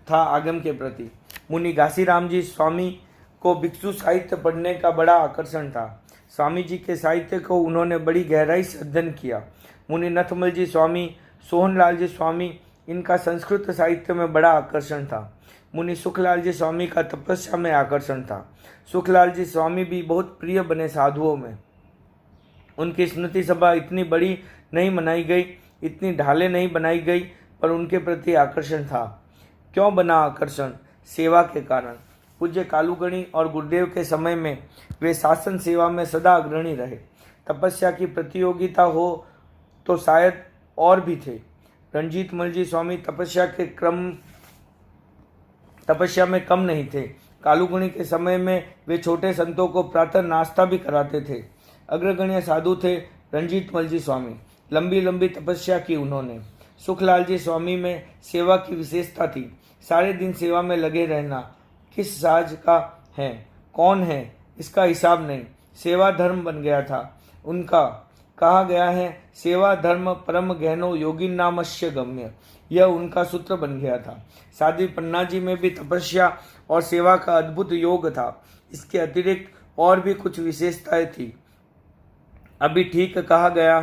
था आगम के प्रति। मुनि घासीराम जी स्वामी को भिक्षु साहित्य पढ़ने का बड़ा आकर्षण था। स्वामी जी के साहित्य को उन्होंने बड़ी गहराई से अध्ययन किया। मुनि नथमल जी स्वामी, सोहनलाल जी स्वामी, इनका संस्कृत साहित्य में बड़ा आकर्षण था। मुनि सुखलाल जी स्वामी का तपस्या में आकर्षण था। सुखलाल जी स्वामी भी बहुत प्रिय बने साधुओं में। उनकी स्मृति सभा इतनी बड़ी नहीं मनाई गई, इतनी ढाले नहीं बनाई गई, पर उनके प्रति आकर्षण था। क्यों बना आकर्षण? सेवा के कारण। पूज्य कालूगणी और गुरुदेव के समय में वे शासन सेवा में सदा अग्रणी रहे। तपस्या की प्रतियोगिता हो तो शायद और भी थे। रणजीत मल जी स्वामी तपस्या में कम नहीं थे। कालूगणी के समय में वे छोटे संतों को प्रातः नाश्ता भी कराते थे। अग्रगण्य साधु थे रणजीत मल जी स्वामी। लंबी लंबी तपस्या की उन्होंने। सुखलाल जी स्वामी में सेवा की विशेषता थी। सारे दिन सेवा में लगे रहना। किस साज का है, कौन है, इसका हिसाब नहीं। सेवा धर्म बन गया था उनका। कहा गया है, सेवा धर्म परम गहनो योगी नामस्य गम्य। यह उनका सूत्र बन गया था। साध्वी पन्ना जी में भी तपस्या और सेवा का अद्भुत योग था। इसके अतिरिक्त और भी कुछ विशेषताएं थी। अभी ठीक कहा गया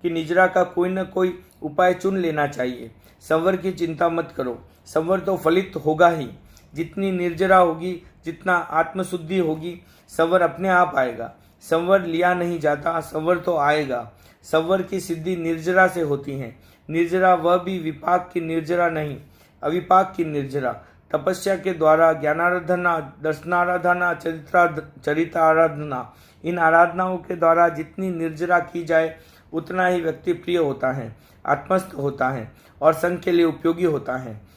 कि निजरा का कोई न कोई उपाय चुन लेना चाहिए। संवर की चिंता मत करो, संवर तो फलित होगा ही। जितनी निर्जरा होगी, जितना आत्मशुद्धि होगी, संवर अपने आप आएगा। संवर लिया नहीं जाता, संवर तो आएगा। संवर की सिद्धि निर्जरा से होती है। निर्जरा वह भी विपाक की निर्जरा नहीं, अविपाक की निर्जरा। तपस्या के द्वारा ज्ञानाराधना, दर्शनाराधना, चरिताराधना, इन आराधनाओं के द्वारा जितनी निर्जरा की जाए उतना ही व्यक्ति प्रिय होता है, आत्मस्थ होता है और संघ के लिए उपयोगी होता है।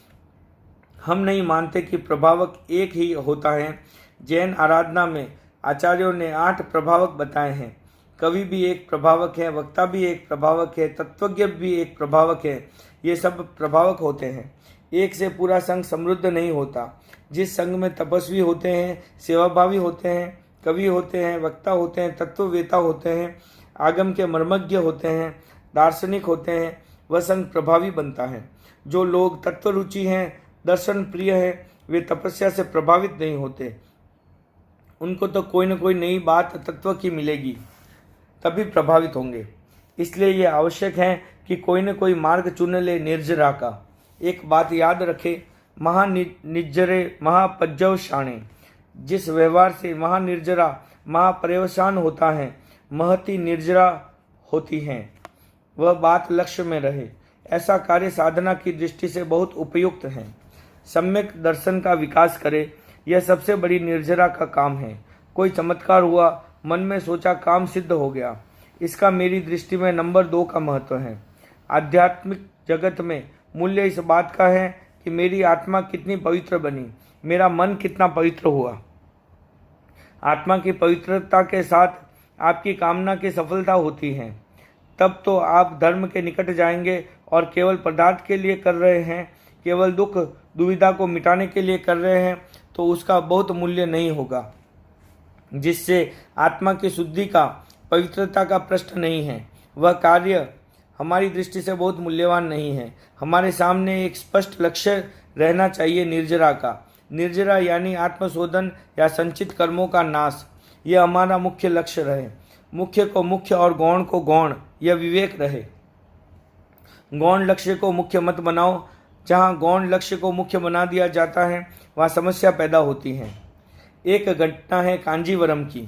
हम नहीं मानते कि प्रभावक एक ही होता है। जैन आराधना में आचार्यों ने 8 प्रभावक बताए हैं। कवि भी एक प्रभावक है, वक्ता भी एक प्रभावक है, तत्वज्ञ भी एक प्रभावक है। ये सब प्रभावक होते हैं। एक से पूरा संघ समृद्ध नहीं होता। जिस संघ में तपस्वी होते हैं, सेवाभावी होते हैं, कवि होते हैं, वक्ता होते हैं, तत्ववेता होते हैं, आगम के मर्मज्ञ होते हैं, दार्शनिक होते हैं, वह संघ प्रभावी बनता है। जो लोग तत्वरुचि हैं, दर्शन प्रिय हैं, वे तपस्या से प्रभावित नहीं होते। उनको तो कोई न कोई नई बात तत्व की मिलेगी, तभी प्रभावित होंगे। इसलिए ये आवश्यक है कि कोई न कोई मार्ग चुन ले निर्जरा का। एक बात याद रखे, महानिर्जरे महापज्जव शाणे। जिस व्यवहार से महानिर्जरा महापर्यवसान होता है, महती निर्जरा होती है, वह बात लक्ष्य में रहे। ऐसा कार्य साधना की दृष्टि से बहुत उपयुक्त है। सम्यक दर्शन का विकास करे, यह सबसे बड़ी निर्जरा का काम है। कोई चमत्कार हुआ, मन में सोचा, काम सिद्ध हो गया। इसका मेरी दृष्टि में नंबर 2 का महत्व है। आध्यात्मिक जगत में मूल्य इस बात का है कि मेरी आत्मा कितनी पवित्र बनी, मेरा मन कितना पवित्र हुआ। आत्मा की पवित्रता के साथ आपकी कामना की सफलता होती है। तब तो आप धर्म के निकट जाएंगे। और केवल पदार्थ के लिए कर रहे हैं, केवल दुख दुविधा को मिटाने के लिए कर रहे हैं, तो उसका बहुत मूल्य नहीं होगा। जिससे आत्मा की शुद्धि का, पवित्रता का प्रश्न नहीं है, वह कार्य हमारी दृष्टि से बहुत मूल्यवान नहीं है। हमारे सामने एक स्पष्ट लक्ष्य रहना चाहिए निर्जरा का। निर्जरा यानी आत्मशोधन या संचित कर्मों का नाश, यह हमारा मुख्य लक्ष्य रहे। मुख्य को मुख्य और गौण को गौण, यह विवेक रहे। गौण लक्ष्य को मुख्य मत बनाओ। जहाँ गौण लक्ष्य को मुख्य बना दिया जाता है, वहाँ समस्या पैदा होती है। एक घटना है कांजीवरम की।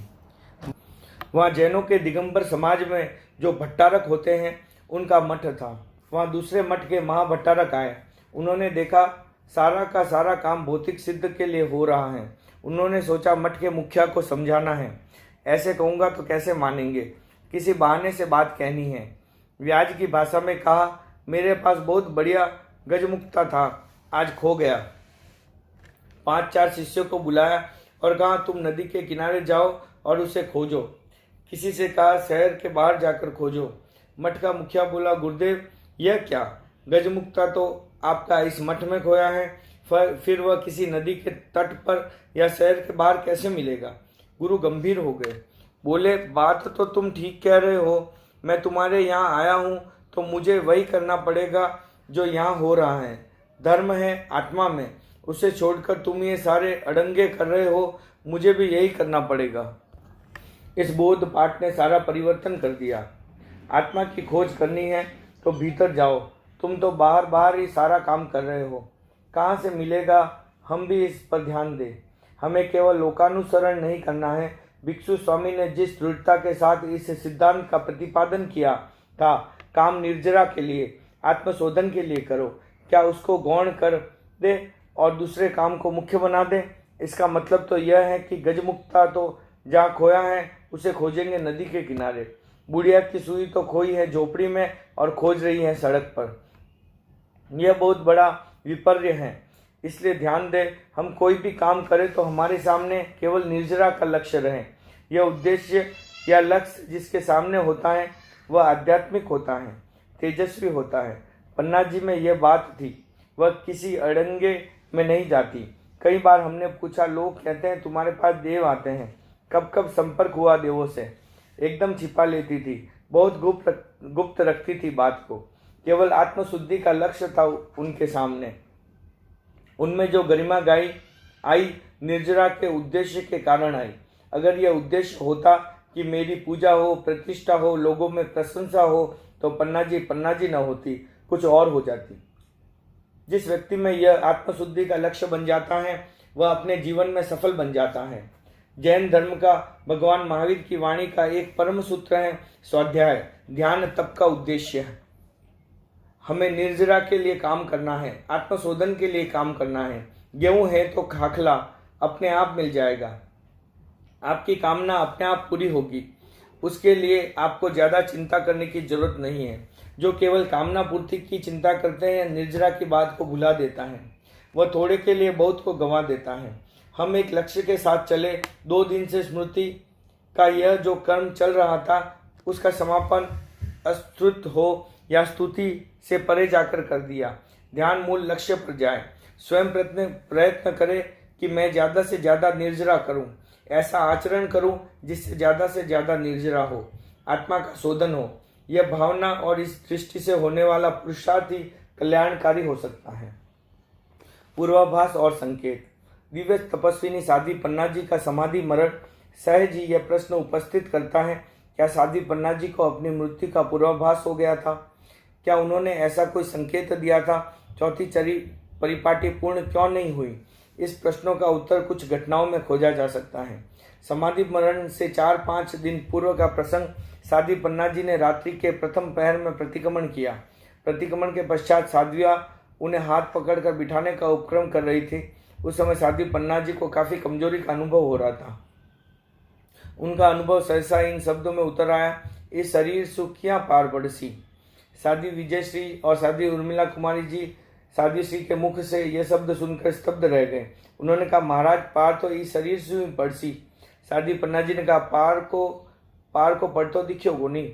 वहाँ जैनों के दिगंबर समाज में जो भट्टारक होते हैं, उनका मठ था। वहाँ दूसरे मठ के महाभट्टारक आए। उन्होंने देखा सारा का सारा काम भौतिक सिद्ध के लिए हो रहा है। उन्होंने सोचा मठ के मुखिया को समझाना है। ऐसे कहूँगा तो कैसे मानेंगे, किसी बहाने से बात कहनी है। व्याज की भाषा में कहा, मेरे पास बहुत बढ़िया गजमुक्ता था, आज खो गया। 5-4 शिष्यों को बुलाया और कहा, तुम नदी के किनारे जाओ और उसे खोजो। किसी से कहा, शहर के बाहर जाकर खोजो। मठ का मुखिया बोला, गुरुदेव यह क्या, गजमुक्ता तो आपका इस मठ में खोया है। फिर वह किसी नदी के तट पर या शहर के बाहर कैसे मिलेगा? गुरु गंभीर हो गए, बोले, बात तो तुम ठीक कह रहे हो। मैं तुम्हारे यहाँ आया हूँ तो मुझे वही करना पड़ेगा जो यहाँ हो रहा है। धर्म है आत्मा में, उसे छोड़कर तुम ये सारे अड़ंगे कर रहे हो, मुझे भी यही करना पड़ेगा। इस बोध पाठ ने सारा परिवर्तन कर दिया। आत्मा की खोज करनी है तो भीतर जाओ, तुम तो बाहर बाहर ही सारा काम कर रहे हो। कहाँ से मिलेगा? हम भी इस पर ध्यान दें। हमें केवल लोकानुसरण नहीं करना है। भिक्षु स्वामी ने जिस दृढ़ता के साथ इस सिद्धांत का प्रतिपादन किया था, काम निर्जरा के लिए, आत्मशोधन के लिए करो, क्या उसको गौण कर दे और दूसरे काम को मुख्य बना दे? इसका मतलब तो यह है कि गजमुक्ता तो जहाँ खोया है उसे खोजेंगे नदी के किनारे। बुढ़िया की सुई तो खोई है झोपड़ी में और खोज रही है सड़क पर। यह बहुत बड़ा विपर्य है। इसलिए ध्यान दें, हम कोई भी काम करें तो हमारे सामने केवल निर्जरा का लक्ष्य रहे। यह उद्देश्य या लक्ष्य जिसके सामने होता है वह आध्यात्मिक होता है, तेजस्वी होता है। पन्ना जी में यह बात थी, वह किसी अड़ंगे में नहीं जाती। कई बार हमने पूछा, लोग कहते हैं तुम्हारे पास देव आते हैं, कब कब संपर्क हुआ देवों से? एकदम छिपा लेती थी, बहुत गुप्त रखती थी बात को। केवल आत्मशुद्धि का लक्ष्य था उनके सामने। उनमें जो गरिमा गाई आई निर्जरा के उद्देश्य के कारण आई। अगर यह उद्देश्य होता कि मेरी पूजा हो, प्रतिष्ठा हो, लोगों में प्रशंसा हो, तो पन्ना जी न होती, कुछ और हो जाती। जिस व्यक्ति में यह आत्मशुद्धि का लक्ष्य बन जाता है वह अपने जीवन में सफल बन जाता है। जैन धर्म का भगवान महावीर की वाणी का एक परम सूत्र है, स्वाध्याय, ध्यान तप का उद्देश्य है। हमें निर्जरा के लिए काम करना है, आत्मशोधन के लिए काम करना है। गेहूं है तो खाखला अपने आप मिल जाएगा। आपकी कामना अपने आप पूरी होगी। उसके लिए आपको ज्यादा चिंता करने की जरूरत नहीं है। जो केवल कामना पूर्ति की चिंता करते हैं निर्जरा की बात को भुला देता है। वह थोड़े के लिए बहुत को गंवा देता है। हम एक लक्ष्य के साथ चले। 2 दिन से स्मृति का यह जो कर्म चल रहा था उसका समापन अस्तुत हो या स्तुति से परे जाकर कर दिया। ध्यान मूल लक्ष्य पर जाए। स्वयं प्रयत्न करे कि मैं ज्यादा से ज्यादा निर्जरा करूं, ऐसा आचरण करूं जिससे ज्यादा से ज्यादा निर्जरा हो, आत्मा का शोधन हो। यह भावना और इस दृष्टि से होने वाला पुरुषार्थ ही कल्याणकारी हो सकता है। पूर्वाभास और संकेत। दिव्य तपस्विनी साध्वी पन्ना जी का समाधि मरण सहज ही यह प्रश्न उपस्थित करता है, क्या साध्वी पन्ना जी को अपनी मृत्यु का पूर्वाभास हो गया था? क्या उन्होंने ऐसा कोई संकेत दिया था? चौथी परिपाटी पूर्ण क्यों नहीं हुई? इस प्रश्नों का उत्तर कुछ घटनाओं में खोजा जा सकता है। समाधि मरण से 4-5 दिन पूर्व का प्रसंग। साध्वी पन्ना जी ने रात्रि के प्रथम पहर में प्रतिक्रमण किया। प्रतिक्रमण के पश्चात साध्वियां उन्हें हाथ पकड़कर बिठाने का उपक्रम कर रही थी। उस समय साध्वी पन्ना जी को काफी कमजोरी का अनुभव हो रहा था। उनका अनुभव सहसा इन शब्दों में उतर आया, इस शरीर सुखियां पार पड़सी। साध्वी विजयश्री और साध्वी उर्मिला कुमारी जी साध्वी श्री के मुख से यह शब्द सुनकर स्तब्ध रह गए। उन्होंने कहा, महाराज, पार तो इस शरीर से ही पड़सी। साध्वी पन्ना जी ने कहा, पार को पढ़ तो दिखियो को नहीं।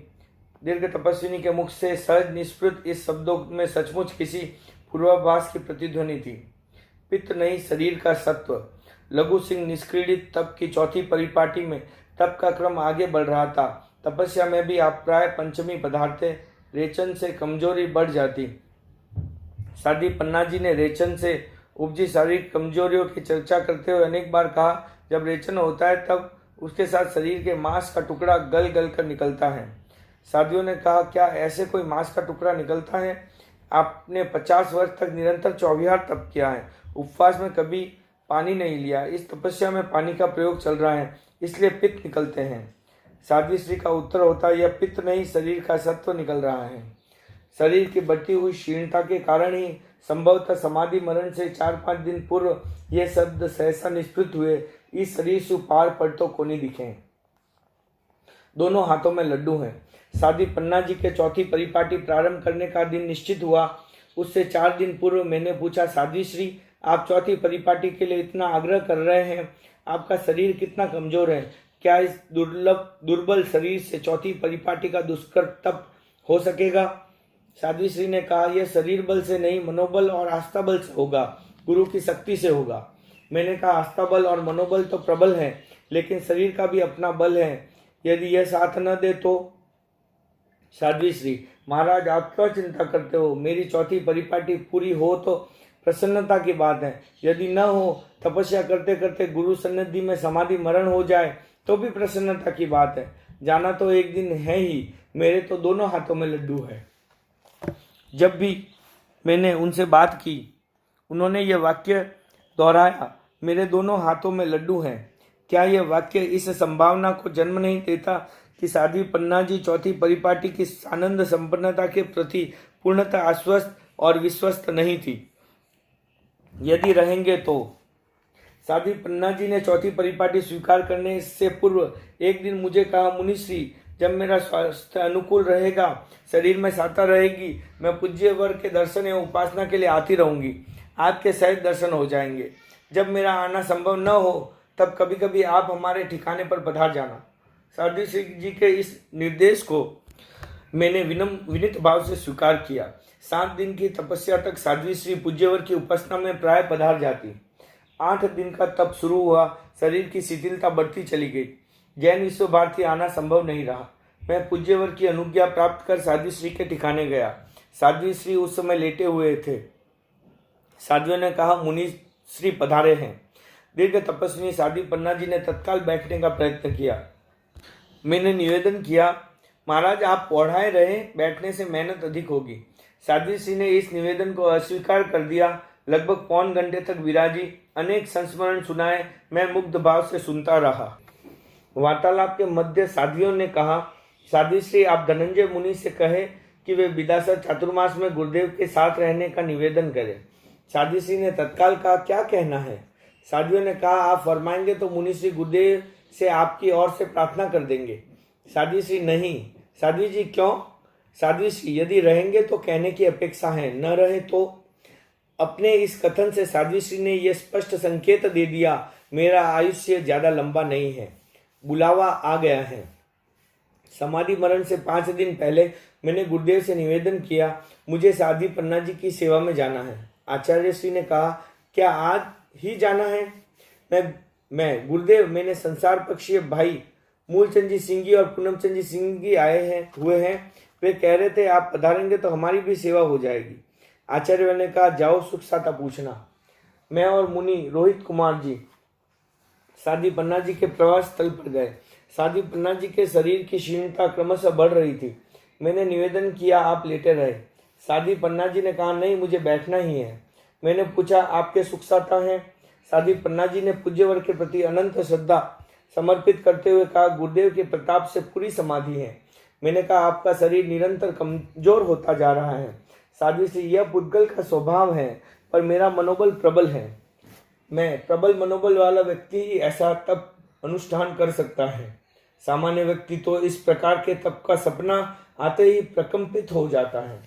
दीर्घ तपस्विनी के मुख से सहज निष्पृत इस शब्दों में सचमुच किसी पूर्वाभास की प्रतिध्वनि थी। पित्त नहीं शरीर का सत्व। लघु सिंह निष्क्रीडित तप की चौथी परिपाटी में तप का क्रम आगे बढ़ रहा था। तपस्या में भी आप प्राय पंचमी पदार्थे रेचन से कमजोरी बढ़ जाती। साध्वी पन्ना जी ने रेचन से उपजी शारीरिक कमजोरियों की चर्चा करते हुए अनेक बार कहा, जब रेचन होता है तब उसके साथ शरीर के मांस का टुकड़ा गल गल कर निकलता है। साधियों ने कहा, क्या ऐसे कोई मांस का टुकड़ा निकलता है? आपने 50 वर्ष तक निरंतर 24 तप किया है, उपवास में कभी पानी नहीं लिया। इस तपस्या में पानी का प्रयोग चल रहा है, इसलिए पित्त निकलते हैं। साध्वी श्री का उत्तर होता, यह पित्त नहीं शरीर का सत्व निकल रहा है। शरीर की बढ़ती हुई क्षीणता के कारण ही संभवतः समाधि मरण से 4-5 दिन पूर्व ये शब्द सहसा निष्पृत हुए, इस शरीर से पार पड़ तो कोनी दिखे। दोनों हाथों में लड्डू हैं। साध्वी पन्ना जी के चौथी परिपाटी प्रारंभ करने का दिन निश्चित हुआ। उससे 4 दिन पूर्व मैंने पूछा, साध्वी श्री, आप चौथी परिपाटी के लिए इतना आग्रह कर रहे हैं, आपका शरीर कितना कमजोर है? क्या इस दुर्बल शरीर से चौथी परिपाटी का दुष्कर तप हो सकेगा? साध्वी श्री ने कहा, यह शरीर बल से नहीं मनोबल और आस्था बल से होगा। गुरु की शक्ति से होगा। मैंने कहा आस्था बल और मनोबल तो प्रबल है, लेकिन शरीर का भी अपना बल है, यदि यह साथ न दे तो। साध्वी श्री, महाराज आप क्यों चिंता करते हो? मेरी चौथी परिपाटी पूरी हो तो प्रसन्नता की बात है, यदि न हो, तपस्या करते करते गुरु सन्निधि में समाधि मरण हो जाए तो भी प्रसन्नता की बात है। जाना तो एक दिन है ही, मेरे तो दोनों हाथों में लड्डू है। जब भी मैंने उनसे बात की, उन्होंने ये वाक्य दोहराया, मेरे दोनों हाथों में लड्डू हैं। क्या यह वाक्य इस संभावना को जन्म नहीं देता कि साध्वी पन्ना जी चौथी परिपाटी की आनंद संपन्नता के प्रति पूर्णतः आश्वस्त और विश्वस्त नहीं थी? यदि रहेंगे तो। साध्वी पन्ना जी ने चौथी परिपाटी स्वीकार करने से पूर्व एक दिन मुझे कहा, मुनिश्री, जब मेरा स्वास्थ्य अनुकूल रहेगा, शरीर में साता रहेगी, मैं पूज्य वर्ग के दर्शन एवं उपासना के लिए आती रहूंगी। आपके सहित दर्शन हो जाएंगे। जब मेरा आना संभव न हो तब कभी कभी आप हमारे ठिकाने पर पधार जाना। साध्वी श्री जी के इस निर्देश को मैंने विनित भाव से स्वीकार किया। 7 दिन की तपस्या तक साध्वी श्री पूज्यवर की उपासना में प्राय पधार जाती। 8 दिन का तप शुरू हुआ, शरीर की शिथिलता बढ़ती चली गई। जैन विश्व भारती आना संभव नहीं रहा। मैं पूज्यवर की अनुज्ञा प्राप्त कर साध्वी श्री के ठिकाने गया। साध्वी श्री उस समय लेटे हुए थे। साध्वियों ने कहा, मुनि श्री पधारे हैं। दीर्घ तपस्विनी साध्वी पन्ना जी ने तत्काल बैठने का प्रयत्न किया। मैंने निवेदन किया, महाराज आप पौढ़ाए रहे, बैठने से मेहनत अधिक होगी। साध्वी श्री ने इस निवेदन को अस्वीकार कर दिया। लगभग पौन घंटे तक विराजी, अनेक संस्मरण सुनाए। मैं मुग्ध भाव से सुनता रहा। वार्तालाप के मध्य साध्वियों ने कहा, साध्वी श्री आप धनंजय मुनि से कहे कि वे विदासर चातुर्मास में गुरुदेव के साथ रहने का निवेदन करें। साध्वी श्री ने तत्काल कहा, क्या कहना है? साध्वियों ने कहा, आप फरमाएंगे तो मुनि श्री गुरुदेव से आपकी ओर से प्रार्थना कर देंगे। साध्वी श्री, नहीं। साध्वी जी, क्यों? साध्वी श्री, यदि रहेंगे तो कहने की अपेक्षा है, न रहे तो। अपने इस कथन से साध्वी श्री ने यह स्पष्ट संकेत दे दिया, मेरा आयुष्य ज्यादा लंबा नहीं है, बुलावा आ गया है। समाधि मरण से 5 दिन पहले मैंने गुरुदेव से निवेदन किया, मुझे साध्वी पन्ना जी की सेवा में जाना है। आचार्य श्री ने कहा, क्या आज ही जाना है? मैं गुरुदेव, मैंने संसार पक्षीय भाई मूलचंद जी सिंह जी और पूनमचंद जी सिंह जी हुए हैं। वे कह रहे थे आप पधारेंगे तो हमारी भी सेवा हो जाएगी। आचार्य ने कहा, जाओ सुख साता पूछना। मैं और मुनि रोहित कुमार जी साध्वी पन्ना जी के प्रवास स्थल पर गए। साध्वी पन्ना जी के शरीर की क्षीणता क्रमशः बढ़ रही थी। मैंने निवेदन किया, आप लेटे रहे। साध्वी पन्ना जी ने कहा, नहीं, मुझे बैठना ही है। मैंने पूछा, आपके सुख साता हैं? साध्वी पन्ना जी ने पूज्यवर के प्रति अनंत श्रद्धा समर्पित करते हुए कहा, गुरुदेव के प्रताप से पूरी समाधि है। मैंने कहा, आपका शरीर निरंतर कमजोर होता जा रहा है। साध्वी श्री, यह पुद्गल का स्वभाव है, पर मेरा मनोबल प्रबल है। मैं प्रबल मनोबल वाला व्यक्ति ही ऐसा तप अनुष्ठान कर सकता है। सामान्य व्यक्ति तो इस प्रकार के तप का सपना आते ही प्रकंपित हो जाता है।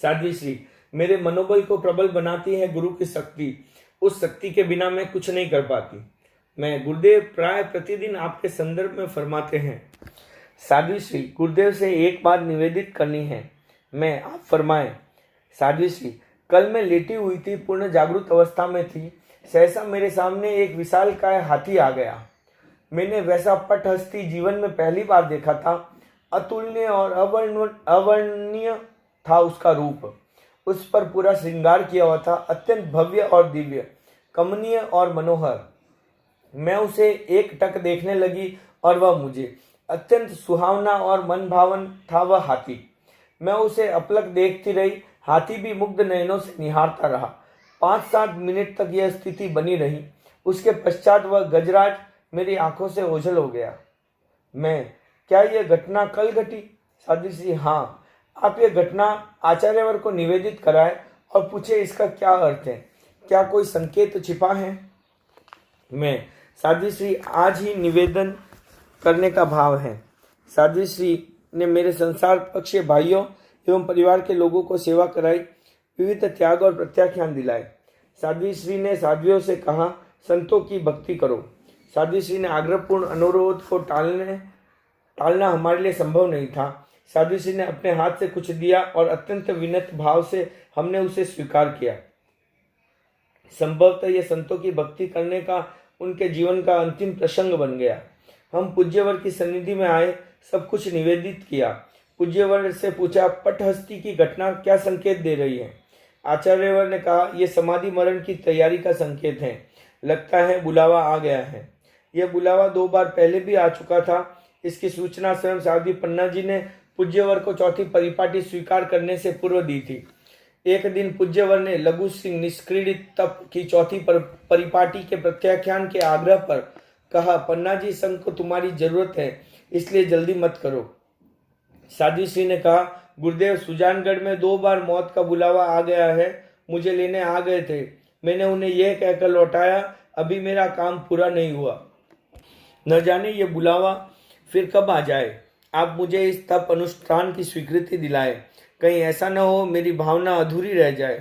साध्वी श्री, मेरे मनोबल को प्रबल बनाती है गुरु की शक्ति। उस शक्ति के बिना मैं कुछ नहीं कर पाती। मैं गुरुदेव प्राय प्रतिदिन आपके संदर्भ में फरमाते हैं। साध्वी श्री, गुरुदेव से एक बात निवेदित करनी है। मैं, आप फरमाएं। साध्वी श्री, कल मैं लेटी हुई थी, पूर्ण जागृत अवस्था में थी। सहसा मेरे सामने एक विशालकाय हाथी आ गया। मैंने वैसा पटहस्ती जीवन में पहली बार देखा था। अतुलनीय और अवर्णनीय था उसका रूप। उस पर पूरा श्रृंगार किया हुआ था, अत्यंत भव्य और दिव्य, कमनीय और मनोहर। मैं उसे एक टक देखने लगी और वह मुझे। अत्यंत सुहावना और मन भावन था वह हाथी। मैं उसे अपलक देखती रही। हाथी भी मुग्ध नयनों से निहारता रहा। 5-7 मिनट तक यह स्थिति बनी रही। उसके पश्चात वह गजराज मेरी आंखों से ओझल हो गया। मैं, क्या यह घटना कल घटी? साध्वी श्री, हाँ। आप यह घटना आचार्यवर को निवेदित कराए और पूछे इसका क्या अर्थ है, क्या कोई संकेत छिपा है? मैं, साध्वी श्री, आज ही निवेदन करने का भाव है। साध्वी श्री ने मेरे संसार पक्षीय भाइयों एवं परिवार के लोगों को सेवा कराई, विविध त्याग और प्रत्याख्यान दिलाए। साध्वी श्री ने साध्वियों से कहा, संतों की भक्ति करो। साध्वी श्री ने आग्रहपूर्ण अनुरोध को टालना हमारे लिए संभव नहीं था। साध्वी श्री ने अपने हाथ से कुछ दिया और अत्यंत विनत भाव से हमने उसे स्वीकार किया। संभवतः यह संतों की भक्ति करने का उनके जीवन का अंतिम प्रसंग बन गया। हम पूज्यवर की सन्निधि में आए, सब कुछ निवेदित किया। पूज्यवर से पूछा, पटहस्ती की घटना क्या संकेत दे रही है? आचार्यवर ने कहा, यह समाधि मरण की तैयारी का संकेत है। लगता है बुलावा आ गया है। यह बुलावा 2 बार पहले भी आ चुका था। इसकी सूचना स्वयं साध्वी पन्ना जी ने पूज्यवर को चौथी परिपाटी स्वीकार करने से पूर्व दी थी। एक दिन पूज्यवर ने लघु सिंह निष्क्रीडित तप की चौथी परिपाटी के प्रत्याख्यान के आग्रह पर कहा, पन्ना जी, संघ को तुम्हारी जरूरत है, इसलिए जल्दी मत करो। साध्वी श्री ने कहा, गुरुदेव, सुजानगढ़ में 2 बार मौत का बुलावा आ गया है। मुझे लेने आ गए थे। मैंने उन्हें यह कहकर लौटाया, अभी मेरा काम पूरा नहीं हुआ। न जाने ये बुलावा फिर कब आ जाए। आप मुझे इस तप अनुष्ठान की स्वीकृति दिलाए। कहीं ऐसा न हो मेरी भावना अधूरी रह जाए।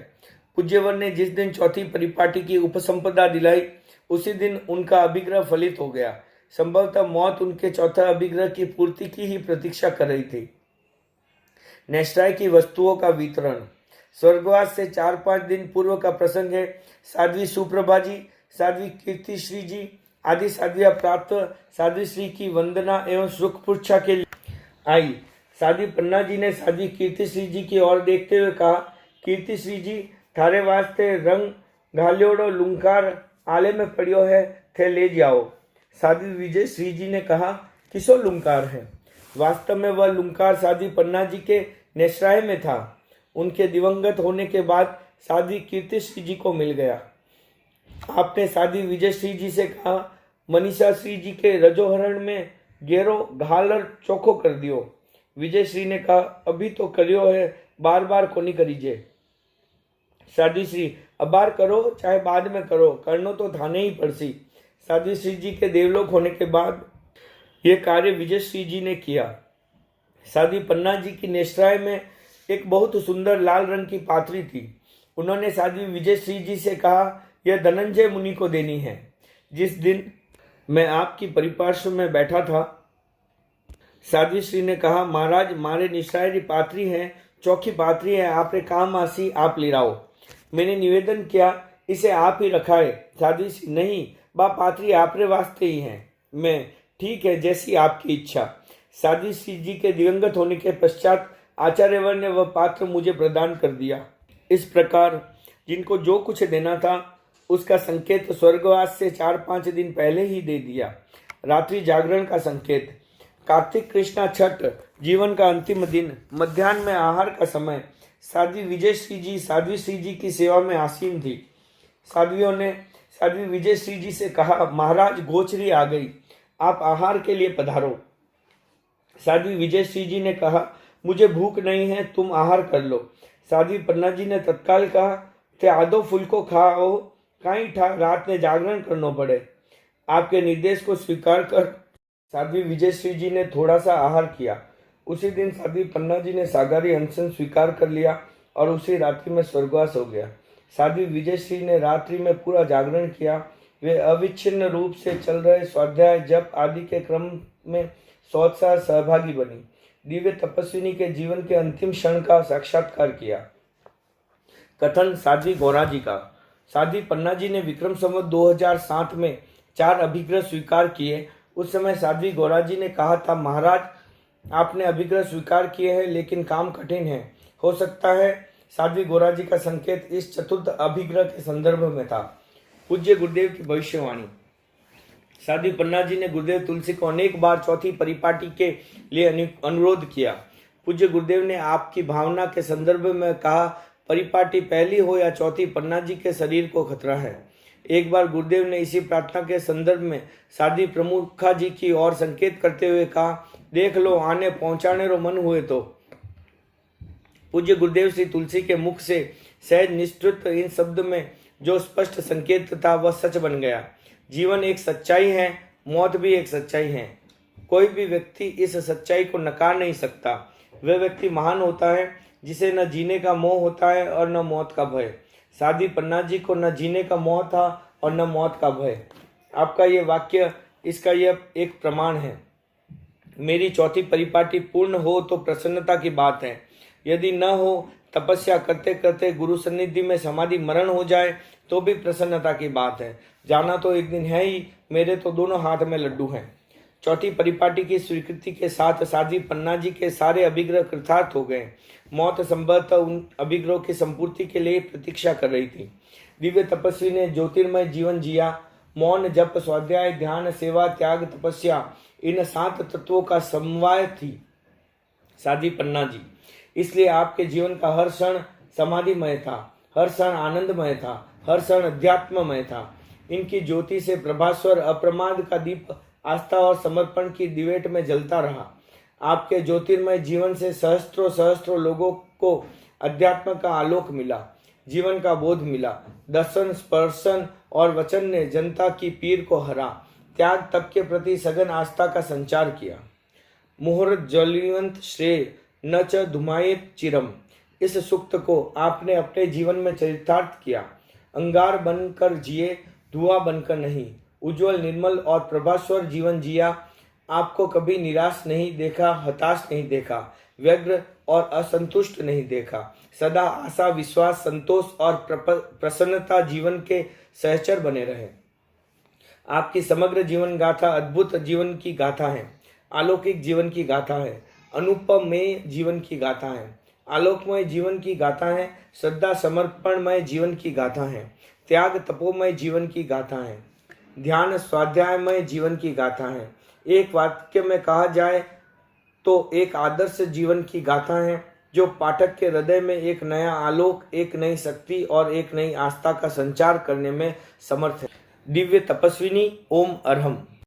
पूज्यवर ने जिस दिन चौथी परिपाटी की उपसंपदा दिलाई, उसी दिन उनका अभिग्रह फलित हो गया। संभवतः मौत उनके चौथा अभिग्रह की पूर्ति की ही प्रतीक्षा कर रही थी। नेश्राय की वस्तुओं का वितरण। स्वर्गवास से 4-5 दिन पूर्व का प्रसंग है। साध्वी सुप्रभा जी, साध्वी कीर्तिश्री जी आदि साध्वियां प्राप्त साध्वी श्री की वंदना एवं सुख पूछा के लिए आई। साध्वी पन्ना जी ने साध्वी कीर्तिश्री जी की ओर देखते हुए कहा, कीर्तिश्री जी, थारे वास्ते रंग घालियोड़ो लुंकार आले में पड़ियो है, थे ले जाओ। साध्वी विजय श्री जी ने कहा, किसो लुंकार है? वास्तव में वह लुंकार साध्वी पन्ना जी के नेश्राय में था। उनके दिवंगत होने के बाद साध्वी कीर्तिश्री जी को मिल गया। आपने साध्वी विजय श्री जी से कहा, मनीषा श्री जी के रजोहरण में गेरो घालर चोखो कर दियो। विजय श्री ने कहा, अभी तो करियो है, बार बार को नहीं करीजे। साध्वी श्री, अब बार करो चाहे बाद में करो, करनो तो थाने ही पड़सी। साध्वी श्री जी के देवलोक होने के बाद ये कार्य विजय श्री जी ने किया। साध्वी पन्ना जी की नेश्राय में एक बहुत सुंदर लाल रंग की पात्री थी। उन्होंने साध्वी विजय श्री जी से कहा, यह धनंजय मुनि को देनी है। जिस दिन मैं आपकी परिपार्श्व में बैठा था, साध्वी श्री ने कहा, महाराज, मारे निश्राय री पात्री है, चौकी पात्री है, आपरे काम आसी, आप ले आओ। मैंने निवेदन किया, इसे आप ही रखाए। साध्वी श्री, नहीं बा, पात्री आपरे वास्ते ही है। मैं, ठीक है, जैसी आपकी इच्छा। साध्वी श्री जी के दिवंगत होने के पश्चात आचार्यवर ने वह पात्र मुझे प्रदान कर दिया। इस प्रकार जिनको जो कुछ देना था उसका संकेत स्वर्गवास से 4-5 दिन पहले ही दे दिया। रात्रि जागरण का संकेत। कार्तिक कृष्णा छठ, जीवन का अंतिम दिन, मध्याह्न में आहार का समय। साध्वी विजय श्री जी साध्वी श्री जी की सेवा में आसीन थी। साध्वियों ने साध्वी विजय श्री जी से कहा, महाराज, गोचरी आ गई, आप आहार के लिए पधारो। साध्वी विजय श्री जी ने कहा, मुझे भूख नहीं है, तुम आहार कर लो। साध्वी पन्ना जी ने तत्काल कहा, ते आधो फुलको खाओ, कहीं रात में जागरण करना पड़े। आपके निर्देश को स्वीकार कर साध्वी विजय श्री जी ने थोड़ा सा आहार किया। उसी दिन साध्वी पन्ना जी ने सागारी अनशन स्वीकार कर लिया और उसी रात्रि में स्वर्गवास हो गया। साध्वी विजय श्री ने रात्रि में पूरा जागरण किया। वे अविच्छिन्न रूप से चल रहे स्वाध्याय, जप आदि के क्रम में सोत्साह सहभागी बनी। दिव्य तपस्विनी के जीवन के अंतिम क्षण का साक्षात्कार किया। कथन साध्वी गौरा जी का। साध्वी पन्ना जी ने विक्रम संवत 2007 में 4 अभिग्रह स्वीकार किए। उस समय साध्वी गौरा जी ने कहा था, महाराज, आपने अभिग्रह स्वीकार किए हैं, लेकिन काम कठिन है। हो सकता है साध्वी गौरा जी का संकेत इस चतुर्थ अभिग्रह के संदर्भ में था। पूज्य गुरुदेव की भविष्यवाणी। साध्वी पन्ना जी ने गुरुदेव तुलसी को अनेक बार चौथी परिपाटी के लिए अनुरोध किया। पूज्य गुरुदेव ने आपकी भावना के संदर्भ में कहा, परिपाटी पहली हो या चौथी, पन्ना जी के शरीर को खतरा है। एक बार गुरुदेव ने इसी प्रार्थना के संदर्भ में साध्वी प्रमुखा जी की ओर संकेत करते हुए कहा, देख लो, आने पहुंचाने रो मन हुए तो। पूज्य गुरुदेव श्री तुलसी के मुख से सहज निष्ठुर इन शब्द में जो स्पष्ट संकेत था वह सच बन गया। जीवन एक सच्चाई है, मौत भी एक सच्चाई है। कोई भी व्यक्ति इस सच्चाई को नकार नहीं सकता। वह व्यक्ति महान होता है जिसे न जीने का मोह होता है और न मौत का भय। साध्वी पन्ना जी को न जीने का मोह था और न मौत का भय। आपका ये वाक्य इसका यह एक प्रमाण है। मेरी चौथी परिपाटी पूर्ण हो तो प्रसन्नता की बात है। यदि न हो, तपस्या करते करते गुरु सन्निधि में समाधि मरण हो जाए तो भी प्रसन्नता की बात है। जाना तो एक दिन है ही, मेरे तो दोनों हाथ में लड्डू हैं। चौथी परिपाटी की स्वीकृति के साथ साध्वी पन्ना जी के सारे अभिग्रह कृतार्थ हो गए। मौत संभवतः उन अभिग्रहों की संपूर्ति के लिए प्रतीक्षा कर रही थी। दिव्य तपस्वी ने ज्योतिर्मय जीवन जिया। मौन, जप, स्वाध्याय, ध्यान, सेवा, त्याग, तपस्या, इन 7 तत्वों का समवाय थी साध्वी पन्ना जी। इसलिए आपके जीवन का हर क्षण समाधिमय था, हर क्षण आनंदमय था, हर क्षण अध्यात्ममय था। इनकी ज्योति से प्रभास्वर अप्रमाद का दीप आस्था और समर्पण की दिवेट में जलता रहा। आपके ज्योतिर्मय जीवन से सहस्त्रों सहस्त्रों लोगों को अध्यात्म का आलोक मिला, जीवन का बोध मिला। दर्शन, स्पर्शन और वचन ने जनता की पीर को हरा, त्याग तप के प्रति सघन आस्था का संचार किया। मुहूर्त ज्वलिवंत श्रेय न च धुमायेत चिरम, इस सूक्त को आपने अपने जीवन में चरितार्थ किया। अंगार बनकर जिए, धुआं बनकर नहीं। उज्जवल, निर्मल और प्रभास्वर जीवन जिया। आपको कभी निराश नहीं देखा, हताश नहीं देखा, व्यग्र और असंतुष्ट नहीं देखा। सदा आशा, विश्वास, संतोष और प्रसन्नता जीवन के सहचर बने रहे। आपकी समग्र जीवन गाथा अद्भुत जीवन की गाथा है, अलौकिक जीवन की गाथा है, अनुपमेय जीवन की गाथा है, आलोकमय जीवन की गाथा है, श्रद्धा समर्पणमय जीवन की गाथा है, त्याग तपोमय जीवन की गाथा है, ध्यान स्वाध्यायमय जीवन की गाथा है। एक वाक्य में कहा जाए तो एक आदर्श जीवन की गाथा है जो पाठक के हृदय में एक नया आलोक, एक नई शक्ति और एक नई आस्था का संचार करने में समर्थ है। दिव्य तपस्विनी ओम अरहम।